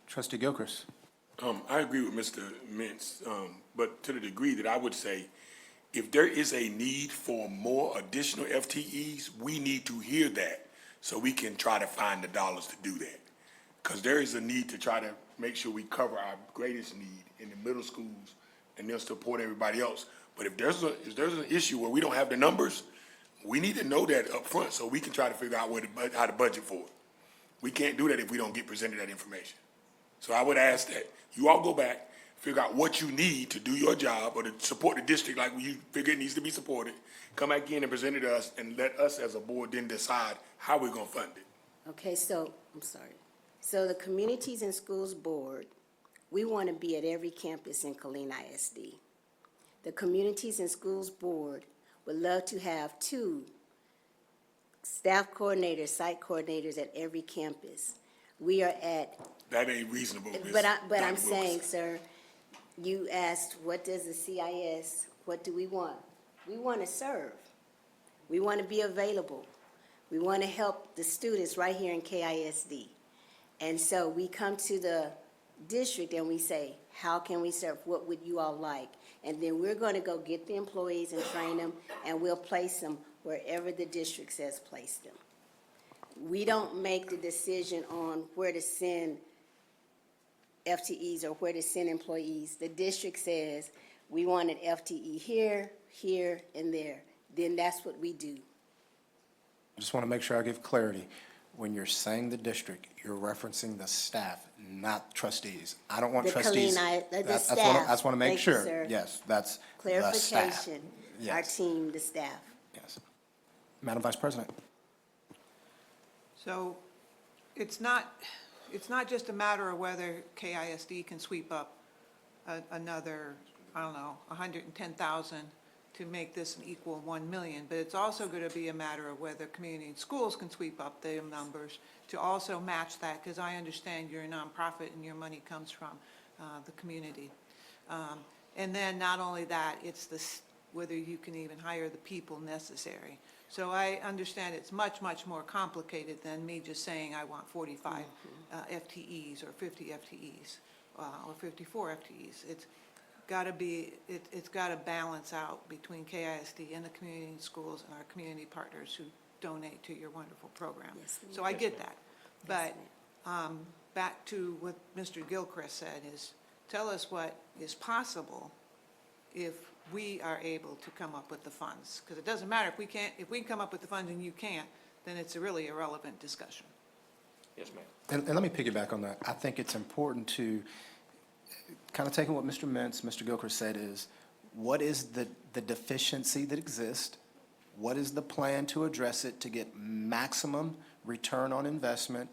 Trustee Gilchrist? I agree with Mr. Mintz, but to the degree that I would say, if there is a need for more additional FTEs, we need to hear that so we can try to find the dollars to do that. Because there is a need to try to make sure we cover our greatest need in the middle schools and then support everybody else. But if there's an issue where we don't have the numbers, we need to know that up front so we can try to figure out how to budget for it. We can't do that if we don't get presented that information. So I would ask that you all go back, figure out what you need to do your job or to support the district like you figure it needs to be supported, come back in and present it to us, and let us as a board then decide how we're going to fund it. Okay, so, I'm sorry. So the Communities and Schools Board, we want to be at every campus in Killeen ISD. The Communities and Schools Board would love to have 2 staff coordinators, site coordinators at every campus. We are at. That ain't reasonable. But I'm saying, sir, you asked, what does the CIS, what do we want? We want to serve. We want to be available. We want to help the students right here in KISD. And so we come to the district and we say, how can we serve? What would you all like? And then we're going to go get the employees and train them, and we'll place them wherever the district says place them. We don't make the decision on where to send FTEs or where to send employees. The district says, we want an FTE here, here, and there. Then that's what we do. I just want to make sure I give clarity. When you're saying the district, you're referencing the staff, not trustees. I don't want trustees. The staff. I just want to make Thank you, sure. sir. Yes, that's the staff. Clarification. Yes. Our team, the staff. Yes. Madam Vice President. So it's not just a matter of whether KISD can sweep up another, I don't know, 110,000 to make this an equal 1 million, but it's also going to be a matter of whether community and schools can sweep up their numbers to also match that, because I understand you're a nonprofit and your money comes from the community. And then not only that, it's whether you can even hire the people necessary. So I understand it's much, much more complicated than me just saying I want 45 FTEs or 50 FTEs or 54 FTEs. It's got to be, it's got to balance out between KISD and the community schools and our community partners who donate to your wonderful program. So I get that. But back to what Mr. Gilchrist said is, tell us what is possible if we are able to come up with the funds. Because it doesn't matter if we can come up with the funds and you can't, then it's a really irrelevant discussion. Yes, ma'am. And let me piggyback on that. I think it's important to, kind of taking what Mr. Mintz, Mr. Gilchrist said is, what is the deficiency that exists? What is the plan to address it to get maximum return on investment?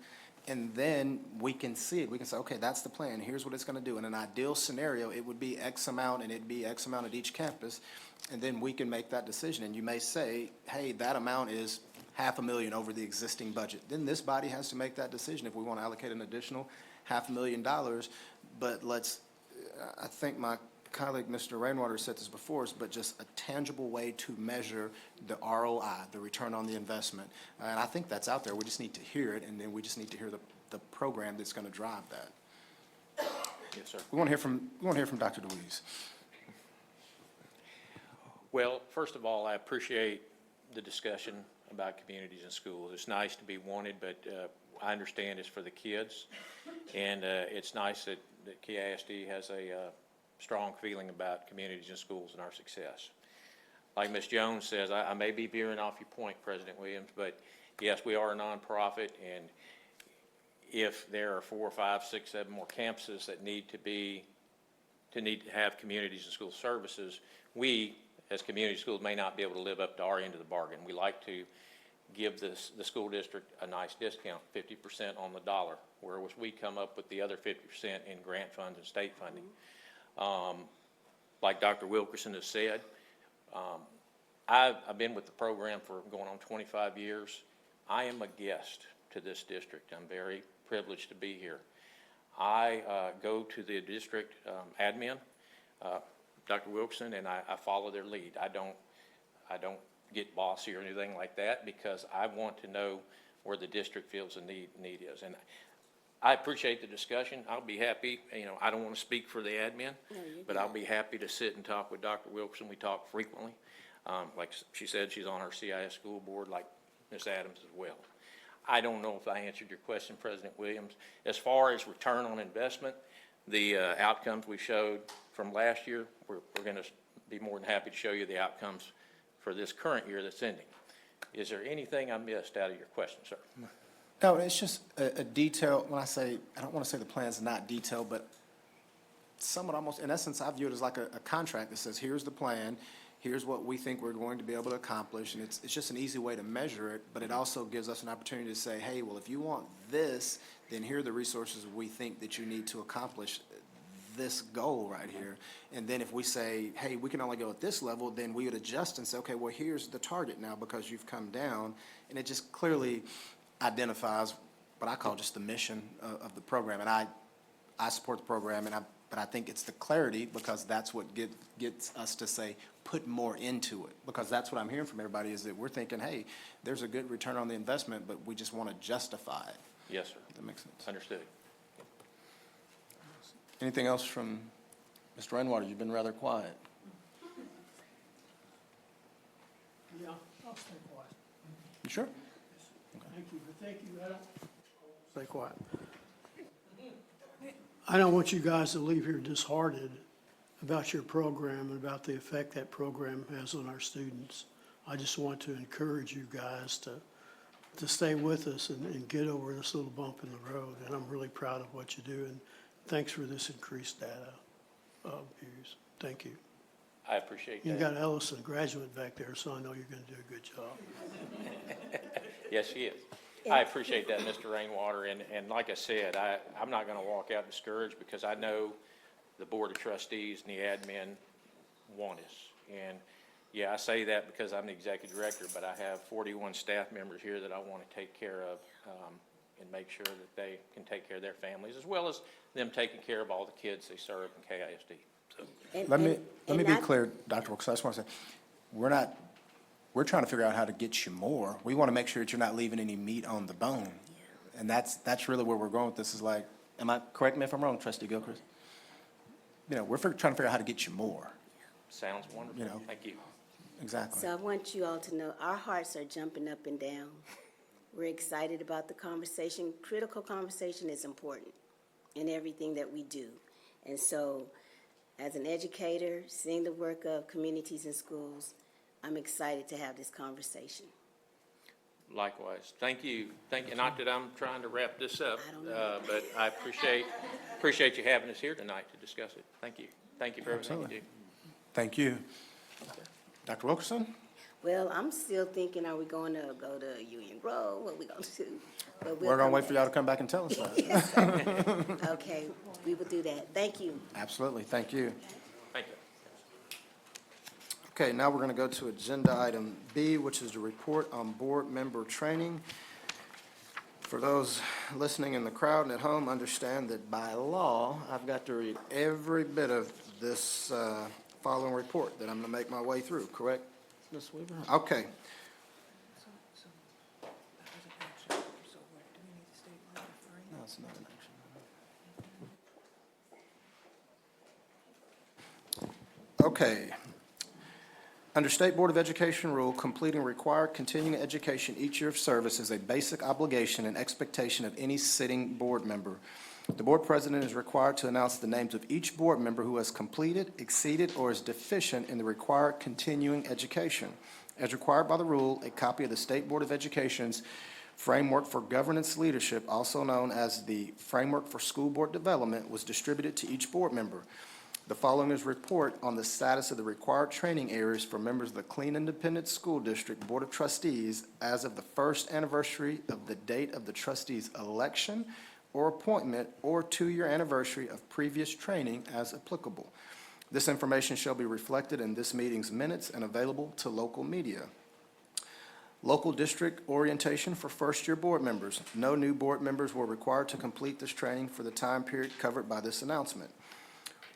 And then we can see it. We can say, okay, that's the plan. Here's what it's going to do. In an ideal scenario, it would be X amount, and it'd be X amount at each campus. And then we can make that decision. And you may say, hey, that amount is $500,000 over the existing budget. Then this body has to make that decision if we want to allocate an additional $500,000. But I think my colleague, Mr. Rainwater, said this before, but just a tangible way to measure the ROI, the return on the investment. And I think that's out there. We just need to hear it, and then we just need to hear the program that's going to drive that. Yes, sir. We want to hear from Dr. DeWeese. Well, first of all, I appreciate the discussion about communities and schools. It's nice to be wanted, but I understand it's for the kids. And it's nice that KISD has a strong feeling about communities and schools and our success. Like Ms. Jones says, I may be veering off your point, President Williams, but yes, we are a nonprofit, and if there are 4, 5, 6, 7 more campuses that need to have communities and school services, we, as community schools, may not be able to live up to our end of the bargain. We like to give the school district a nice discount, 50% on the dollar, whereas we come up with the other 50% in grant funds and state funding. Like Dr. Wilkerson has said, I've been with the program for going on 25 years. I am a guest to this district. I'm very privileged to be here. I go to the district admin, Dr. Wilkerson, and I follow their lead. I don't get bossy or anything like that, because I want to know where the district feels the need is. And I appreciate the discussion. I'll be happy, I don't want to speak for the admin, but I'll be happy to sit and talk with Dr. Wilkerson. We talk frequently. Like she said, she's on our CIS school board, like Ms. Adams as well. I don't know if I answered your question, President Williams. As far as return on investment, the outcomes we showed from last year, we're going to be more than happy to show you the outcomes for this current year that's ending. Is there anything I missed out of your question, sir? No, it's just a detail. When I say, I don't want to say the plan's not detailed, but somewhat almost, in essence, I view it as like a contract that says, here's the plan, here's what we think we're going to be able to accomplish, and it's just an easy way to measure it, but it also gives us an opportunity to say, hey, well, if you want this, then here are the resources we think that you need to accomplish this goal right here. And then if we say, hey, we can only go at this level, then we would adjust and say, okay, well, here's the target now because you've come down, and it just clearly identifies what I call just the mission of the program. And I support the program, but I think it's the clarity, because that's what gets us to say, put more into it. Because that's what I'm hearing from everybody, is that we're thinking, hey, there's a good return on the investment, but we just want to justify it. Yes, sir. That makes sense. Understood. Anything else from Mr. Rainwater? You've been rather quiet. Yeah, I'll stay quiet. You sure? Thank you, but thank you, I don't, stay quiet. I don't want you guys to leave here disheartened about your program and about the effect that program has on our students. I just want to encourage you guys to stay with us and get over this little bump in the road. And I'm really proud of what you do, and thanks for this increased data views. Thank you. I appreciate that. You got Ellison graduate back there, so I know you're going to do a good job. Yes, she is. I appreciate that, Mr. Rainwater, and like I said, I'm not going to walk out discouraged, because I know the Board of Trustees and the admin want us. And yeah, I say that because I'm the executive director, but I have 41 staff members here that I want to take care of and make sure that they can take care of their families, as well as them taking care of all the kids they serve in KISD. So. Let me be clear, Dr. Wilkes, I just want to say, we're not we're trying to figure out how to get you more. We want to make sure that you're not leaving any meat on the bone. And that's really where we're going with this, is like, correct me if I'm wrong, Trustee Gilchrist? You know, we're trying to figure out how to get you more. Sounds wonderful. You know. Thank you. Exactly. So I want you all to know, our hearts are jumping up and down. We're excited about the conversation. Critical conversation is important in everything that we do. And so, as an educator, seeing the work of communities and schools, I'm excited to have this conversation. Likewise. Thank you. Thank you. Not that I'm trying to wrap this up, I don't know. but I appreciate you having us here tonight to discuss it. Thank you. Thank you for everything you do. Thank you. Dr. Wilkerson? Well, I'm still thinking, are we going to go to Union Grove? What are we going to do? But we'll We're going come to wait for back. y'all to come back and tell us that. Okay, we will do that. Thank you. Absolutely, thank you. Thank you. Okay, now we're going to go to agenda item B, which is the report on board member training. For those listening in the crowd and at home, understand that by law, I've got to read every bit of this following report that I'm going to make my way through, correct, Ms. Weaver? Okay. No, it's not an action. Okay. Under State Board of Education rule, completing required continuing education each year of service is a basic obligation and expectation of any sitting board member. The board president is required to announce the names of each board member who has completed, exceeded, or is deficient in the required continuing education. As required by the rule, a copy of the State Board of Education's Framework for Governance Leadership, also known as the Framework for School Board Development, was distributed to each board member. The following is a report on the status of the required training areas for members of the Clean Independent School District Board of Trustees as of the first anniversary of the date of the trustees' election or appointment or two-year anniversary of previous training as applicable. This information shall be reflected in this meeting's minutes and available to local media. Local district orientation for first-year board members. No new board members were required to complete this training for the time period covered by this announcement.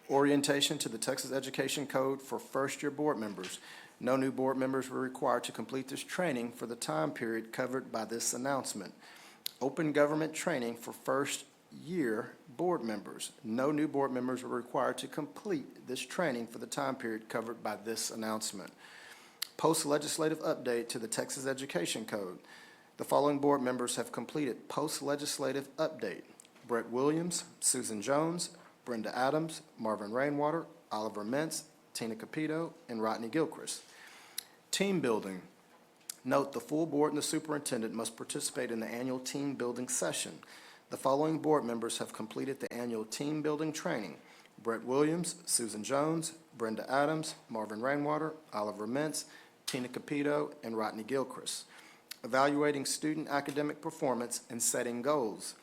Orientation to the Texas Education Code for first-year board members. No new board members were required to complete this training for the time period covered by this announcement. Open government training for first-year board members. No new board members were required to complete this training for the time period covered by this announcement. Post-legislative update to the Texas Education Code. The following board members have completed post-legislative update: Brett Williams, Susan Jones, Brenda Adams, Marvin Rainwater, Oliver Mintz, Tina Capito, and Rodney Gilchrist. Team building. Note, the full board and the superintendent must participate in the annual team building session. The following board members have completed the annual team building training: Brett Williams, Susan Jones, Brenda Adams, Marvin Rainwater, Oliver Mintz, Tina Capito, and Rodney Gilchrist. Evaluating student academic performance and setting goals.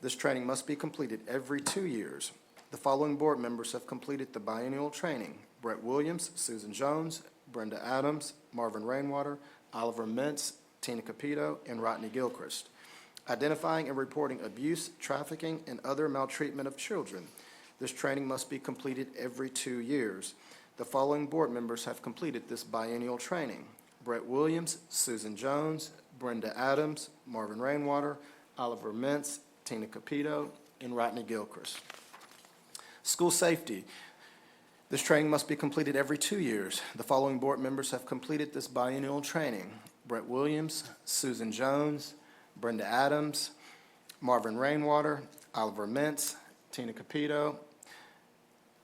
This training must be completed every 2 years. The following board members have completed the biennial training: Brett Williams, Susan Jones, Brenda Adams, Marvin Rainwater, Oliver Mintz, Tina Capito, and Rodney Gilchrist. Identifying and reporting abuse, trafficking, and other maltreatment of children. This training must be completed every 2 years. The following board members have completed this biennial training: Brett Williams, Susan Jones, Brenda Adams, Marvin Rainwater, Oliver Mintz, Tina Capito, and Rodney Gilchrist. School safety. This training must be completed every 2 years. The following board members have completed this biennial training: Brett Williams, Susan Jones, Brenda Adams, Marvin Rainwater, Oliver Mintz, Tina Capito,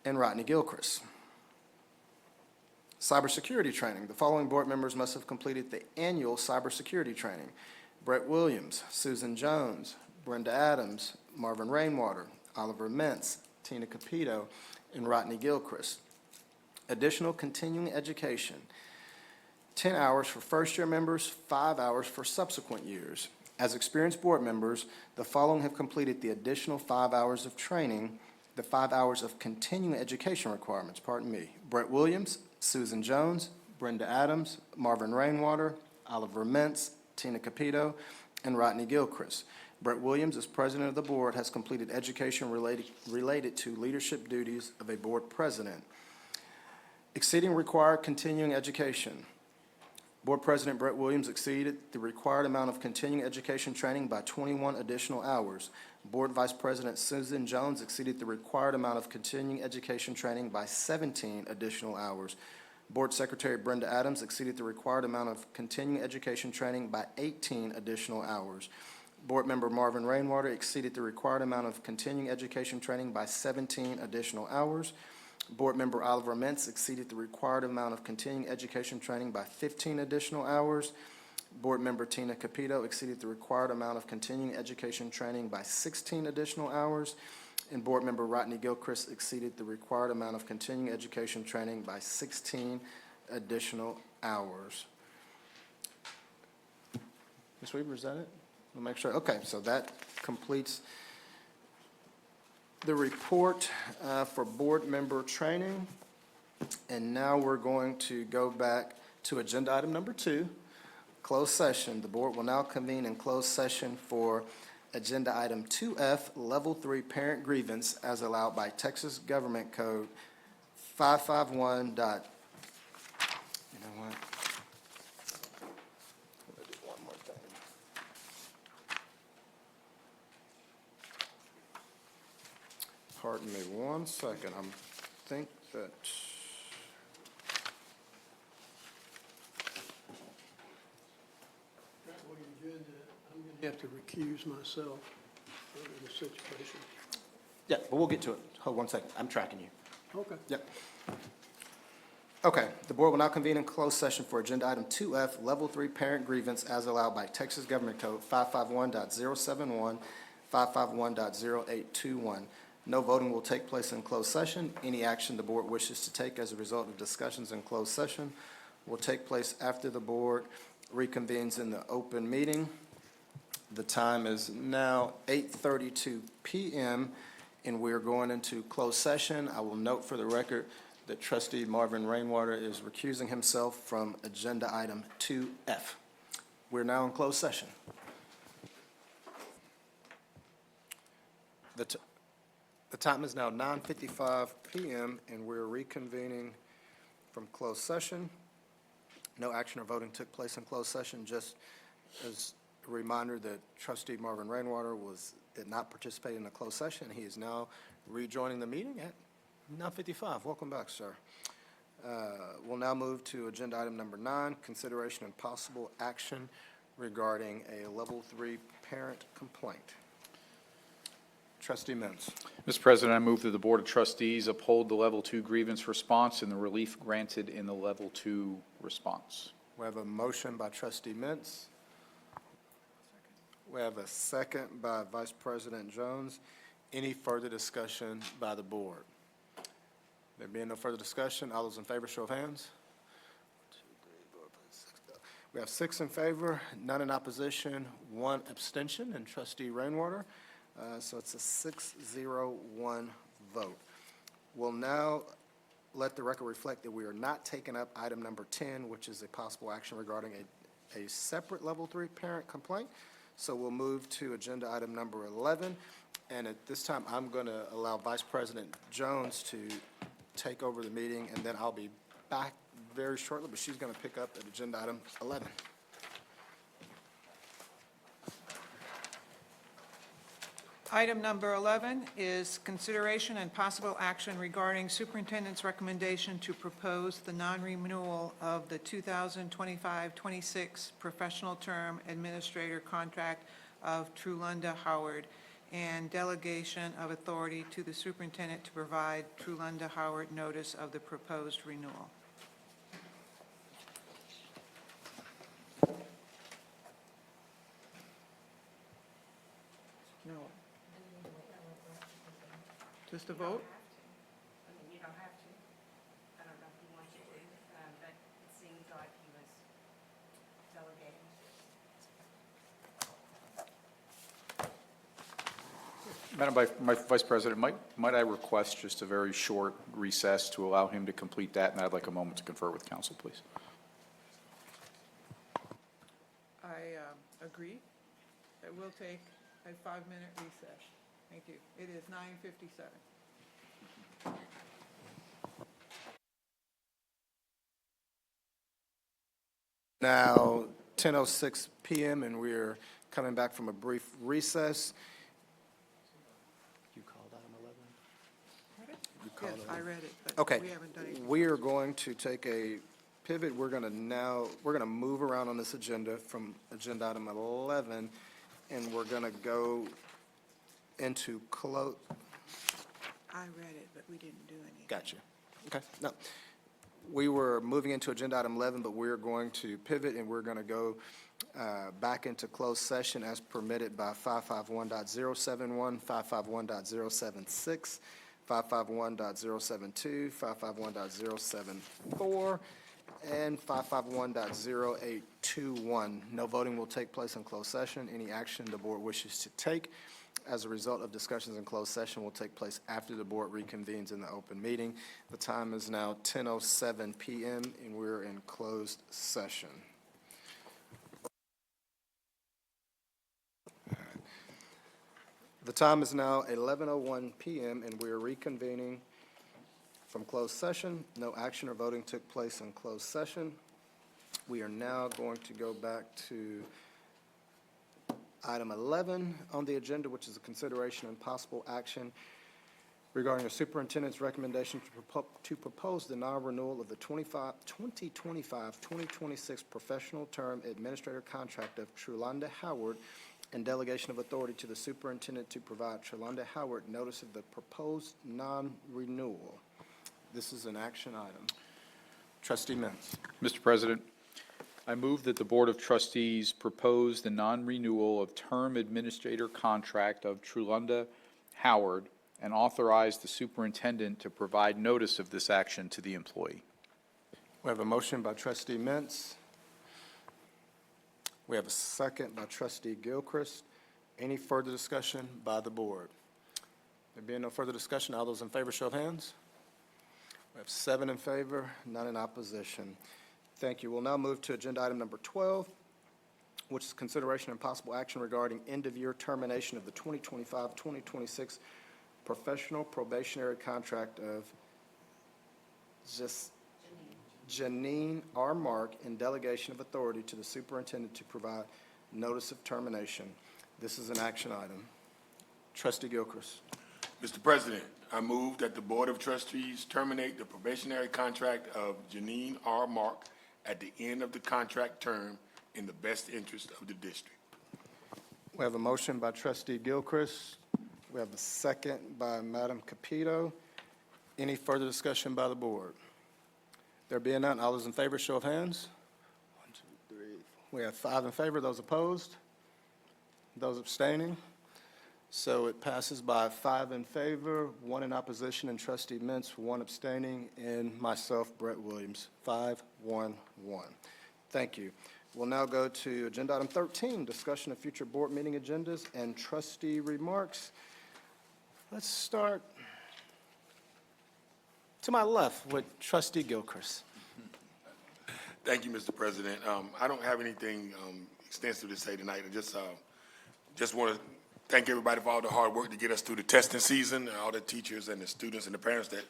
and Rodney Gilchrist. Cybersecurity training. The following board members must have completed the annual cybersecurity training: Brett Williams, Susan Jones, Brenda Adams, Marvin Rainwater, Oliver Mintz, Tina Capito, and Rodney Gilchrist. Additional continuing education: 10 hours for first-year members, 5 hours for subsequent years. As experienced board members, the following have completed the additional 5 hours of training, the 5 hours of continuing education requirements, Brett Williams, Susan Jones, Brenda Adams, Marvin Rainwater, Oliver Mintz, Tina Capito, and Rodney Gilchrist. Brett Williams, as president of the board, has completed education related to leadership duties of a board president. Exceeding required continuing education. Board President Brett Williams exceeded the required amount of continuing education training by 21 additional hours. Board Vice President Susan Jones exceeded the required amount of continuing education training by 17 additional hours. Board Secretary Brenda Adams exceeded the required amount of continuing education training by 18 additional hours. Board Member Marvin Rainwater exceeded the required amount of continuing education training by 17 additional hours. Board Member Oliver Mintz exceeded the required amount of continuing education training by 15 additional hours. Board Member Tina Capito exceeded the required amount of continuing education training by 16 additional hours. And Board Member Rodney Gilchrist exceeded the required amount of continuing education training by 16 additional hours. Ms. Weaver, is that it? We'll make sure. Okay, so that completes the report for board member training. And now we're going to go back to agenda item number 2, closed session. The board will now convene in closed session for agenda item 2F, level 3 parent grievance as allowed by Texas Government Code 551. You know what? Let me do one more thing. Pardon me 1 second. I think that. I have to recuse myself from the situation. Yeah, but we'll get to it. Hold 1 second. I'm tracking you. Okay. Yep. Okay, the board will now convene in closed session for agenda item 2F, level 3 parent grievance as allowed by Texas Government Code 551.071, 551.0821. No voting will take place in closed session. Any action the board wishes to take as a result of discussions in closed session will take place after the board reconvenes in the open meeting. The time is now 8:32 p.m., and we are going into closed session. I will note for the record that Trustee Marvin Rainwater is recusing himself from agenda item 2F. We're now in closed session. The time is now 9:55 p.m., and we're reconvening from closed session. No action or voting took place in closed session, just as a reminder that Trustee Marvin Rainwater did not participate in the closed session. He is now rejoining the meeting at 9:55. Welcome back, sir. We'll now move to agenda item number 9, consideration and possible action regarding a level 3 parent complaint. Trustee Mintz. Mr. President, I move that the Board of Trustees uphold the Level 2 grievance response and the relief granted in the Level 2 response. We have a motion by Trustee Mintz. We have a second by Vice President Jones. Any further discussion by the board? There being no further discussion, all those in favor, show of hands. 1, 2, 3, 4, 5, 6. We have 6 in favor, none in opposition, 1 abstention, and Trustee Rainwater. So it's a 6-0-1 vote. We'll now let the record reflect that we are not taking up item number 10, which is a possible action regarding a separate level 3 parent complaint. So we'll move to agenda item number 11. And at this time, I'm going to allow Vice President Jones to take over the meeting, and then I'll be back very shortly, but she's going to pick up at agenda item 11. Item number 11 is consideration and possible action regarding superintendent's recommendation to propose the non-renewal of the 2025-26 professional term administrator contract of Trulunda Howard and delegation of authority to the superintendent to provide Trulunda Howard notice of the proposed renewal. No. Just a vote? I mean, you don't have to. I don't know if you want to, but it seems like he was delegating. Madam Vice President, might I request just a very short recess to allow him to complete that, and I'd like a moment to confer with council, please. I agree. It will take a 5-minute recess. Thank you. It is 9:57. Now, 10:06 PM, and we're coming back from a brief recess. You called item 11? You called Yes, it? I read it, but Okay. we haven't done it. We are going to take a pivot. We're going to move around on this agenda from agenda item 11, and we're going to go into I read it, but we didn't do anything. Gotcha. Okay, no. We were moving into agenda item 11, but we're going to pivot, and we're going to go back into closed session as permitted by 551.071, 551.076, 551.072, 551.074, and 551.0821. No voting will take place in closed session. Any action the board wishes to take as a result of discussions in closed session will take place after the board reconvenes in the open meeting. The time is now 10:07 PM, and we're in closed session. The time is now 11:01 PM, and we are reconvening from closed session. No action or voting took place in closed session. We are now going to go back to item 11 on the agenda, which is a consideration and possible action regarding a superintendent's recommendation to propose the non-renewal of the 2025-2026 professional term administrator contract of Trulanda Howard and delegation of authority to the superintendent to provide Trulanda Howard notice of the proposed non-renewal. This is an action item. Trustee Mintz. Mr. President, I move that the Board of Trustees propose the non-renewal of term administrator contract of Trulanda Howard and authorize the superintendent to provide notice of this action to the employee. We have a motion by trustee Mintz. We have a second by trustee Gilchrist. Any further discussion by the board? There being no further discussion, all those in favor, show of hands. We have 7 in favor, none in opposition. Thank you. We'll now move to agenda item number 12, which is consideration and possible action regarding end-of-year termination of the 2025-2026 professional probationary contract of Janine R. Mark and delegation of authority to the superintendent to provide notice of termination. This is an action item. Trustee Gilchrist. Mr. President, I move that the Board of Trustees terminate the probationary contract of Janine R. Mark at the end of the contract term in the best interest of the district. We have a motion by trustee Gilchrist. We have a second by Madam Capito. Any further discussion by the board? There being none, all those in favor, show of hands. 1, 2, 3. We have 5 in favor. Those opposed? Those abstaining? So it passes by 5 in favor, 1 in opposition, and trustee Mintz, 1 abstaining, and myself, Brett Williams, 5-1-1. Thank you. We'll now go to agenda item 13, discussion of future board meeting agendas and trustee remarks. Let's start to my left with trustee Gilchrist. Thank you, Mr. President. I don't have anything extensive to say tonight. I just want to thank everybody for all the hard work to get us through the testing season, and all the teachers and the students and the parents that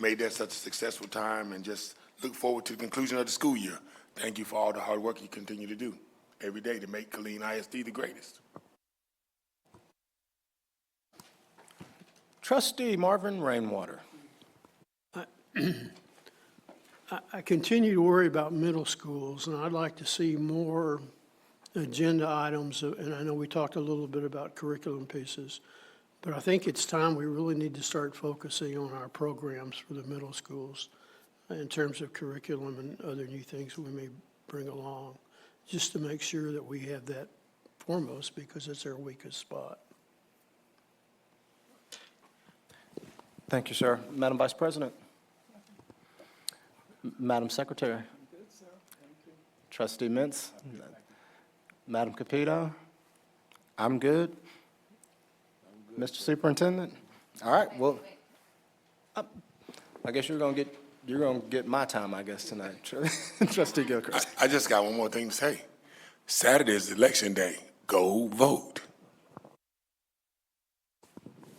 made that such a successful time, and just look forward to the conclusion of the school year. Thank you for all the hard work you continue to do every day to make Killeen ISD the greatest. Trustee Marvin Rainwater. I continue to worry about middle schools, and I'd like to see more agenda items, and I know we talked a little bit about curriculum pieces, but I think it's time we really need to start focusing on our programs for the middle schools in terms of curriculum and other new things we may bring along, just to make sure that we have that foremost, because it's our weakest spot. Thank you, sir. Madam Vice President. Madam Secretary. Trustee Mintz. Madam Capito. I'm good. Mr. Superintendent. All right. Well, I guess you're gonna get my time, I guess, tonight. Trustee Gilchrist. I just got one more thing to say. Saturday is Election Day. Go vote.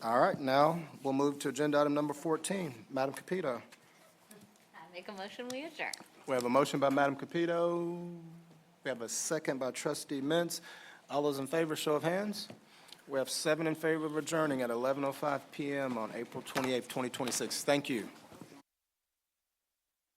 All right, now we'll move to agenda item number 14. Madam Capito. I make a motion, we adjourn. We have a motion by Madam Capito. We have a second by trustee Mintz. All those in favor, show of hands. We have 7 in favor of adjourning at 11:05 PM on April 28th, 2026. Thank you.